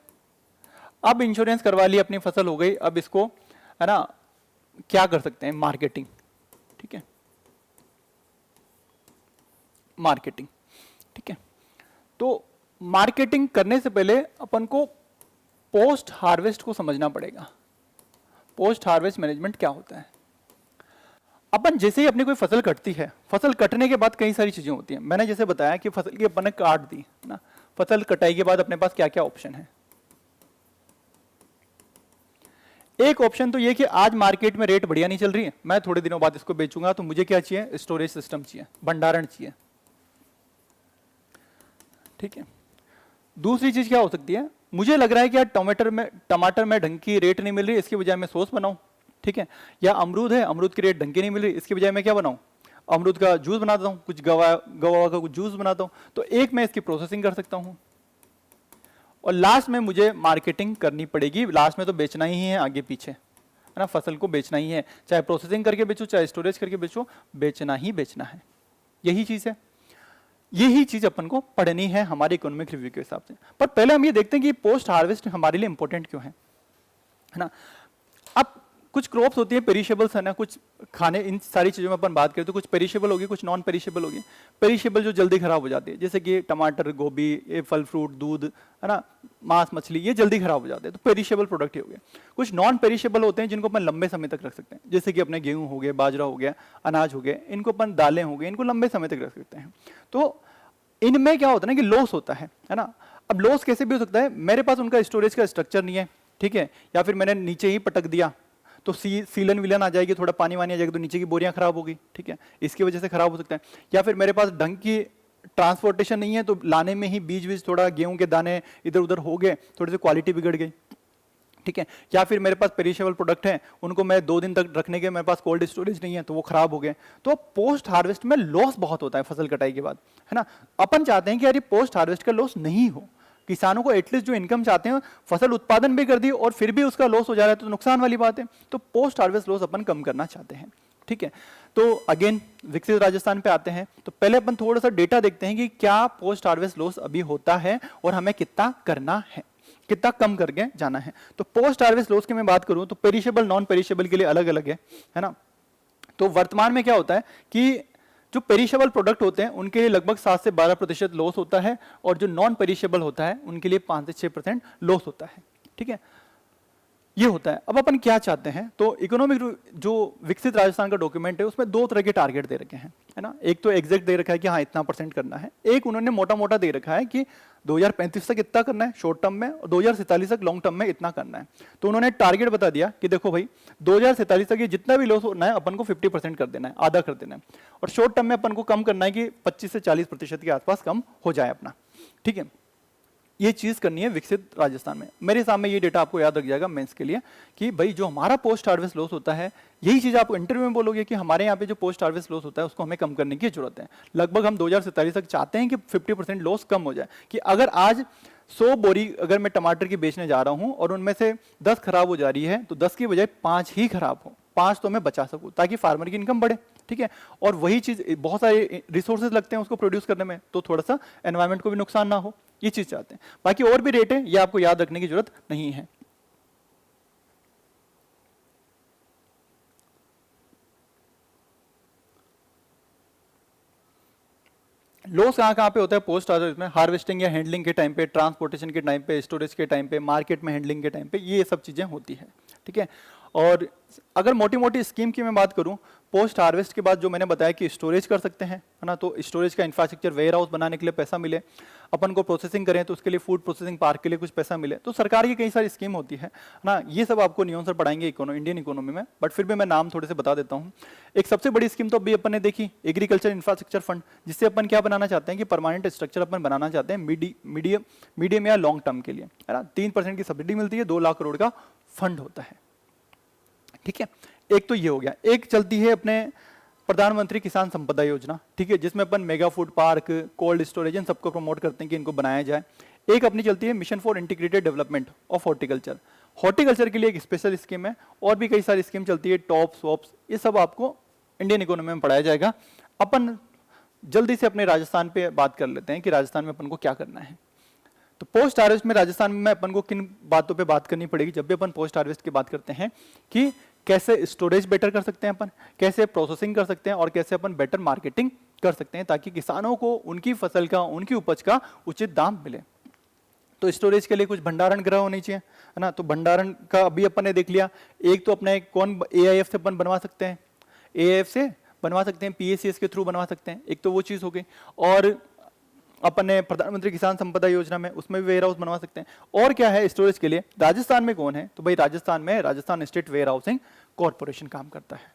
अब इंश्योरेंस करवा ली, अपनी फसल हो गई, अब इसको है ना क्या कर सकते हैं, मार्केटिंग। ठीक है, मार्केटिंग। ठीक है, तो मार्केटिंग करने से पहले अपन को पोस्ट हार्वेस्ट को समझना पड़ेगा। पोस्ट हार्वेस्ट मैनेजमेंट क्या होता है। अपन जैसे ही अपनी कोई फसल कटती है, फसल कटने के बाद कई सारी चीजें होती हैं। मैंने जैसे बताया कि फसल की अपन ने काट दी ना, फसल कटाई के बाद अपने पास क्या क्या ऑप्शन है। एक ऑप्शन तो ये कि आज मार्केट में रेट बढ़िया नहीं चल रही है, मैं थोड़े दिनों बाद इसको बेचूंगा, तो मुझे क्या चाहिए, स्टोरेज सिस्टम चाहिए, भंडारण चाहिए। ठीक है, दूसरी चीज क्या हो सकती है, मुझे लग रहा है कि यार टमाटर में ढंग की रेट नहीं मिल रही, इसके बजाय मैं सॉस बनाऊं। ठीक है, या अमरूद है, अमरूद की रेट ढंग की नहीं मिल रही, इसके बजाय मैं क्या बनाऊं, अमरूद का जूस बनाता हूं, कुछ गवा का कुछ जूस बनाता हूं। तो एक मैं इसकी प्रोसेसिंग कर सकता हूं, और लास्ट में मुझे मार्केटिंग करनी पड़ेगी। लास्ट में तो बेचना ही है, आगे पीछे है ना, फसल को बेचना ही है, चाहे प्रोसेसिंग करके बेचो चाहे स्टोरेज करके बेचो, बेचना ही बेचना है। यही चीज है, यही चीज अपन को पढ़नी है हमारे इकोनॉमिक रिव्यू के हिसाब से। पर पहले हम ये देखते हैं कि पोस्ट हार्वेस्ट हमारे लिए इंपॉर्टेंट क्यों है ना। अब कुछ क्रॉप्स होती है पेरिशेबल्स है ना, कुछ खाने, इन सारी चीजों में अपन बात करें तो कुछ पेरिशेबल होगी, कुछ नॉन पेरिशेबल होगी। पेरिशेबल जो जल्दी खराब हो जाती है, जैसे कि टमाटर, गोभी, ये फल फ्रूट, दूध है ना, मांस मछली, ये जल्दी खराब हो जाते हैं, तो पेरिशेबल प्रोडक्ट ही हो गए। कुछ नॉन पेरिशेबल होते हैं जिनको अपन लंबे समय तक रख सकते हैं, जैसे कि अपने गेहूं हो गए, बाजरा हो गया, अनाज हो गया, इनको अपन दालें हो गए, इनको लंबे समय तक रख सकते हैं। तो इनमें क्या होता है ना कि लॉस होता है ना। अब लॉस कैसे भी हो सकता है, मेरे पास उनका स्टोरेज का स्ट्रक्चर नहीं है, ठीक है, या फिर मैंने नीचे ही पटक दिया तो सीलन विलन आ जाएगी, थोड़ा पानी वानी आ जाएगा, तो नीचे की बोरियां खराब होगी, ठीक है, इसकी वजह से खराब हो सकता है। या फिर मेरे पास ढंग की ट्रांसपोर्टेशन नहीं है, तो लाने में ही बीज थोड़ा गेहूं के दाने इधर उधर हो गए, थोड़ी सी क्वालिटी बिगड़ गई, ठीक है। या फिर मेरे पास पेरिशेबल प्रोडक्ट हैं, उनको मैं 2 दिन तक रखने के मेरे पास कोल्ड स्टोरेज नहीं है तो वो खराब हो गए, तो पोस्ट हार्वेस्ट में लॉस बहुत होता है फसल कटाई के बाद, है ना। अपन चाहते हैं कि यार ये पोस्ट हार्वेस्ट का लॉस नहीं हो, किसानों को एटलीस्ट जो इनकम चाहते हैं, फसल उत्पादन भी कर दी और फिर भी उसका लॉस हो जा रहा है तो नुकसान वाली बात है। तो पोस्ट हार्वेस्ट लॉस अपन कम करना चाहते हैं, ठीक है। तो अगेन विकसित राजस्थान पे आते हैं, तो पहले अपन थोड़ा सा डेटा देखते हैं कि क्या पोस्ट हार्वेस्ट लॉस अभी होता है और हमें कितना करना है, कितना कम करके जाना है। तो पोस्ट हार्वेस्ट लॉस की मैं बात करूं तो पेरिशेबल नॉन पेरिशेबल के लिए अलग अलग है ना। तो वर्तमान में क्या होता है कि जो पेरिशेबल प्रोडक्ट होते हैं उनके लिए लगभग 7 से 12% लॉस होता है, और जो नॉन पेरिशेबल होता है उनके लिए 5 से 6% लॉस होता है, ठीक है। ये होता है। अब अपन क्या चाहते हैं, तो इकोनॉमिक जो विकसित राजस्थान का डॉक्यूमेंट है उसमें 2 तरह के टारगेट दे रखे हैं, है ना। एक तो एग्जैक्ट दे रखा है कि हाँ इतना % करना है, एक उन्होंने मोटा मोटा दे रखा है कि 2035 तक इतना करना है शॉर्ट टर्म में, और 2047 तक लॉन्ग टर्म में इतना करना है। तो उन्होंने टारगेट बता दिया कि देखो भाई 2047 तक ये जितना भी लॉस होना है अपन को 50% कर देना है, आधा कर देना है, और शॉर्ट टर्म में अपन को कम करना है कि 25 से 40% के आसपास कम हो जाए अपना, ठीक है। ये चीज करनी है विकसित राजस्थान में। मेरे सामने ये डेटा आपको याद रख जाएगा मेंस के लिए कि भाई जो हमारा पोस्ट हार्वेस्ट लॉस होता है, यही चीज आप इंटरव्यू में बोलोगे कि हमारे यहाँ पे जो पोस्ट हार्वेस्ट लॉस होता है उसको हमें कम करने की जरूरत है। लगभग हम 2047 तक चाहते हैं कि 50% लॉस कम हो जाए, कि अगर आज 100 बोरी अगर मैं टमाटर की बेचने जा रहा हूं और उनमें से 10 खराब हो जा रही है तो 10 की बजाय 5 ही खराब हो, 5 तो मैं बचा सकूं ताकि फार्मर की इनकम बढ़े, ठीक है। और वही चीज, बहुत सारे रिसोर्सेज लगते हैं उसको प्रोड्यूस करने में, तो थोड़ा सा एनवायरमेंट को भी नुकसान ना हो, ये चीज चाहते हैं। बाकी और भी रेट है, ये आपको याद रखने की जरूरत नहीं है। लॉस कहाँ पे होता है पोस्ट हार्वेस्ट में? हार्वेस्टिंग या हैंडलिंग के टाइम पे, ट्रांसपोर्टेशन के टाइम पे, स्टोरेज के टाइम पे, मार्केट में हैंडलिंग के टाइम पे, ये सब चीजें होती है, ठीक है। और अगर मोटी मोटी स्कीम की मैं बात करूं, पोस्ट हार्वेस्ट के बाद जो मैंने बताया कि स्टोरेज कर सकते हैं, है ना, तो स्टोरेज का इंफ्रास्ट्रक्चर, वेयर हाउस बनाने के लिए पैसा मिले, अपन को प्रोसेसिंग करें तो उसके लिए फूड प्रोसेसिंग पार्क के लिए कुछ पैसा मिले, तो सरकार की कई सारी स्कीम होती है ना। ये सब आपको नियम सर पढ़ाएंगे इंडियन इकोनॉमी में, बट फिर भी मैं नाम थोड़े से बता देता हूँ। एक सबसे बड़ी स्कीम तो अभी अपन ने देखी, एग्रीकल्चर इंफ्रास्ट्रक्चर फंड, जिससे अपन क्या बनाना चाहते हैं कि परमानेंट स्ट्रक्चर अपन बनाना चाहते हैं मीडियम या लॉन्ग टर्म के लिए, है ना। 3% की सब्सिडी मिलती है, 2 लाख करोड़ का फंड होता है, ठीक है। एक तो ये हो गया। एक चलती है अपने प्रधानमंत्री किसान संपदा योजना, ठीक है, जिसमें अपन mega food park, cold storage इन सबको प्रमोट करते हैं कि इनको बनाया जाए। एक अपनी चलती है mission for integrated development of horticulture, horticulture के लिए एक स्पेशल स्कीम है, और भी कई सारी स्कीम चलती है, टॉप स्वॉप्स, ये सब आपको इंडियन इकोनॉमी में पढ़ाया जाएगा। अपन जल्दी से अपने राजस्थान पे बात कर लेते हैं कि राजस्थान में अपन को क्या करना है। तो पोस्ट हार्वेस्ट में राजस्थान में अपन को किन बातों पे बात करनी पड़ेगी जब भी अपन पोस्ट हार्वेस्ट की बात करते हैं, कि कैसे स्टोरेज बेटर कर सकते हैं अपन, कैसे प्रोसेसिंग कर सकते हैं, और कैसे अपन बेटर मार्केटिंग कर सकते हैं ताकि किसानों को उनकी फसल का, उनकी उपज का उचित दाम मिले। तो स्टोरेज के लिए कुछ भंडारण गृह होनी चाहिए, है ना। तो भंडारण का अभी अपन ने देख लिया। एक तो अपने कौन AIF से अपन बनवा सकते हैं, AIF से बनवा सकते हैं, PACS के थ्रू बनवा सकते हैं, एक तो वो चीज हो गई। और अपने प्रधानमंत्री किसान संपदा योजना में उसमें भी वेयर हाउस बनवा सकते हैं। और क्या है स्टोरेज के लिए, राजस्थान में कौन है, तो भाई राजस्थान में Rajasthan state warehousing corporation काम करता है।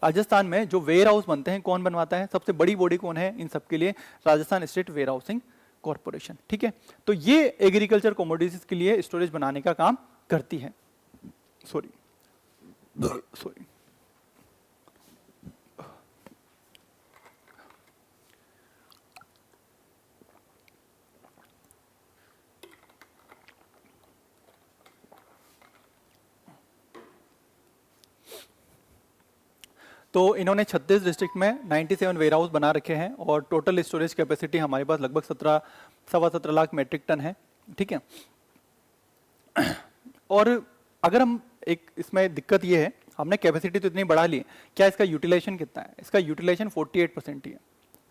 राजस्थान में जो वेयर हाउस बनते हैं कौन बनवाता है, सबसे बड़ी बॉडी कौन है इन सब के लिए, Rajasthan state warehousing corporation, ठीक है। तो ये एग्रीकल्चर कमोडिटीज के लिए स्टोरेज बनाने का काम करती है। सॉरी तो इन्होंने 36 डिस्ट्रिक्ट में 97 वेयर हाउस बना रखे हैं, और टोटल स्टोरेज कैपेसिटी हमारे पास लगभग 17 लाख मेट्रिक टन है, ठीक है। और अगर हम एक इसमें दिक्कत ये है, हमने कैपेसिटी तो इतनी बढ़ा ली, क्या इसका यूटिलाइजेशन कितना है? इसका यूटिलाइजेशन 48% ही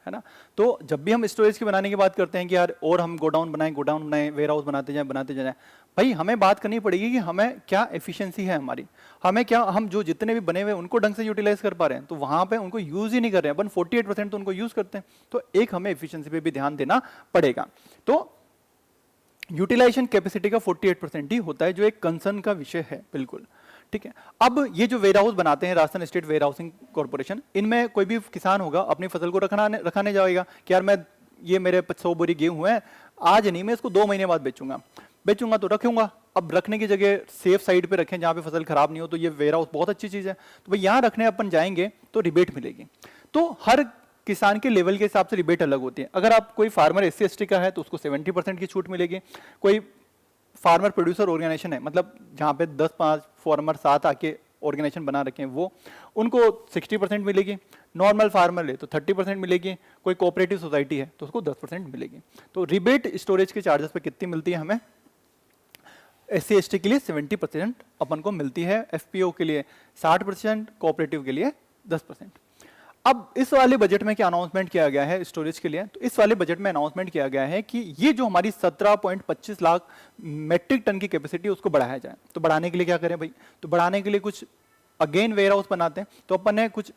है ना। तो जब भी हम स्टोरेज की बनाने की बात करते हैं कि यार और हम गोडाउन बनाएं, वेयर हाउस बनाते जाएं, भाई हमें बात करनी पड़ेगी कि हमें क्या एफिशिएंसी है हमारी, हमें क्या, हम जो जितने भी बने हुए उनको ढंग से यूटिलाइज कर पा रहे हैं, तो वहां पे उनको यूज ही नहीं कर रहे हैं अपन, 48% तो उनको यूज करते हैं। तो एक हमें एफिशिएंसी पे भी ध्यान देना पड़ेगा। तो यूटिलाइजेशन कैपेसिटी का 48% ही होता है, जो एक कंसर्न का विषय है, बिल्कुल, ठीक है। अब ये जो वेयर हाउस बनाते हैं Rajasthan state warehousing corporation, इनमें कोई भी किसान होगा अपनी फसल को रखाने जाएगा कि यार मैं, ये मेरे 100 बोरी गेहूं है, आज नहीं, मैं इसको 2 महीने बाद बेचूंगा तो रखूंगा, अब रखने की जगह सेफ साइड पे रखें जहाँ पे फसल खराब नहीं हो, तो ये वेयर हाउस बहुत अच्छी चीज़ है। तो भाई यहाँ रखने अपन जाएंगे तो रिबेट मिलेगी। तो हर किसान के लेवल के हिसाब से रिबेट अलग होती है। अगर आप कोई फार्मर SC/ST का है तो उसको 70% की छूट मिलेगी। कोई फार्मर प्रोड्यूसर ऑर्गेनाइजेशन है, मतलब जहाँ पे 10-5 फार्मर साथ आके ऑर्गेनाइजेशन बना रखे हैं, वो उनको 60% मिलेगी। नॉर्मल फार्मर ले तो 30% मिलेगी। कोई कोऑपरेटिव सोसाइटी है तो उसको 10% मिलेगी। तो रिबेट स्टोरेज के चार्जेस पे कितनी मिलती है हमें? SC/ST के लिए 70% अपन को मिलती है, FPO के लिए 60%, कोऑपरेटिव के लिए 10%। अब इस वाले बजट में क्या अनाउंसमेंट किया गया है स्टोरेज के लिए? तो इस वाले बजट में अनाउंसमेंट किया गया है कि ये जो हमारी 17.25 लाख मेट्रिक टन की कैपेसिटी उसको बढ़ाया जाए। तो बढ़ाने के लिए क्या करें भाई? तो बढ़ाने के लिए कुछ अगेन वेयर हाउस बनाते हैं। तो अपन ने कुछ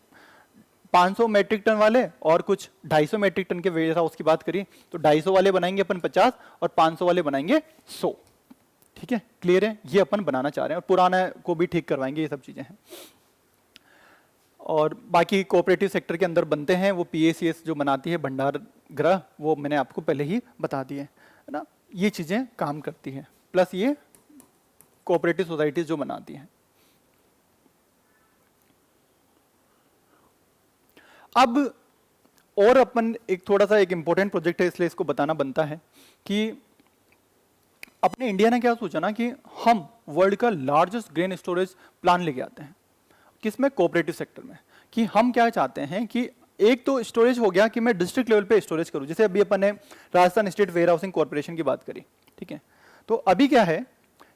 500 मेट्रिक टन वाले और कुछ 250 मेट्रिक टन के वेयर हाउस की बात करी, तो 250 वाले बनाएंगे अपन 50 और 500 वाले बनाएंगे 100। ठीक है, क्लियर है? ये अपन बनाना चाह रहे हैं और पुराना को भी ठीक करवाएंगे, ये सब चीजें हैं। और बाकी कोऑपरेटिव सेक्टर के अंदर बनते हैं वो PACS जो बनाती है भंडार गृह, वो मैंने आपको पहले ही बता दिए है ना। ये चीजें काम करती हैं, प्लस ये कोऑपरेटिव सोसाइटीज जो बनाती हैं। अब और अपन एक थोड़ा सा एक इंपॉर्टेंट प्रोजेक्ट है इसलिए इसको बताना बनता है कि अपने इंडिया ने क्या सोचा ना कि हम वर्ल्ड का लार्जेस्ट ग्रेन स्टोरेज प्लान लेके आते हैं। किसमें? कोऑपरेटिव सेक्टर में। कि हम क्या चाहते हैं कि एक तो स्टोरेज हो गया कि मैं डिस्ट्रिक्ट लेवल पे स्टोरेज करूं, जैसे अभी अपन ने Rajasthan state warehousing corporation की बात करी। ठीक है, तो अभी क्या है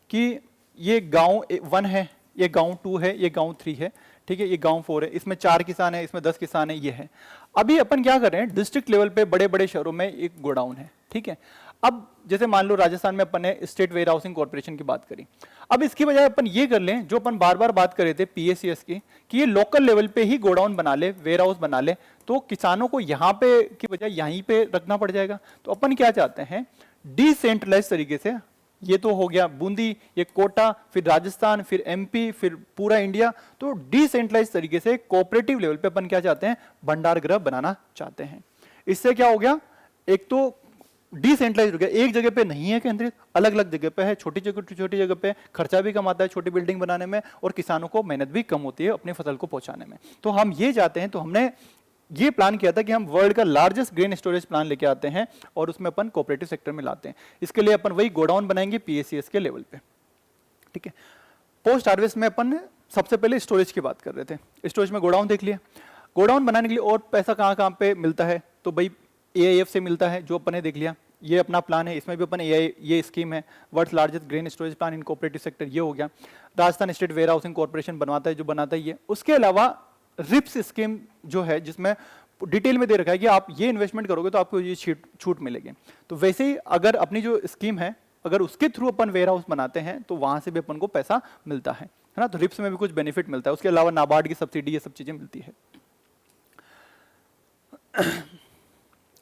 कि ये गांव 1 है, ये गांव 2 है, ये गांव 3 है, ठीक है, ये गांव 4 है, इसमें 4 किसान है, इसमें 10 किसान है, ये है। अभी अपन क्या कर रहे हैं, डिस्ट्रिक्ट लेवल पे बड़े बड़े शहरों में एक गोडाउन है। ठीक है, अब जैसे मान लो राजस्थान में अपन ने स्टेट वेयर हाउसिंग कॉर्पोरेशन की बात करी, अब इसकी बजाय अपन ये कर लें जो अपन बार बार बात कर रहे थे PACS की, कि ये लोकल लेवल पे ही गोडाउन बना ले, वेयर हाउस बना ले, तो किसानों को यहाँ पे की बजाय यहीं पे रखना पड़ जाएगा। तो अपन क्या चाहते हैं, डिसेंट्रलाइज तरीके से, ये तो हो गया बूंदी, ये कोटा, फिर राजस्थान, फिर MP, फिर पूरा इंडिया, तो डिसेंट्रलाइज तरीके से कोऑपरेटिव लेवल पे अपन क्या चाहते हैं, भंडार गृह बनाना चाहते हैं। इससे क्या हो गया, एक तो डिसेंट्रलाइज हो गया, एक जगह पे नहीं है केंद्रित, अलग अलग जगह पे है, छोटी जगह पे, खर्चा भी कम आता है छोटी बिल्डिंग बनाने में, और किसानों को मेहनत भी कम होती है अपनी फसल को पहुंचाने में। तो हम ये चाहते हैं, तो हमने ये प्लान किया था कि हम वर्ल्ड का लार्जेस्ट ग्रेन स्टोरेज प्लान लेके आते हैं और उसमें अपन कोऑपरेटिव सेक्टर में लाते हैं। इसके लिए अपन वही गोडाउन बनाएंगे PACS के लेवल पे। ठीक है, पोस्ट हार्वेस्ट में अपन सबसे पहले स्टोरेज की बात कर रहे थे, स्टोरेज में गोडाउन देख लिया। गोडाउन बनाने के लिए और पैसा कहाँ कहाँ पे मिलता है, तो भाई AIF से मिलता है, जो अपन ने देख लिया, ये अपना प्लान है, इसमें भी अपन ये स्कीम है, world largest grain storage plan in cooperative sector, ये हो गया। Rajasthan state warehousing corporation बनवाता है, जो बनाता है ये। उसके अलावा रिप्स स्कीम जो है, जिसमें डिटेल में दे रखा है कि आप ये इन्वेस्टमेंट करोगे तो आपको ये छूट मिलेगी। तो वैसे ही अगर अपनी जो स्कीम है, अगर उसके थ्रू अपन वेयर हाउस बनाते हैं तो वहां से भी अपन को पैसा मिलता है ना। तो रिप्स में भी कुछ बेनिफिट मिलता है। उसके अलावा नाबार्ड की सब्सिडी, ये सब चीजें मिलती है।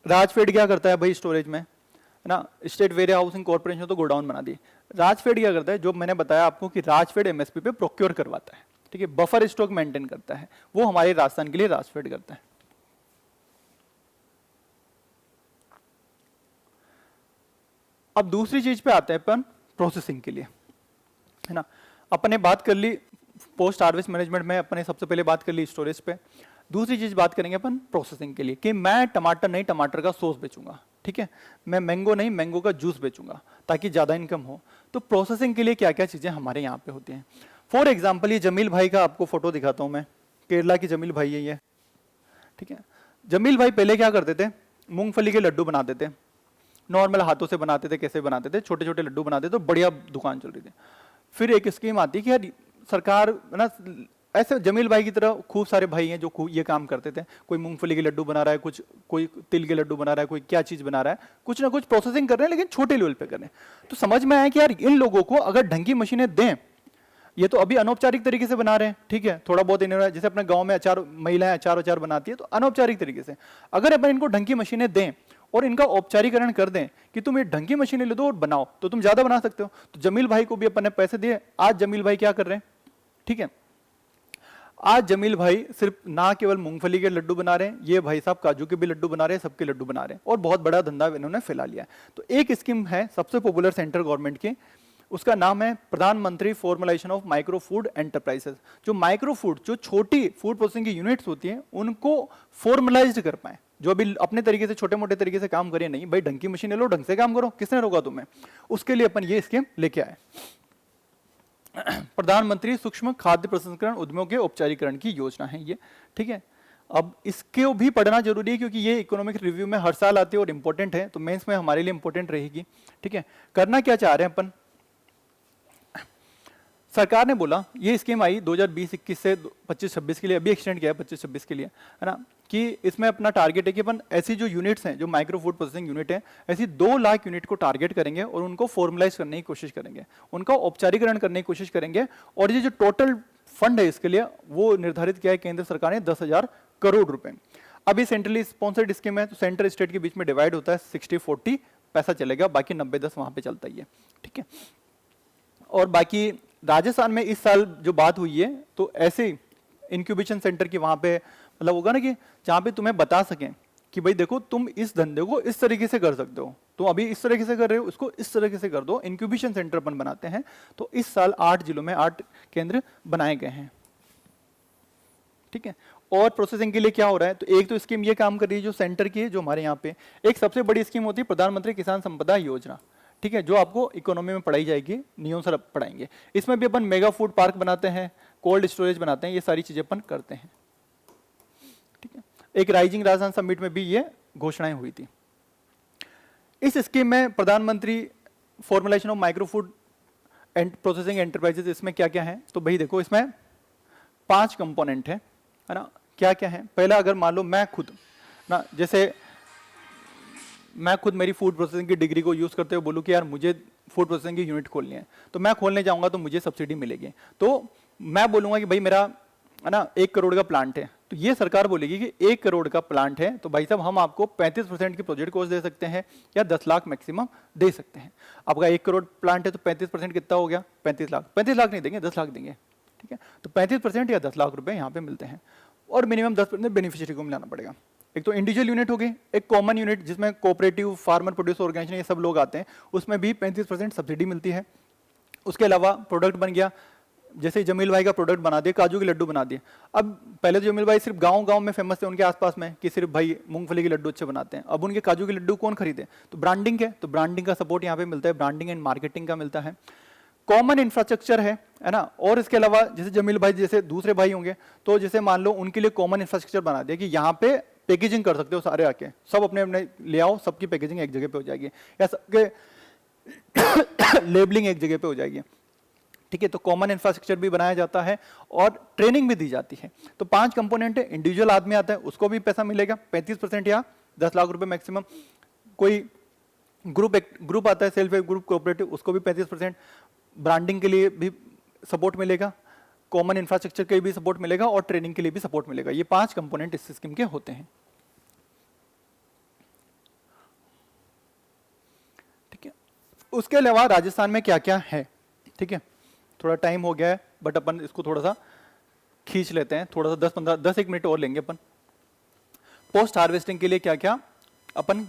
राजफेड क्या करता है भाई स्टोरेज में, है ना, स्टेट वेयर हाउसिंग कॉर्पोरेशन तो गोडाउन बना दी। राजफेड क्या करता है, जो मैंने बताया आपको कि राजफेड MSP पे प्रोक्योर करवाता है। ठीक है, बफर स्टॉक मेंटेन करता है, वो हमारे राजस्थान के लिए राजफेड करता है। अब दूसरी चीज पे आते हैं अपन, प्रोसेसिंग के लिए, है ना। अपन ने बात कर ली पोस्ट हार्वेस्ट मैनेजमेंट में, अपन ने सबसे पहले बात कर ली स्टोरेज पे। दूसरी चीज बात करेंगे अपन प्रोसेसिंग के लिए, कि मैं टमाटर नहीं, टमाटर का सॉस बेचूंगा। ठीक है, मैं मैंगो नहीं, मैंगो का जूस बेचूंगा, ताकि ज्यादा इनकम हो। तो प्रोसेसिंग के लिए क्या क्या चीजें हमारे यहाँ पे होती हैं। फॉर एग्जाम्पल, ये जमील भाई का आपको फोटो दिखाता हूँ मैं, केरला की जमील भाई है ये। ठीक है, जमील भाई पहले क्या करते थे, मूंगफली के लड्डू बनाते थे, नॉर्मल हाथों से बनाते थे, कैसे बनाते थे, छोटे छोटे लड्डू बनाते थे, तो बढ़िया दुकान चल रही थी। फिर एक स्कीम आती है कि यार सरकार ना, ऐसे जमील भाई की तरह खूब सारे भाई हैं जो ये काम करते थे, कोई मूंगफली के लड्डू बना रहा है, कोई तिल के लड्डू बना रहा है, कोई क्या चीज बना रहा है, कुछ ना कुछ प्रोसेसिंग कर रहे हैं, लेकिन छोटे लेवल पे कर रहे हैं। तो समझ में आया कि यार इन लोगों को अगर ढंग की मशीनें दें, ये तो अभी अनौपचारिक तरीके से बना रहे हैं, ठीक है, थोड़ा बहुत इन्होंने, जैसे अपने गांव में अचार, महिलाएं अचार बनाती है, तो अनौपचारिक तरीके से अगर अपन इनको ढंग की मशीनें दें और इनका औपचारिकरण कर दें कि तुम ये ढंग की मशीनें ले दो और बनाओ, तो तुम ज्यादा बना सकते हो। तो जमील भाई को भी अपन ने पैसे दिए। आज जमील भाई क्या कर रहे हैं, ठीक है, आज जमील भाई सिर्फ ना केवल मूंगफली के लड्डू बना रहे हैं, ये भाई साहब काजू के भी लड्डू बना रहे हैं, सबके लड्डू बना रहे हैं, और बहुत बड़ा धंधा इन्होंने फैला लिया है। तो एक स्कीम है सबसे पॉपुलर सेंट्रल गवर्नमेंट की, उसका नाम है प्रधानमंत्री formulation of micro food enterprises. जो माइक्रो फूड, जो छोटी फूड प्रोसेसिंग की यूनिट्स होती हैं, उनको फॉर्मलाइज्ड कर पाए, जो अभी अपने तरीके से छोटे मोटे तरीके से काम करे नहीं, भाई ढंग की मशीन ले लो, ढंग से काम करो, किसने रोका तुम्हें? उसके लिए अपन ये स्कीम लेके आए। प्रधानमंत्री सूक्ष्म खाद्य प्रसंस्करण उद्यमों के औपचारिकरण की योजना है ये, ठीक है। अब इसको भी पढ़ना जरूरी है क्योंकि ये इकोनॉमिक रिव्यू में हर साल आती है और इंपॉर्टेंट है, तो मेंस में हमारे लिए इंपॉर्टेंट रहेगी, ठीक है। करना क्या चाह रहे हैं अपन? सरकार ने बोला, ये स्कीम आई 2020-21 से 25-26 के लिए, अभी एक्सटेंड किया है 25-26 के लिए, है ना, कि इसमें अपना टारगेट है कि अपन ऐसी जो यूनिट्स हैं, जो माइक्रो फूड प्रोसेसिंग यूनिट है, ऐसी 2 लाख यूनिट को टारगेट करेंगे और उनको फॉर्मलाइज करने की कोशिश करेंगे, उनका औपचारिकरण करने की कोशिश करेंगे। और ये जो टोटल फंड है इसके लिए, वो निर्धारित किया है केंद्र सरकार ने 10,000 करोड़ रुपए। अभी सेंट्रली स्पॉन्सर्ड स्कीम है, तो सेंटर स्टेट के बीच में डिवाइड होता है, 60-40 पैसा चलेगा, बाकी 90-10 वहां पे चलता ही है, ठीक है। और बाकी राजस्थान में इस साल जो बात हुई है, तो ऐसे इंक्यूबेशन सेंटर की वहां पे मतलब होगा ना, कि जहां पे तुम्हें बता सकें कि भाई देखो तुम इस धंधे को इस तरीके से कर सकते हो, तुम अभी इस तरीके से कर रहे हो, इसको इस तरीके से कर दो। इंक्यूबेशन सेंटर अपन बनाते हैं, तो इस साल 8 जिलों में 8 केंद्र बनाए गए हैं, ठीक है। और प्रोसेसिंग के लिए क्या हो रहा है, तो एक तो स्कीम ये काम कर रही है जो सेंटर की है, जो हमारे यहाँ पे एक सबसे बड़ी स्कीम होती है प्रधानमंत्री किसान संपदा योजना, ठीक है, जो आपको इकोनॉमी में पढ़ाई जाएगी, नियम सर पढ़ाएंगे। इसमें भी अपन मेगा फूड पार्क बनाते हैं, कोल्ड स्टोरेज बनाते हैं, ये सारी चीजें अपन करते हैं, ठीक है। एक राइजिंग राजस्थान समिट में भी ये घोषणाएं हुई थी। इस स्कीम में प्रधानमंत्री formulation of micro food and processing enterprises, इसमें क्या क्या है, तो भाई देखो इसमें 5 कंपोनेंट है ना। क्या क्या है? पहला, अगर मान लो मैं खुद ना, जैसे मैं खुद मेरी फूड प्रोसेसिंग की डिग्री को यूज करते हुए बोलूं कि यार मुझे फूड प्रोसेसिंग की यूनिट खोलनी है, तो मैं खोलने जाऊंगा तो मुझे सब्सिडी मिलेगी। तो मैं बोलूंगा कि भाई मेरा है ना 1 करोड़ का प्लांट है, तो ये सरकार बोलेगी कि 1 करोड़ का प्लांट है, तो भाई साहब हम आपको 35% की प्रोजेक्ट कॉस्ट दे सकते हैं या 10 लाख मैक्सिमम दे सकते हैं। आपका 1 करोड़ प्लांट है तो 35% कितना हो गया? 35 लाख। 35 लाख नहीं देंगे, 10 लाख देंगे, ठीक है। तो 35% या 10 लाख रुपए यहाँ पे मिलते हैं, और मिनिमम 10% बेनिफिशियरी को मिलाना पड़ेगा। एक तो इंडिविजुअल यूनिट होगी, एक कॉमन यूनिट जिसमें कोऑपरेटिव, फार्मर प्रोड्यूसर ऑर्गेनाइजेशन, ये सब लोग आते हैं, उसमें भी 35% सब्सिडी मिलती है। उसके अलावा प्रोडक्ट बन गया, जैसे जमील भाई का प्रोडक्ट बना दिए, काजू के लड्डू बना दिए। अब पहले तो जमील भाई सिर्फ गांव में फेमस थे, उनके आसपास में, कि सिर्फ भाई मूंगफली के लड्डू अच्छे बनाते हैं। अब उनके काजू के लड्डू कौन खरीदे? तो ब्रांडिंग है, तो ब्रांडिंग का सपोर्ट यहाँ पे मिलता है, ब्रांडिंग एंड मार्केटिंग का मिलता है। कॉमन इंफ्रास्ट्रक्चर है ना। और इसके अलावा जैसे जमील भाई जैसे दूसरे भाई होंगे, तो जैसे मान लो उनके लिए कॉमन इंफ्रास्ट्रक्चर बना दिया कि यहाँ पे पैकेजिंग कर सकते हो सारे आके, सब अपने अपने ले आओ, सबकी पैकेजिंग एक जगह पे हो जाएगी, या सबके लेबलिंग एक जगह पे हो जाएगी, ठीक है। तो कॉमन इंफ्रास्ट्रक्चर भी बनाया जाता है और ट्रेनिंग भी दी जाती है। तो 5 कंपोनेंट है। इंडिविजुअल आदमी आता है, उसको भी पैसा मिलेगा 35% या 10 लाख रुपए मैक्सिमम। कोई ग्रुप आता है, सेल्फ हेल्प ग्रुप, कोऑपरेटिव, उसको भी 35%। ब्रांडिंग के लिए भी सपोर्ट मिलेगा, कॉमन इंफ्रास्ट्रक्चर के लिए भी सपोर्ट मिलेगा और ट्रेनिंग के लिए भी सपोर्ट मिलेगा। ये 5 कंपोनेंट इस स्कीम के होते हैं, ठीक है। उसके अलावा राजस्थान में क्या क्या है, ठीक है। थोड़ा टाइम हो गया है, बट अपन इसको थोड़ा सा खींच लेते हैं, थोड़ा सा 10-15-10 मिनट और लेंगे अपन। पोस्ट हार्वेस्टिंग के लिए क्या क्या अपन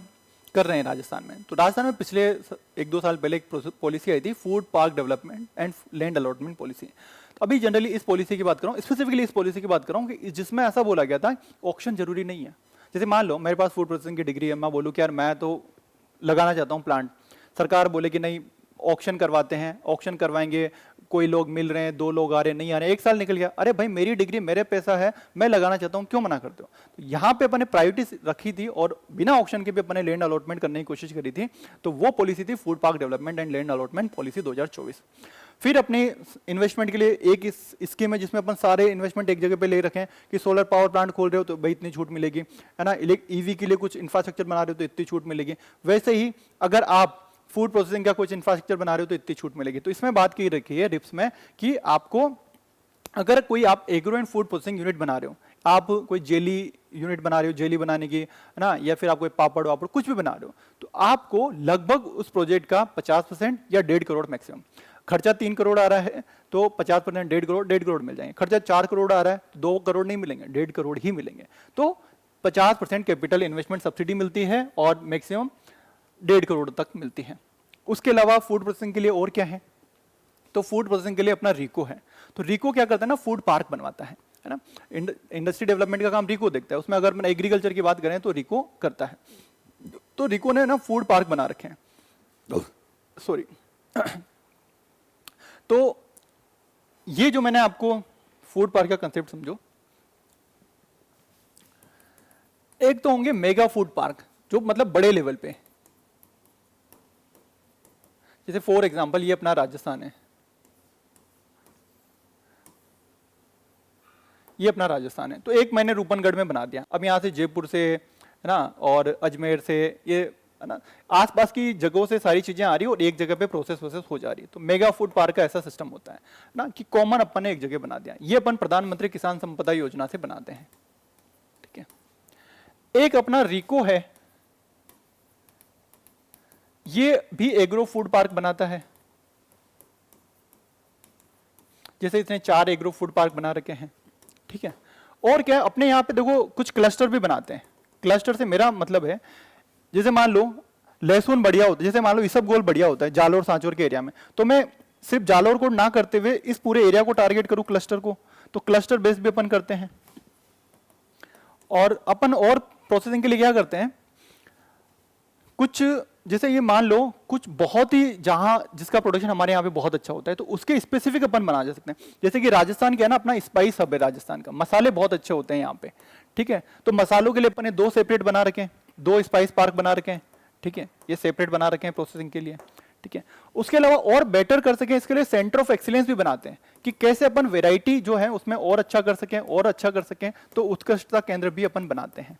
कर रहे हैं राजस्थान में। तो राजस्थान में पिछले 1-2 साल पहले एक पॉलिसी आई थी, food park development and land allotment policy. तो अभी जनरली इस पॉलिसी की बात कर रहा हूँ, स्पेसिफिकली इस पॉलिसी की बात कर रहा हूँ कि जिसमें ऐसा बोला गया था ऑक्शन जरूरी नहीं है। जैसे मान लो मेरे पास फूड प्रोसेसिंग की डिग्री है, मैं बोलूँ कि यार मैं तो लगाना चाहता हूँ प्लांट, सरकार बोले कि नहीं ऑक्शन करवाते हैं, ऑक्शन करवाएंगे, कोई लोग मिल रहे हैं, 2 लोग आ रहे हैं, नहीं आ रहे, 1 साल निकल गया, अरे भाई मेरी डिग्री, मेरे पैसा है, मैं लगाना चाहता हूं, क्यों मना करते हो? तो यहाँ पे अपने प्रायोरिटी रखी थी और बिना ऑक्शन के भी अपने लैंड अलॉटमेंट करने की कोशिश करी थी। तो वो पॉलिसी थी food park development and land allotment policy 2024। फिर अपनी इन्वेस्टमेंट के लिए एक स्कीम है जिसमें अपन सारे इन्वेस्टमेंट एक जगह पे ले रखें कि सोलर पावर प्लांट खोल रहे हो तो भाई इतनी छूट मिलेगी, है ना। ईवी के लिए कुछ इंफ्रास्ट्रक्चर बना रहे हो तो इतनी छूट मिलेगी। वैसे ही अगर आप फूड प्रोसेसिंग का कुछ इंफ्रास्ट्रक्चर बना रहे हो तो इतनी छूट मिलेगी। तो इसमें बात की रखी है रिप्स में कि आपको अगर कोई आप agro and food processing unit बना रहे हो, आप कोई जेली यूनिट बना रहे हो, जेली बनाने की, है ना, या फिर आप कोई पापड़ वापड़ कुछ भी बना रहे हो, तो आपको लगभग उस प्रोजेक्ट का 50% या 1.5 करोड़ मैक्सिमम। खर्चा 3 करोड़ आ रहा है तो 50% 1.5 करोड़ मिल जाएंगे। खर्चा 4 करोड़ आ रहा है, 2 करोड़ नहीं मिलेंगे, 1.5 करोड़ ही मिलेंगे। तो 50% कैपिटल इन्वेस्टमेंट सब्सिडी मिलती है और मैक्सिमम 1.5 करोड़ तक मिलती है। उसके अलावा फूड प्रोसेसिंग के लिए और क्या है, तो फूड प्रोसेसिंग के लिए अपना रीको है। तो रीको क्या करता है ना, फूड पार्क बनवाता है ना। इंडस्ट्री डेवलपमेंट का काम रीको देखता है, उसमें अगर मैं एग्रीकल्चर की बात करें तो रीको करता है। तो रीको ने ना फूड पार्क बना रखे हैं, सॉरी। तो ये जो मैंने आपको फूड पार्क का कंसेप्ट समझो, एक तो होंगे मेगा फूड पार्क जो मतलब बड़े लेवल पे, जैसे फॉर एग्जांपल ये अपना राजस्थान है, ये अपना राजस्थान है। तो एक मैंने रूपनगढ़ में बना दिया, अब यहाँ से जयपुर से है ना और अजमेर से ये है ना आसपास की जगहों से सारी चीजें आ रही है और एक जगह पे प्रोसेस हो जा रही है। तो मेगा फूड पार्क का ऐसा सिस्टम होता है ना कि कॉमन अपन ने एक जगह बना दिया। ये अपन प्रधानमंत्री किसान संपदा योजना से बनाते हैं, ठीक है। एक अपना रीको है, ये भी एग्रो फूड पार्क बनाता है। जैसे इसने 4 एग्रो फूड पार्क बना रखे हैं, ठीक है। और क्या है, अपने यहाँ पे देखो कुछ क्लस्टर भी बनाते हैं। क्लस्टर से मेरा मतलब है, जैसे मान लो लहसुन बढ़िया होता है, जैसे मान लो इसबगोल बढ़िया होता है जालोर सांचौर के एरिया में, तो मैं सिर्फ जालोर को ना करते हुए इस पूरे एरिया को टारगेट करूं क्लस्टर को, तो क्लस्टर बेस्ड भी अपन करते हैं। और अपन और प्रोसेसिंग के लिए क्या करते हैं, कुछ जैसे ये मान लो कुछ बहुत ही जहां जिसका प्रोडक्शन हमारे यहाँ पे बहुत अच्छा होता है, तो उसके स्पेसिफिक अपन बना जा सकते हैं। जैसे कि राजस्थान क्या है ना, अपना स्पाइस हब है राजस्थान का, मसाले बहुत अच्छे होते हैं यहाँ पे, ठीक है। तो मसालों के लिए अपन ने 2 सेपरेट बना रखे हैं, 2 स्पाइस पार्क बना रखे हैं, ठीक है। ये सेपरेट बना रखे हैं प्रोसेसिंग के लिए, ठीक है। उसके अलावा और बेटर कर सकें इसके लिए सेंटर ऑफ एक्सीलेंस भी बनाते हैं कि कैसे अपन वेराइटी जो है उसमें और अच्छा कर सकें और अच्छा कर सकें। तो उत्कृष्टता केंद्र भी अपन बनाते हैं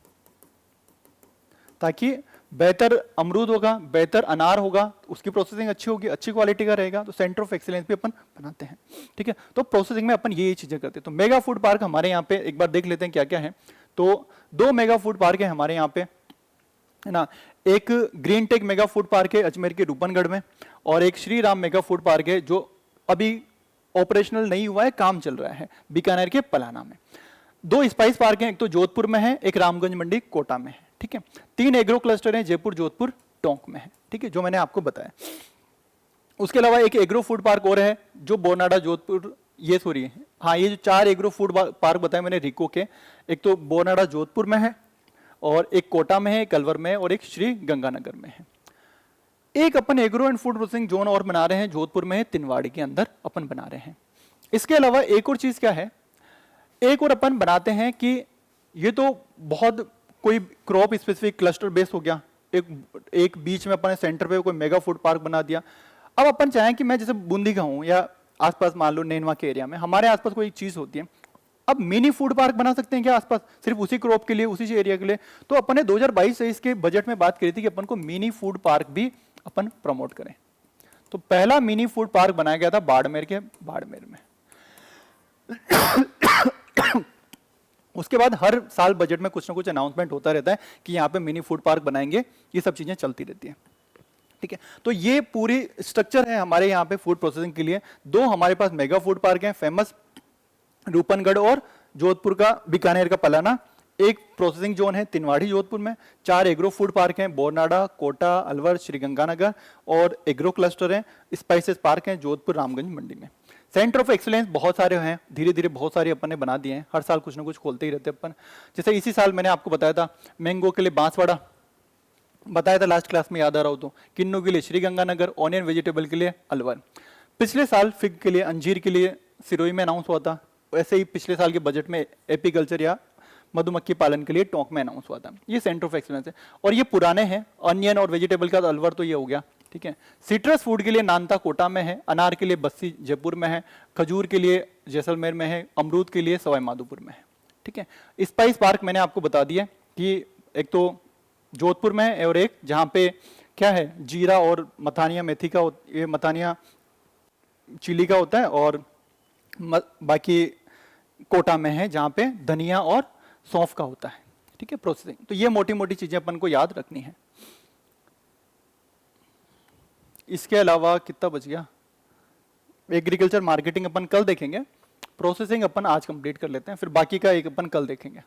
ताकि बेहतर अमरूद होगा, बेहतर अनार होगा, उसकी प्रोसेसिंग अच्छी होगी, अच्छी क्वालिटी का रहेगा। तो सेंटर ऑफ एक्सीलेंस भी अपन बनाते हैं, ठीक है। तो प्रोसेसिंग में अपन ये चीजें करते हैं। तो मेगा फूड पार्क हमारे यहाँ पे एक बार देख लेते हैं क्या क्या है। तो 2 मेगा फूड पार्क है हमारे यहाँ पे, है ना। एक green tech mega food park है अजमेर के रूपनगढ़ में, और एक Shri Ram mega food park है जो अभी ऑपरेशनल नहीं हुआ है, काम चल रहा है, बीकानेर के पलाना में। 2 स्पाइस पार्क हैं, एक तो जोधपुर में है, एक रामगंज मंडी कोटा में है, ठीक है। 3 एग्रो क्लस्टर हैं, जयपुर, जोधपुर, टोंक में है, ठीक है, जो मैंने आपको बताया। उसके अलावा एक एग्रो फूड पार्क और है जो बोरनाडा, जोधपुर, ये सॉरी हाँ, ये जो 4 एग्रो फूड पार्क बताए मैंने रीको के, एक तो बोरनाडा जोधपुर में है, और एक कोटा में है, एक अलवर में है, और एक श्री गंगानगर में है। एक अपन agro and food processing zone और बना रहे हैं, जोधपुर में है, तिनवाड़ी के अंदर अपन बना रहे हैं। इसके अलावा एक और चीज क्या है, एक और अपन बनाते हैं कि ये तो बहुत कोई क्रॉप स्पेसिफिक क्लस्टर बेस हो गया, एक बीच में अपन सेंटर पे कोई मेगा फूड पार्क बना दिया। अब अपन चाहें कि मैं जैसे बूंदी का हूं या आसपास मान लो नैनवा के एरिया में हमारे आसपास कोई चीज होती है, अब मिनी फूड पार्क बना सकते हैं क्या आसपास, सिर्फ उसी क्रॉप के लिए, उसी एरिया के लिए। तो अपन ने 2022-23 के बजट में बात करी थी कि अपन को मिनी फूड पार्क भी अपन प्रमोट करें। तो पहला मिनी फूड पार्क बनाया गया था बाड़मेर के बाड़मेर में। उसके बाद हर साल बजट में कुछ ना कुछ अनाउंसमेंट होता रहता है कि यहाँ पे मिनी फूड पार्क बनाएंगे, ये सब चीजें चलती रहती है, ठीक है। तो ये पूरी स्ट्रक्चर है हमारे यहाँ पे फूड प्रोसेसिंग के लिए। 2 हमारे पास मेगा फूड पार्क हैं, फेमस रूपनगढ़ और जोधपुर का बीकानेर का पलाना। एक प्रोसेसिंग जोन है तिनवाड़ी जोधपुर में। 4 एग्रो फूड पार्क हैं, बोरनाडा, कोटा, अलवर, श्रीगंगानगर, और एग्रो क्लस्टर हैं, स्पाइसेस पार्क हैं जोधपुर, रामगंज मंडी में। सेंटर ऑफ एक्सीलेंस बहुत सारे हैं, धीरे धीरे बहुत सारे अपन ने बना दिए हैं, हर साल कुछ ना कुछ खोलते ही रहते हैं अपन। जैसे इसी साल मैंने आपको बताया था मैंगो के लिए बांसवाड़ा बताया था लास्ट क्लास में, याद आ रहा हो तो। किन्नू के लिए श्रीगंगानगर, ऑनियन वेजिटेबल के लिए अलवर। पिछले साल फिग के लिए, अंजीर के लिए सिरोही में अनाउंस हुआ था। ऐसे ही पिछले साल के बजट में एपीकल्चर या मधुमक्खी पालन के लिए टोंक में अनाउंस हुआ था। ये सेंटर ऑफ एक्सीलेंस है, और ये पुराने हैं। अनियन और वेजिटेबल का अलवर तो ये हो गया, ठीक है। सिट्रस फूड के लिए नानता कोटा में है, अनार के लिए बस्सी जयपुर में है, खजूर के लिए जैसलमेर में है, अमरूद के लिए सवाई माधोपुर में है, ठीक है। स्पाइस पार्क मैंने आपको बता दिया कि एक तो जोधपुर में है, और एक जहाँ पे क्या है जीरा और मथानिया मेथी का, ये मथानिया चिली का होता है, और बाकी कोटा में है जहाँ पे धनिया और सौंफ का होता है, ठीक है, प्रोसेसिंग। तो ये मोटी मोटी चीजें अपन को याद रखनी है। इसके अलावा कितना बच गया, एग्रीकल्चर मार्केटिंग अपन कल देखेंगे, प्रोसेसिंग अपन आज कंप्लीट कर लेते हैं, फिर बाकी का एक अपन कल देखेंगे।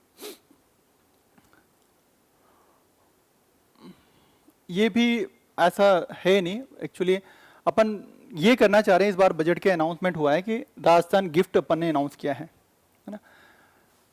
ये भी ऐसा है नहीं एक्चुअली, अपन ये करना चाह रहे हैं, इस बार बजट के अनाउंसमेंट हुआ है कि राजस्थान गिफ्ट अपन ने अनाउंस किया है ना,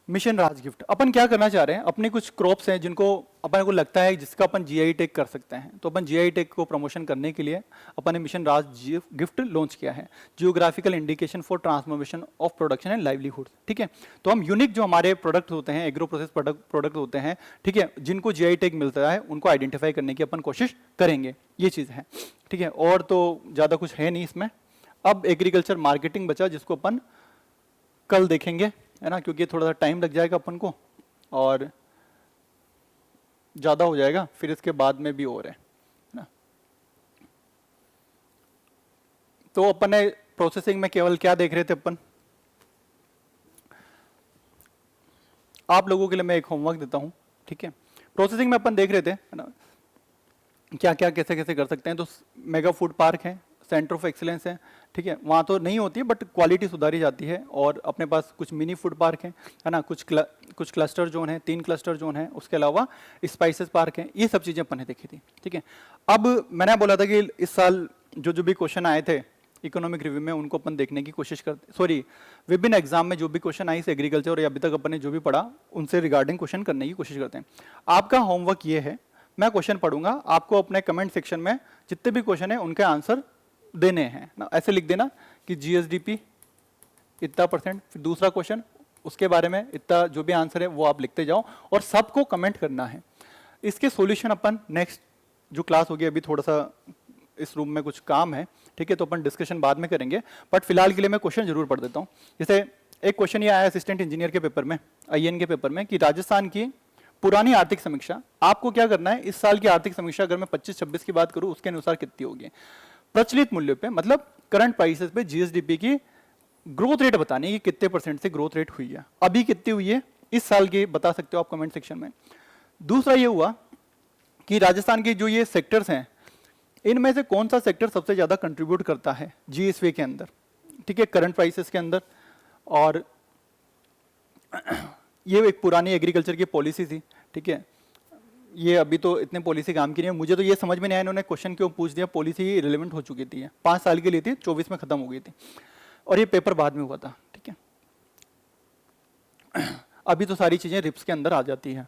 मिशन राज गिफ्ट। अपन क्या करना चाह रहे हैं, अपने कुछ क्रॉप्स हैं जिनको अपन को लगता है जिसका अपन जीआई टैग कर सकते हैं, तो अपन जीआई टैग को प्रमोशन करने के लिए अपन ने मिशन राज गिफ्ट लॉन्च किया है, geographical indication for transformation of production and livelihood. ठीक है, तो हम यूनिक जो हमारे प्रोडक्ट होते हैं, एग्रो प्रोसेस प्रोडक्ट होते हैं, ठीक है, जिनको जीआई टैग मिलता है उनको आइडेंटिफाई करने की अपन कोशिश करेंगे, ये चीज़ है। ठीक है, और तो ज़्यादा कुछ है नहीं इसमें। अब एग्रीकल्चर मार्केटिंग बचा, जिसको अपन कल देखेंगे, है ना, क्योंकि थोड़ा सा टाइम लग जाएगा अपन को और ज़्यादा हो जाएगा, फिर इसके बाद में भी और है ना। तो अपन ने प्रोसेसिंग में केवल क्या देख रहे थे अपन, आप लोगों के लिए मैं एक होमवर्क देता हूं। ठीक है, प्रोसेसिंग में अपन देख रहे थे, है ना, क्या क्या कैसे कैसे कर सकते हैं। तो मेगा फूड पार्क है, सेंटर ऑफ एक्सीलेंस है, ठीक है, वहाँ तो नहीं होती है बट क्वालिटी सुधारी जाती है। और अपने पास कुछ मिनी फूड पार्क है ना, कुछ क्लस्टर जोन है, 3 क्लस्टर जोन है, उसके अलावा स्पाइसेस पार्क है, ये सब चीज़ें अपन ने देखी थी। ठीक है, अब मैंने बोला था कि इस साल जो भी क्वेश्चन आए थे इकोनॉमिक रिव्यू में, उनको अपन देखने की कोशिश करते, सॉरी विभिन्न एग्जाम में जो भी क्वेश्चन आई से एग्रीकल्चर और अभी तक अपन ने जो भी पढ़ा उनसे रिगार्डिंग क्वेश्चन करने की कोशिश करते हैं। आपका होमवर्क ये है, मैं क्वेश्चन पढ़ूंगा, आपको अपने कमेंट सेक्शन में जितने भी क्वेश्चन है उनके आंसर देने हैं ना। ऐसे लिख देना कि जीएसडीपी इतना %, फिर दूसरा क्वेश्चन उसके बारे में इतना, जो भी आंसर है वो आप लिखते जाओ और सबको कमेंट करना है। इसके सॉल्यूशन अपन नेक्स्ट जो क्लास होगी, अभी थोड़ा सा इस रूम में कुछ काम है, ठीक है, तो अपन डिस्कशन बाद में करेंगे, बट फिलहाल के लिए मैं क्वेश्चन जरूर पढ़ देता हूँ। जैसे एक क्वेश्चन ये आया असिस्टेंट इंजीनियर के पेपर में, आईएन के पेपर में, कि राजस्थान की पुरानी आर्थिक समीक्षा, आपको क्या करना है, इस साल की आर्थिक समीक्षा अगर मैं 25-26 की बात करूं उसके अनुसार कितनी होगी, प्रचलित मूल्य पे, मतलब करंट प्राइसेस पे जीएसडीपी की ग्रोथ रेट बतानी है कि कितने % से ग्रोथ रेट हुई है, अभी कितनी हुई है, इस साल की बता सकते हो आप कमेंट सेक्शन में। दूसरा ये हुआ कि राजस्थान के जो ये सेक्टर्स हैं, इनमें से कौन सा सेक्टर सबसे ज्यादा कंट्रीब्यूट करता है जीएसवी के अंदर, ठीक है, करंट प्राइसेस के अंदर। और ये एक पुरानी एग्रीकल्चर की पॉलिसी थी, ठीक है, ये अभी तो इतने पॉलिसी काम की नहीं है, मुझे तो ये समझ में नहीं आया इन्होंने क्वेश्चन क्यों पूछ दिया, पॉलिसी रिलेवेंट हो चुकी थी, 5 साल की ली थी, 24 में खत्म हो गई थी और ये पेपर बाद में हुआ था। ठीक है, अभी तो सारी चीजें रिप्स के अंदर आ जाती है।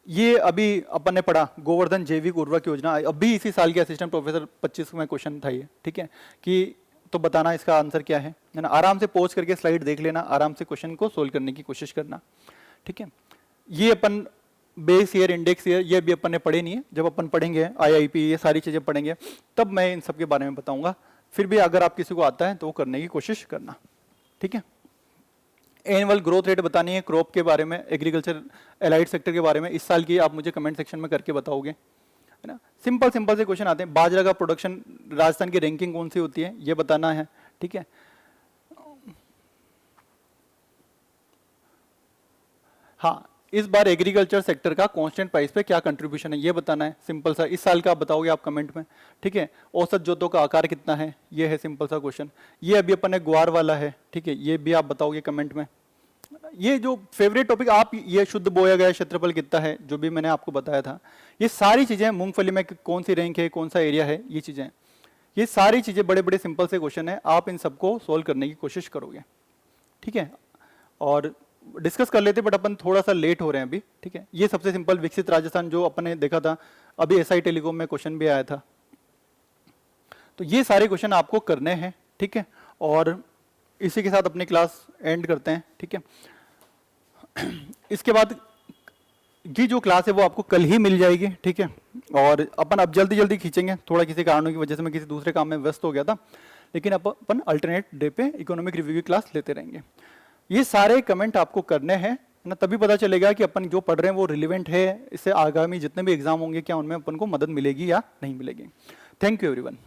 ये अभी अपन ने पढ़ा गोवर्धन जैविक उर्वरक योजना, अभी इसी साल के असिस्टेंट प्रोफेसर 25 में क्वेश्चन था ये। ठीक है, कि तो बताना इसका आंसर क्या है ना, आराम से पॉज करके स्लाइड देख लेना, आराम से क्वेश्चन को सोल्व करने की कोशिश करना। ठीक है, ये upon base year, index year, ये भी अपन ने पढ़े नहीं है, जब अपन पढ़ेंगे आईआईपी, ये सारी चीजें पढ़ेंगे तब मैं इन सब के बारे में बताऊंगा। फिर भी अगर आप किसी को आता है तो वो करने की कोशिश करना। ठीक है, एनुअल ग्रोथ रेट बतानी है क्रॉप के बारे में, एग्रीकल्चर एलाइड सेक्टर के बारे में, इस साल की आप मुझे कमेंट सेक्शन में करके बताओगे, है ना। सिंपल सिंपल से क्वेश्चन आते हैं, बाजरा का प्रोडक्शन राजस्थान की रैंकिंग कौन सी होती है ये बताना है। ठीक है, हाँ, इस बार एग्रीकल्चर सेक्टर का कांस्टेंट प्राइस पे क्या कंट्रीब्यूशन है ये बताना है, सिंपल सा, इस साल का आप बताओगे आप कमेंट में। ठीक है, औसत जोतों का आकार कितना है, ये है सिंपल सा क्वेश्चन। ये अभी अपन ने ग्वार वाला है, ठीक है, ये भी आप बताओगे कमेंट में। ये जो फेवरेट टॉपिक आप, ये शुद्ध बोया गया क्षेत्रफल कितना है, जो भी मैंने आपको बताया था, ये सारी चीजें, मूंगफली में कौन सी रैंक है, कौन सा एरिया है, ये चीजें, ये सारी चीजें बड़े बड़े सिंपल से क्वेश्चन है, आप इन सबको सोल्व करने की कोशिश करोगे। ठीक है, और डिस्कस कर लेते बट अपन थोड़ा सा लेट हो रहे हैं अभी। ठीक है, ये सबसे सिंपल विकसित राजस्थान जो अपन ने देखा था, अभी एसआई टेलीकॉम में क्वेश्चन भी आया था, तो ये सारे क्वेश्चन आपको करने हैं। ठीक है, और इसी के साथ अपनी क्लास एंड करते हैं। ठीक है, इसके बाद की जो क्लास है वो आपको कल ही मिल जाएगी। ठीक है, और अपन अब जल्दी जल्दी खींचेंगे, थोड़ा किसी कारणों की वजह से मैं किसी दूसरे काम में व्यस्त हो गया था, लेकिन अपन अल्टरनेट डे पे इकोनॉमिक रिव्यू की क्लास लेते रहेंगे। ये सारे कमेंट आपको करने हैं ना, तभी पता चलेगा कि अपन जो पढ़ रहे हैं वो रिलेवेंट है, इससे आगामी जितने भी एग्जाम होंगे क्या उनमें अपन को मदद मिलेगी या नहीं मिलेगी। Thank you everyone.